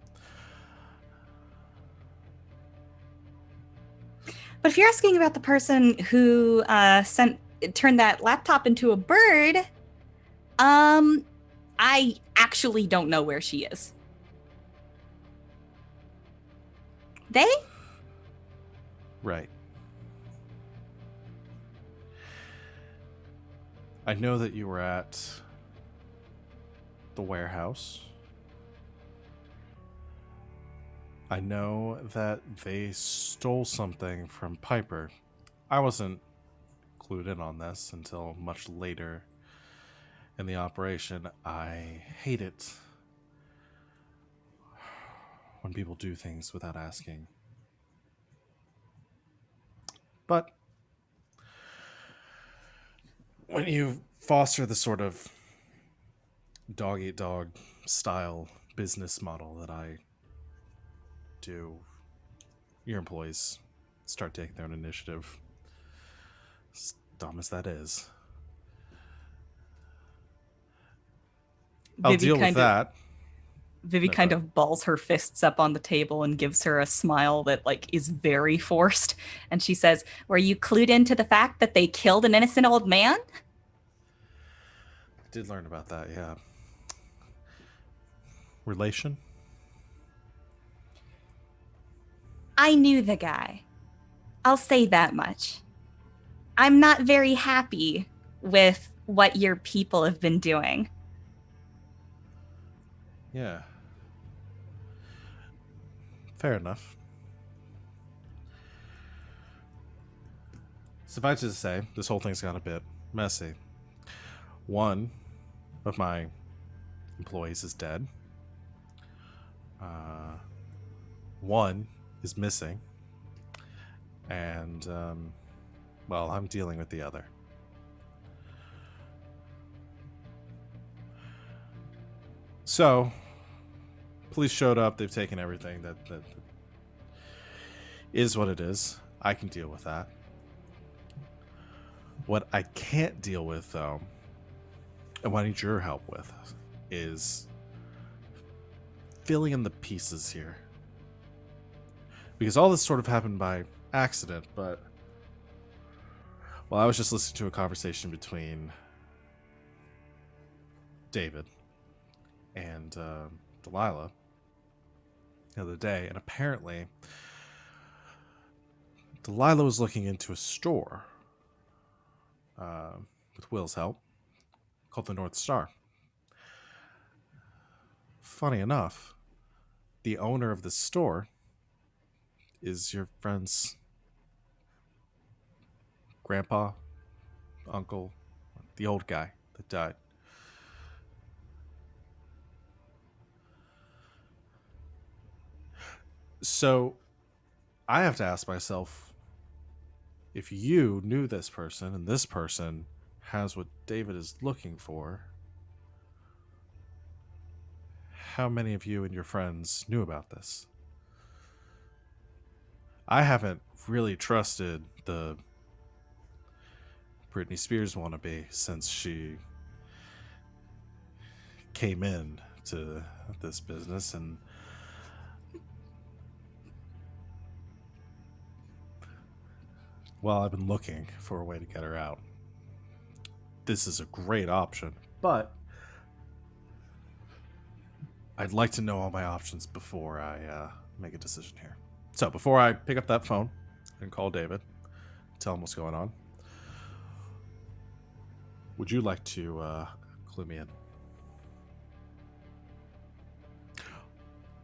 S8: But if you're asking about the person who turned that laptop into a bird, I actually don't know where she is. They?
S1: Right. I know that you were at the warehouse. I know that they stole something from Piper. I wasn't clued in on this until much later in the operation. I hate it when people do things without asking. But when you foster the sort of dog-eat-dog style business model that I do, your employees start taking their own initiative. As dumb as that is. I'll deal with that.
S5: Vivi
S1: No,
S5: kind
S1: go
S5: of balls her fists up on the table and gives her a smile that like is very forced. And she says,
S8: Were you clued into the fact that they killed an innocent old man?
S1: I did learn about that, yeah. Relation?
S8: I knew the guy. I'll say that much. I'm not very happy with what your people have been doing.
S1: Yeah. Fair enough. Suffice it to say, this whole thing's got a bit messy. One of my employees is dead. One is missing. And, well, I'm dealing with the other. So, police showed up. They've taken everything. That is what it is. I can deal with that. What I can't deal with, though, and what I need your help with, is filling in the pieces here. Because all this sort of happened by accident, but... Well, I was just listening to a conversation between David and and Delilah the other day, and apparently Delilah was looking into a store with Will's help called the North Star. Funny enough, the owner of this store is your friend's grandpa, uncle, the old guy that died. So I have to ask myself, if you knew this person and this person has what David is looking for, how many of you and your friends knew about this? I haven't really trusted the Britney Spears wannabe since she came in to this business, and well, I've been looking for a way to get her out. This is a great option, but I'd like to know all my options before I make a decision here. So before I pick up that phone and call David, tell him what's going on, would you like to clue me in?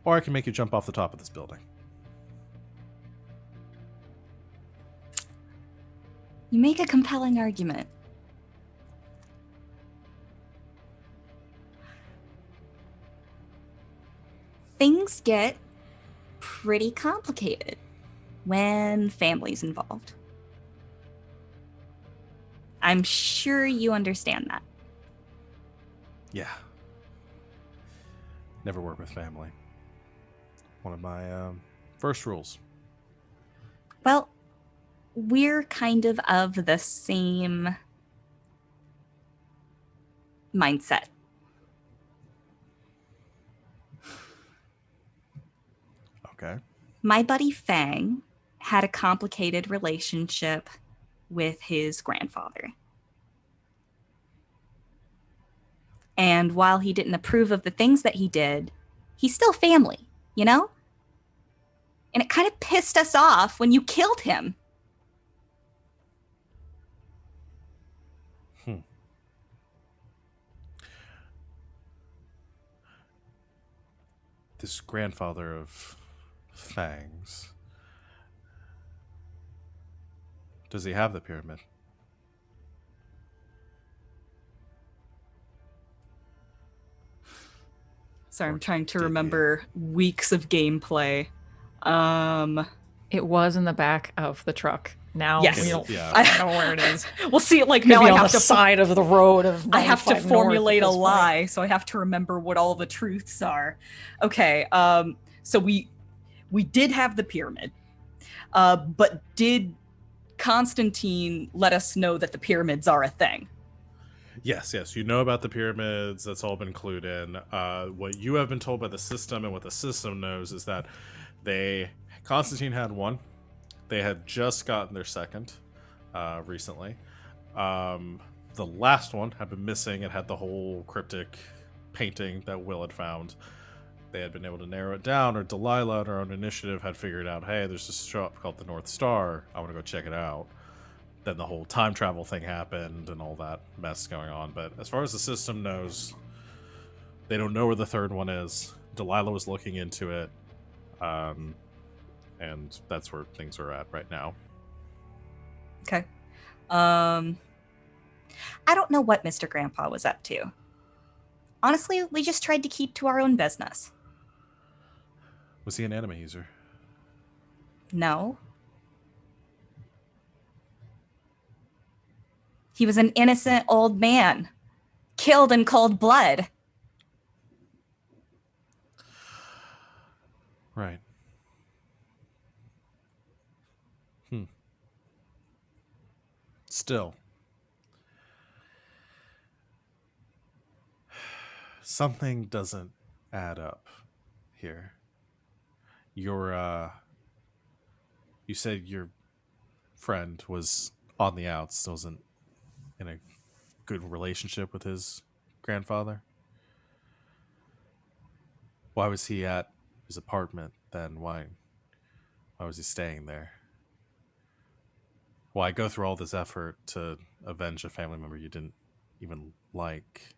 S1: Or I can make you jump off the top of this building.
S8: You make a compelling argument. Things get pretty complicated when family's involved. I'm sure you understand that.
S1: Yeah. Never work with family. One of my first rules.
S8: Well, we're kind of the same mindset.
S1: Okay.
S8: My buddy Feng had a complicated relationship with his grandfather. And while he didn't approve of the things that he did, he's still family, you know? And it kind of pissed us off when you killed him.
S1: This grandfather of Fang's, does he have the pyramid?
S5: Sorry,
S1: Or
S5: I'm trying to
S1: did
S5: remember weeks of gameplay.
S7: It was in the back of the truck. Now
S5: Yes.
S7: we don't
S1: Yeah.
S7: fucking know where it is.
S5: We'll see. Like
S7: Maybe
S5: now, I
S7: on
S5: have
S7: the
S5: to
S7: side of the road of.
S5: I have to
S7: 95 north
S5: formulate
S7: at
S5: a
S7: this point.
S5: lie, so I have to remember what all the truths are. Okay, so we did have the pyramid, but did Constantine let us know that the pyramids are a thing?
S1: Yes. You know about the pyramids. That's all been clued in. What you have been told by the system and what the system knows is that Constantine had one. They had just gotten their second recently. The last one had been missing. It had the whole cryptic painting that Will had found. They had been able to narrow it down, or Delilah on her own initiative had figured out, hey, there's this shop called the North Star. I want to go check it out. Then the whole time travel thing happened and all that mess going on. But as far as the system knows, they don't know where the third one is. Delilah was looking into it. And that's where things are at right now.
S8: Okay. I don't know what Mr. Grandpa was up to. Honestly, we just tried to keep to our own business.
S1: Was he an anima user?
S8: No. He was an innocent old man, killed in cold blood.
S1: Right. Still. Something doesn't add up here. You said your friend was on the outs, wasn't in a good relationship with his grandfather? Why was he at his apartment then? Why was he staying there? Why go through all this effort to avenge a family member you didn't even like?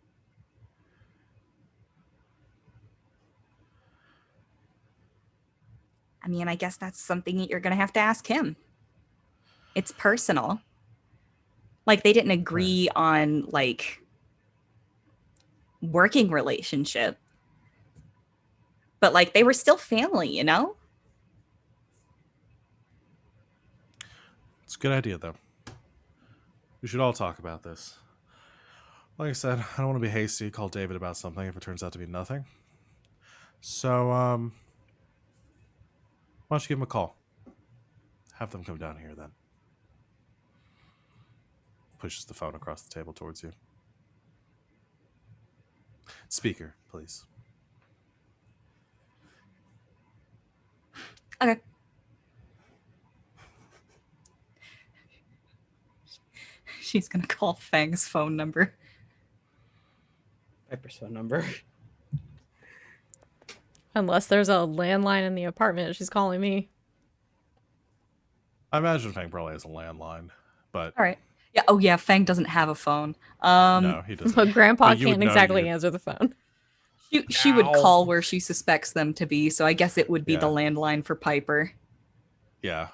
S8: I mean, I guess that's something that you're going to have to ask him. It's personal. Like, they didn't agree on, like, working relationship. But, like, they were still family, you know?
S1: It's a good idea, though. We should all talk about this. Like I said, I don't want to be hasty, call David about something if it turns out to be nothing. So, why don't you give him a call? Have them come down here, then. Pushes the phone across the table towards you. Speaker, please.
S8: Okay. She's going to call Feng's phone number.
S3: Piper's phone number.
S2: Unless there's a landline in the apartment, she's calling me.
S1: I imagine Feng probably has a landline, but
S8: All right. Yeah. Oh, yeah. Feng doesn't have a phone.
S1: no, he doesn't.
S2: But Grandpa
S1: But you would
S2: can't
S1: know
S2: exactly
S1: you-
S2: answer the phone.
S8: She would call where she suspects them to be, so I guess it would be the
S1: Yeah.
S8: landline for Piper.
S1: Yeah.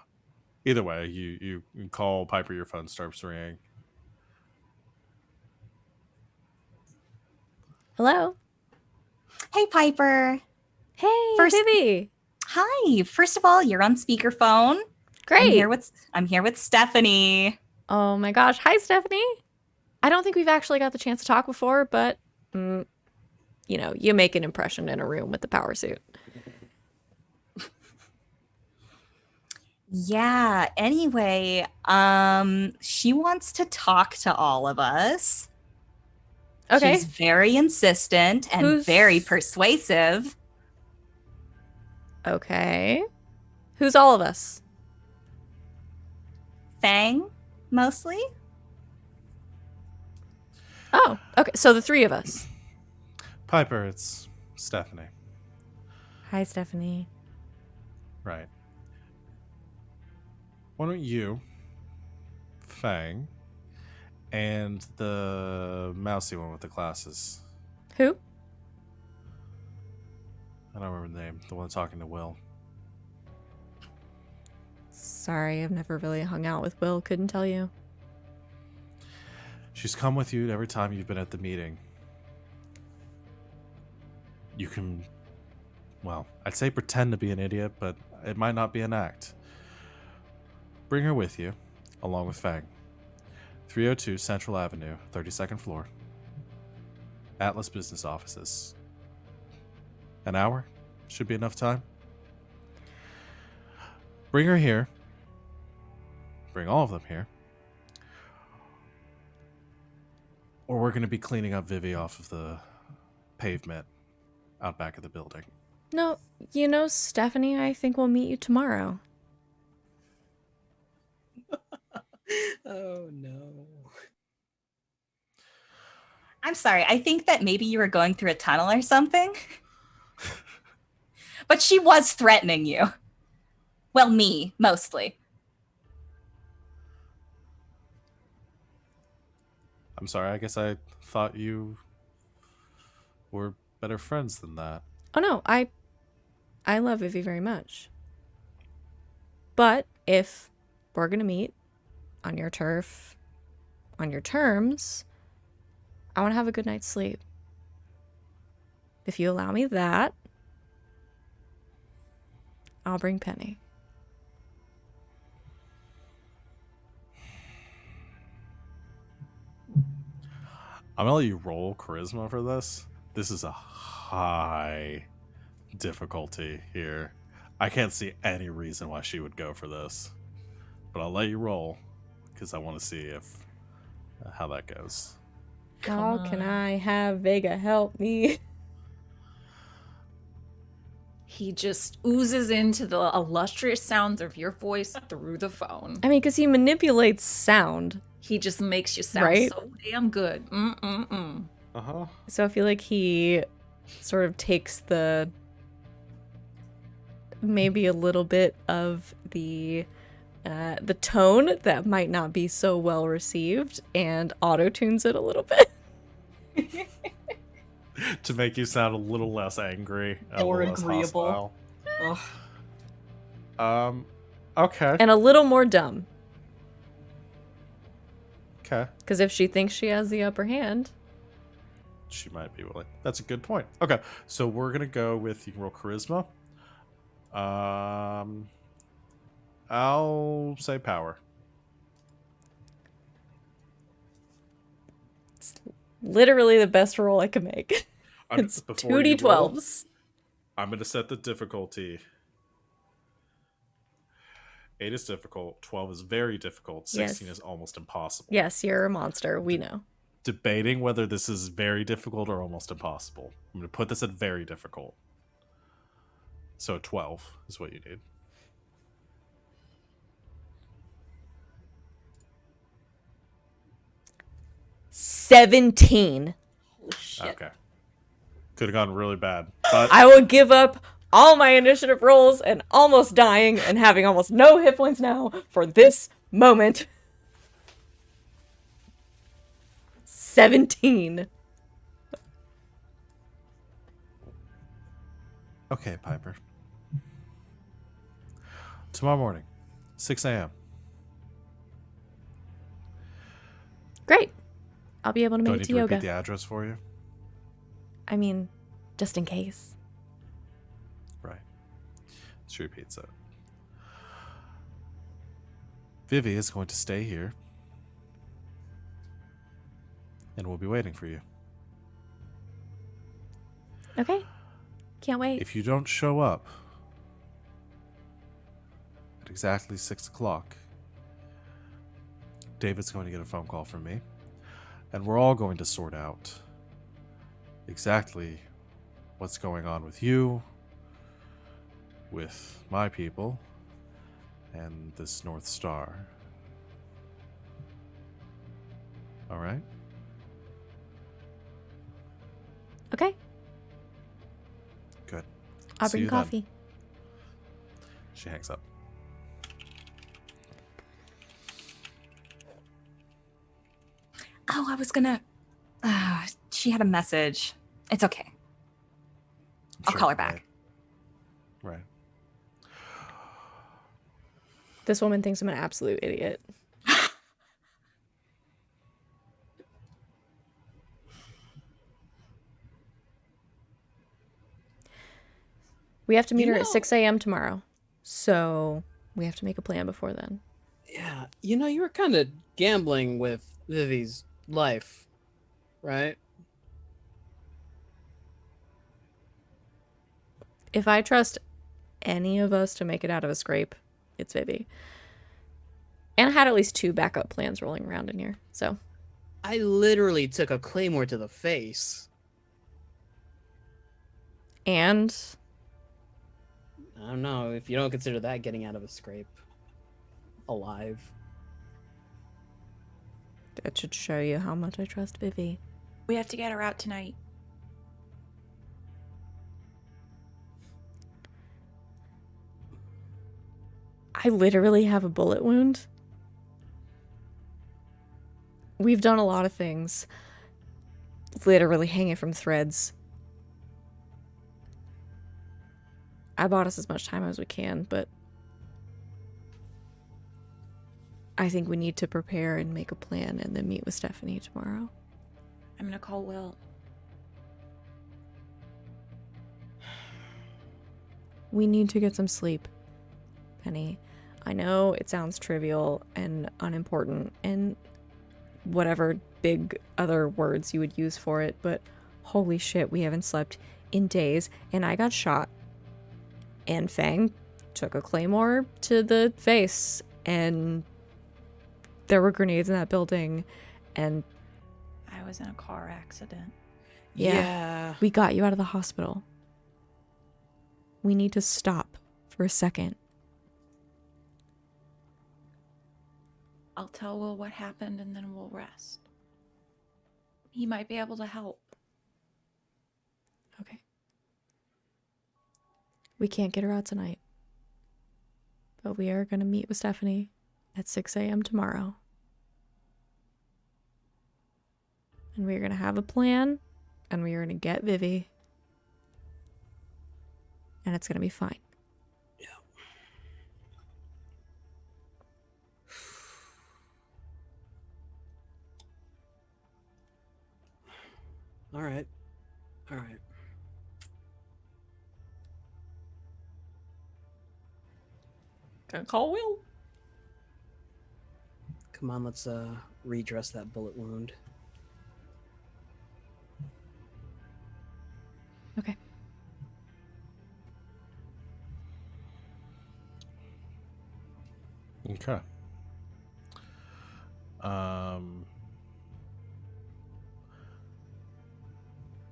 S1: Either way, you call Piper, your phone starts ringing.
S2: Hello?
S8: Hey, Piper.
S2: Hey,
S8: First-
S2: Vivi.
S8: Hi. First of all, you're on speakerphone.
S2: Great.
S8: I'm here with Stephanie.
S2: Oh my gosh. Hi, Stephanie. I don't think we've actually got the chance to talk before, but, you know, you make an impression in a room with the power suit.
S8: Yeah. Anyway, she wants to talk to all of us.
S2: Okay.
S8: She's very insistent and
S2: Who's-
S8: very persuasive.
S2: Okay. Who's all of us?
S8: Feng, mostly.
S2: Oh, okay. So the three of us.
S1: Piper, it's Stephanie.
S2: Hi, Stephanie.
S1: Right. Why don't you, Feng, and the mousy one with the glasses.
S2: Who?
S1: I don't remember the name. The one talking to Will.
S2: Sorry, I've never really hung out with Will. Couldn't tell you.
S1: She's come with you every time you've been at the meeting. You can, well, I'd say pretend to be an idiot, but it might not be an act. Bring her with you, along with Feng. 302 Central Avenue, 32nd floor. Atlas Business Offices. An hour? Should be enough time. Bring her here. Bring all of them here. Or we're going to be cleaning up Vivi off of the pavement out back of the building.
S2: No, you know, Stephanie, I think we'll meet you tomorrow.
S3: Oh no.
S8: I'm sorry. I think that maybe you were going through a tunnel or something. But she was threatening you. Well, me, mostly.
S1: I'm sorry, I guess I thought you were better friends than that.
S2: Oh no, I love Vivi very much. But if we're gonna meet on your turf, on your terms, I want to have a good night's sleep. If you allow me that, I'll bring Penny.
S1: I'm gonna let you roll charisma for this. This is a high difficulty here. I can't see any reason why she would go for this, but I'll let you roll because I want to see if how that goes.
S2: How can I have Vega help me?
S7: He just oozes into the illustrious sounds of your voice through the phone.
S2: I mean, because he manipulates sound.
S7: He just makes you sound
S2: Right?
S7: so damn good. Mm-mm-mm.
S1: Uh huh.
S2: So I feel like he sort of takes the maybe a little bit of the tone that might not be so well received and auto-tunes it a little bit.
S1: To make you sound a little less angry, a
S5: More
S1: little less
S5: agreeable.
S1: hostile.
S5: Ugh.
S1: Okay.
S2: And a little more dumb.
S1: Okay.
S2: Because if she thinks she has the upper hand...
S1: She might be willing. That's a good point. Okay, so we're gonna go with, you can roll charisma. I'll say power.
S2: It's literally the best roll I can make. It's
S1: Before you roll,
S2: 2d12s.
S1: I'm gonna set the difficulty. 8 is difficult. 12 is very difficult. 16
S2: Yes.
S1: is almost impossible.
S2: Yes, you're a monster. We know.
S1: Debating whether this is very difficult or almost impossible. I'm gonna put this at very difficult. So 12 is what you need.
S2: $17.
S5: Holy shit.
S1: Okay. Could have gone really bad. But
S2: I will give up all my initiative rolls and almost dying and having almost no hit points now for this moment. 17.
S1: okay, Piper. Tomorrow morning, 6 a.m.
S2: Great. I'll be able to
S1: Do I
S2: make
S1: need
S2: it to
S1: to
S2: yoga.
S1: repeat the address for you?
S2: I mean, just in case.
S1: Right. She repeats it. Vivi is going to stay here. And we'll be waiting for you.
S2: Okay. Can't wait.
S1: If you don't show up at exactly 6 o'clock, David's going to get a phone call from me. And we're all going to sort out exactly what's going on with you, with my people, and this North Star. All right?
S2: Okay.
S1: Good.
S2: I'll
S1: See
S2: bring
S1: you then.
S2: coffee.
S1: She hangs up.
S8: Oh, I was gonna. She had a message. It's okay. I'll call her back.
S1: Right.
S2: This woman thinks I'm an absolute idiot. We have to meet her at 6 a.m. tomorrow. So we have to make a plan before then.
S3: Yeah, you were kind of gambling with Vivi's life, right?
S2: If I trust any of us to make it out of a scrape, it's Vivi. And I had at least 2 backup plans rolling around in here. So
S3: I literally took a claymore to the face.
S2: and
S3: I don't know if you don't consider that getting out of a scrape. Alive.
S2: that should show you how much I trust Vivi.
S4: We have to get her out tonight.
S2: I literally have a bullet wound. We've done a lot of things. Literally hanging from threads. I bought us as much time as we can, but I think we need to prepare and make a plan and then meet with Stephanie tomorrow.
S4: I'm gonna call Will.
S2: We need to get some sleep, Penny. I know it sounds trivial and unimportant and whatever big other words you would use for it, but holy shit, we haven't slept in days, and I got shot. And Feng took a claymore to the face, and there were grenades in that building, and
S4: I was in a car accident.
S2: Yeah. we got you out of the hospital. We need to stop for a second.
S4: I'll tell Will what happened and then we'll rest. He might be able to help.
S2: Okay. We can't get her out tonight. But we are going to meet with Stephanie at 6 a.m. tomorrow. And we're going to have a plan. And we're going to get Vivi. And it's going to be fine.
S3: Yeah. All right. All right.
S7: Gonna call Will.
S3: Come on, let's redress that bullet wound.
S2: Okay.
S1: Okay.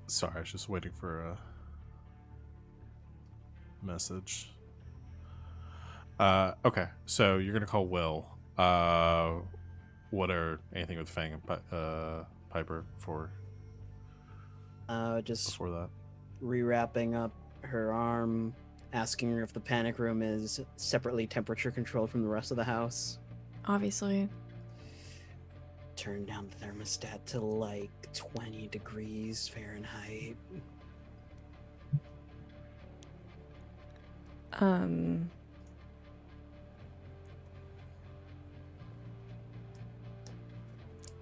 S1: Sorry, I was just waiting for a message. Okay, so you're gonna call Will. What are anything with Feng and Piper for
S3: Just
S1: before that?
S3: rewrapping up her arm, asking her if the panic room is separately temperature controlled from the rest of the house.
S2: Obviously.
S3: Turn down the thermostat to like 20 degrees Fahrenheit.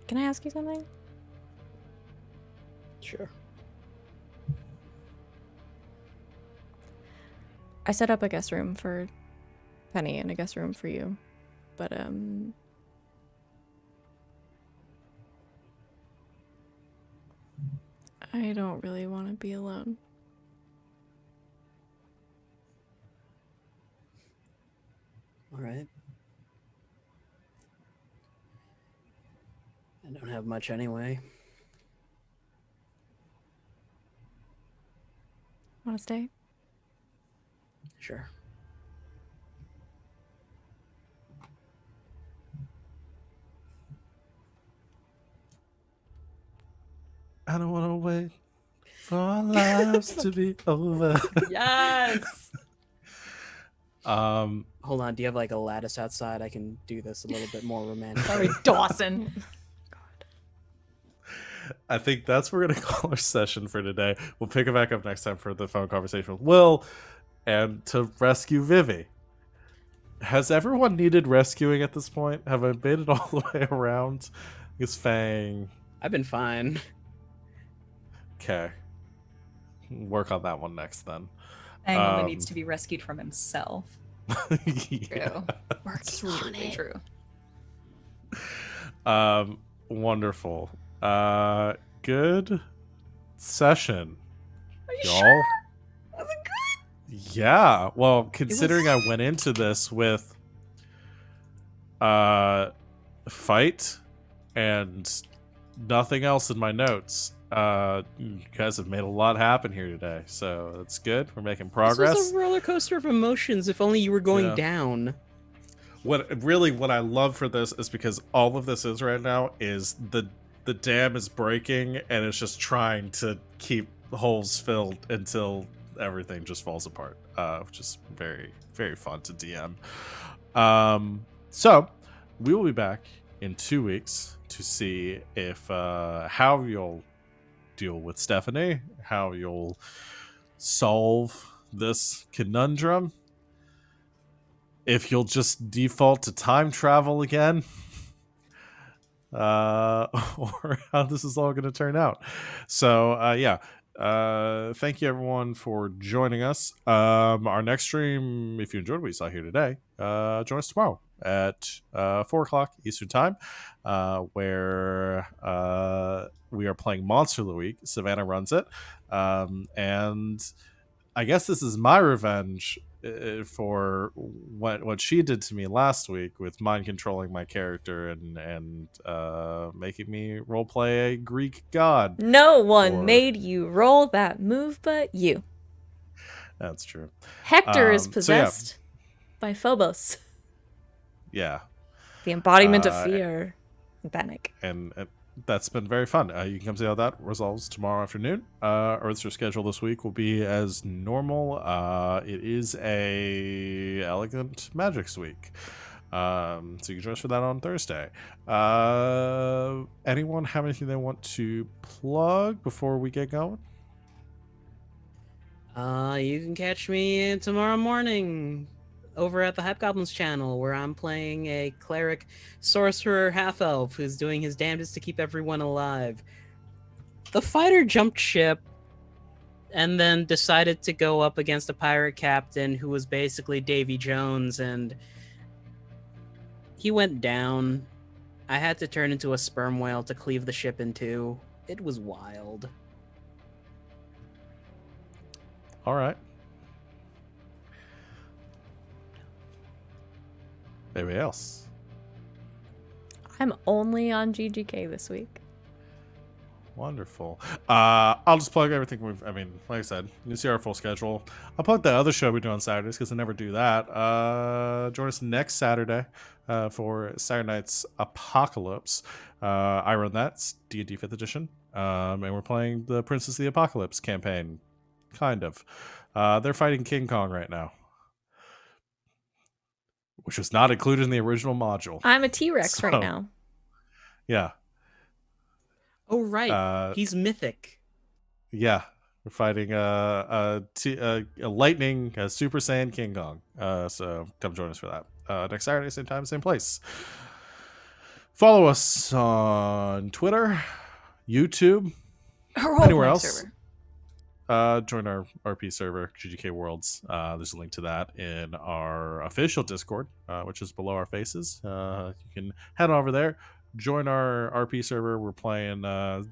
S2: Can I ask you something?
S3: Sure.
S2: I set up a guest room for Penny and a guest room for you. But, I don't really want to be alone.
S3: All right. I don't have much anyway.
S2: Want to stay?
S3: Sure.
S1: I don't want to wait for our lives to be over.
S7: Yes.
S3: Hold on, do you have like a lattice outside? I can do this a little bit more romantic.
S7: Sorry, Dawson.
S1: I think that's what we're gonna call our session for today. We'll pick it back up next time for the phone conversation with Will and to rescue Vivi. Has everyone needed rescuing at this point? Have I made it all the way around? Is Feng
S3: I've been fine.
S1: okay? Work on that one next then.
S5: Feng only needs to be rescued from himself.
S1: Yeah.
S7: True. Absolutely true.
S1: Wonderful. Good session,
S7: Are you
S1: y'all.
S7: sure? Was it good?
S1: Yeah. Well, considering I went into this with fight and nothing else in my notes, you guys have made a lot happen here today, so that's good. We're making progress.
S3: This was a roller coaster of emotions. If only you were going
S1: Yeah.
S3: down.
S1: What I love for this is because all of this is right now is the dam is breaking and it's just trying to keep holes filled until everything just falls apart, which is very, very fun to DM. So we will be back in 2 weeks to see if how you'll deal with Stephanie, how you'll solve this conundrum, if you'll just default to time travel again, or how this is all going to turn out. So thank you everyone for joining us. Our next stream, if you enjoyed what you saw here today, join us tomorrow at 4:00 Eastern time, where we are playing Monster of the Week. Savannah runs it, and I guess this is my revenge for what she did to me last week with mind controlling my character and making me roleplay a Greek god.
S2: No one
S1: Or-
S2: made you roll that move but you.
S1: That's true.
S2: Hector is
S1: So, yeah.
S2: possessed by Phobos,
S1: Yeah,
S2: the embodiment of
S1: Uh,
S2: fear and panic.
S1: and that's been very fun. You can come see how that resolves tomorrow afternoon. Our schedule this week will be as normal. It is a Elegant Magics week. So you can join us for that on Thursday. Anyone have anything they want to plug before we get going?
S3: You can catch me tomorrow morning over at the Hype Goblins channel, where I'm playing a cleric sorcerer half-elf who's doing his damnedest to keep everyone alive. The fighter jumped ship and then decided to go up against a pirate captain who was basically Davy Jones, and he went down. I had to turn into a sperm whale to cleave the ship in two. It was wild.
S1: All right. Anybody else?
S2: I'm only on GGK this week.
S1: Wonderful. I'll just plug everything like I said, you can see our full schedule. I'll plug the other show we do on Saturdays because I never do that. Join us next Saturday for Saturday Night's Apocalypse. I run that. It's D&D 5th edition. And we're playing the Princess of the Apocalypse campaign. Kind of. They're fighting King Kong right now, which was not included in the original module.
S2: I'm a T-Rex right now.
S1: Yeah.
S3: Oh, right. He's mythic.
S1: Yeah. We're fighting a lightning, a Super Saiyan King Kong. So come join us for that. Next Saturday, same time, same place. Follow us on Twitter, YouTube, anywhere else.
S7: Server.
S1: Join our RP server, GGK Worlds. There's a link to that in our official Discord, which is below our faces. You can head over there, join our RP server. We're playing,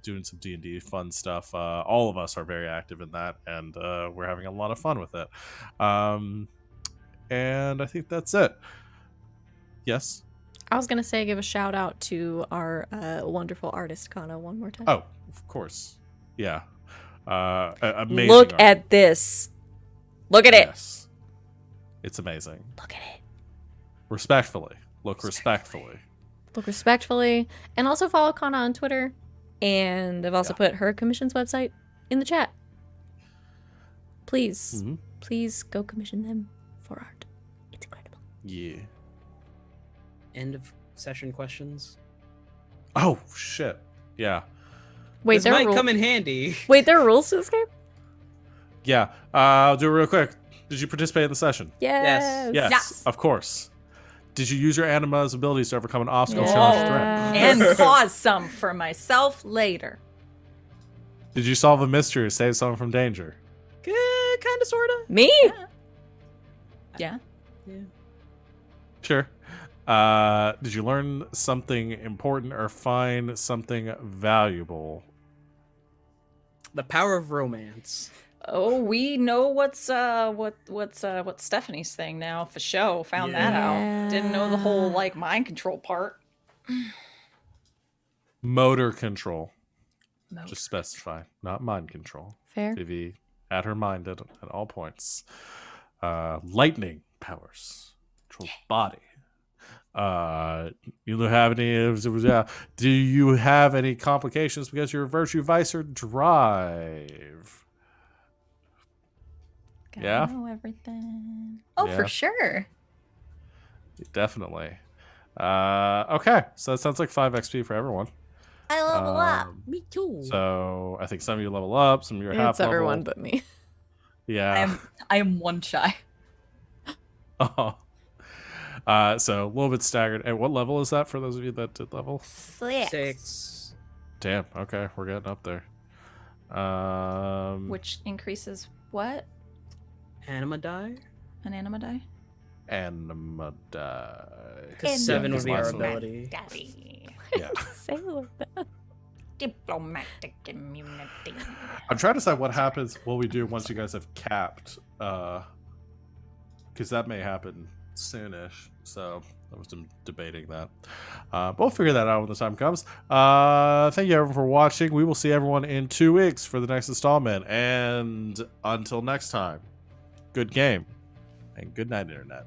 S1: doing some D&D fun stuff. All of us are very active in that, and we're having a lot of fun with it. And I think that's it. Yes?
S2: I was gonna say, give a shout out to our wonderful artist Kana one more time.
S1: Oh, of course. Yeah. Amazing.
S2: Look
S1: art.
S2: at this. Look at it.
S1: Yes. It's amazing.
S2: Look at it.
S1: Respectfully. Look respectfully.
S2: Look respectfully. And also follow Kana on Twitter. And I've also put her commission's website in the chat. Please.
S1: Mm-hmm.
S2: Please go commission them for art. It's incredible.
S1: Yeah.
S3: End of session questions.
S1: Oh, shit. Yeah.
S2: Wait,
S3: This
S2: there
S3: might
S2: are
S3: come in handy.
S2: Wait, there are rules to this game?
S1: Yeah. I'll do it real quick. Did you participate in the session?
S2: Yes.
S1: Yes. Of course. Did you use your anima's abilities to overcome an obstacle
S2: Yeah.
S1: challenge threat?
S7: And cause some for myself later.
S1: Did you solve a mystery or save someone from danger?
S3: Kind of, sort of.
S2: Me?
S7: Yeah.
S1: Sure. Did you learn something important or find something valuable?
S3: The power of romance.
S7: Oh, we know what's Stephanie's thing now for show. Found that out. Didn't know the whole like mind control part.
S1: Motor control. Just specify, not mind control.
S2: Fair.
S1: Vivi at her mind at all points. Lightning powers. Control body. You don't have any? Do you have any complications because you're virtue, vice, or drive?
S7: Gotta know everything.
S8: Oh,
S1: Yeah.
S8: for sure.
S1: Definitely. Okay, so that sounds like 5 XP for everyone.
S6: I level up.
S3: Me too.
S1: So I think some of you level up, some of you are half
S2: It's everyone
S1: level.
S2: but me.
S1: Yeah.
S5: I am one shy.
S1: Oh. So a little bit staggered. And what level is that for those of you that did level?
S3: 6.
S1: Damn. Okay, we're getting up there.
S7: Which increases what?
S3: Anima die?
S7: An anima die?
S1: Anima die.
S3: Because 7 would be our
S1: last one.
S3: ability.
S7: Daddy.
S1: Yeah.
S2: Say it like that.
S7: Diplomatic immunity.
S1: I'm trying to decide what happens, what we do once you guys have capped. Because that may happen soonish. So I was debating that. But we'll figure that out when the time comes. Thank you everyone for watching. We will see everyone in 2 weeks for the next installment. And until next time, good game and good night, Internet.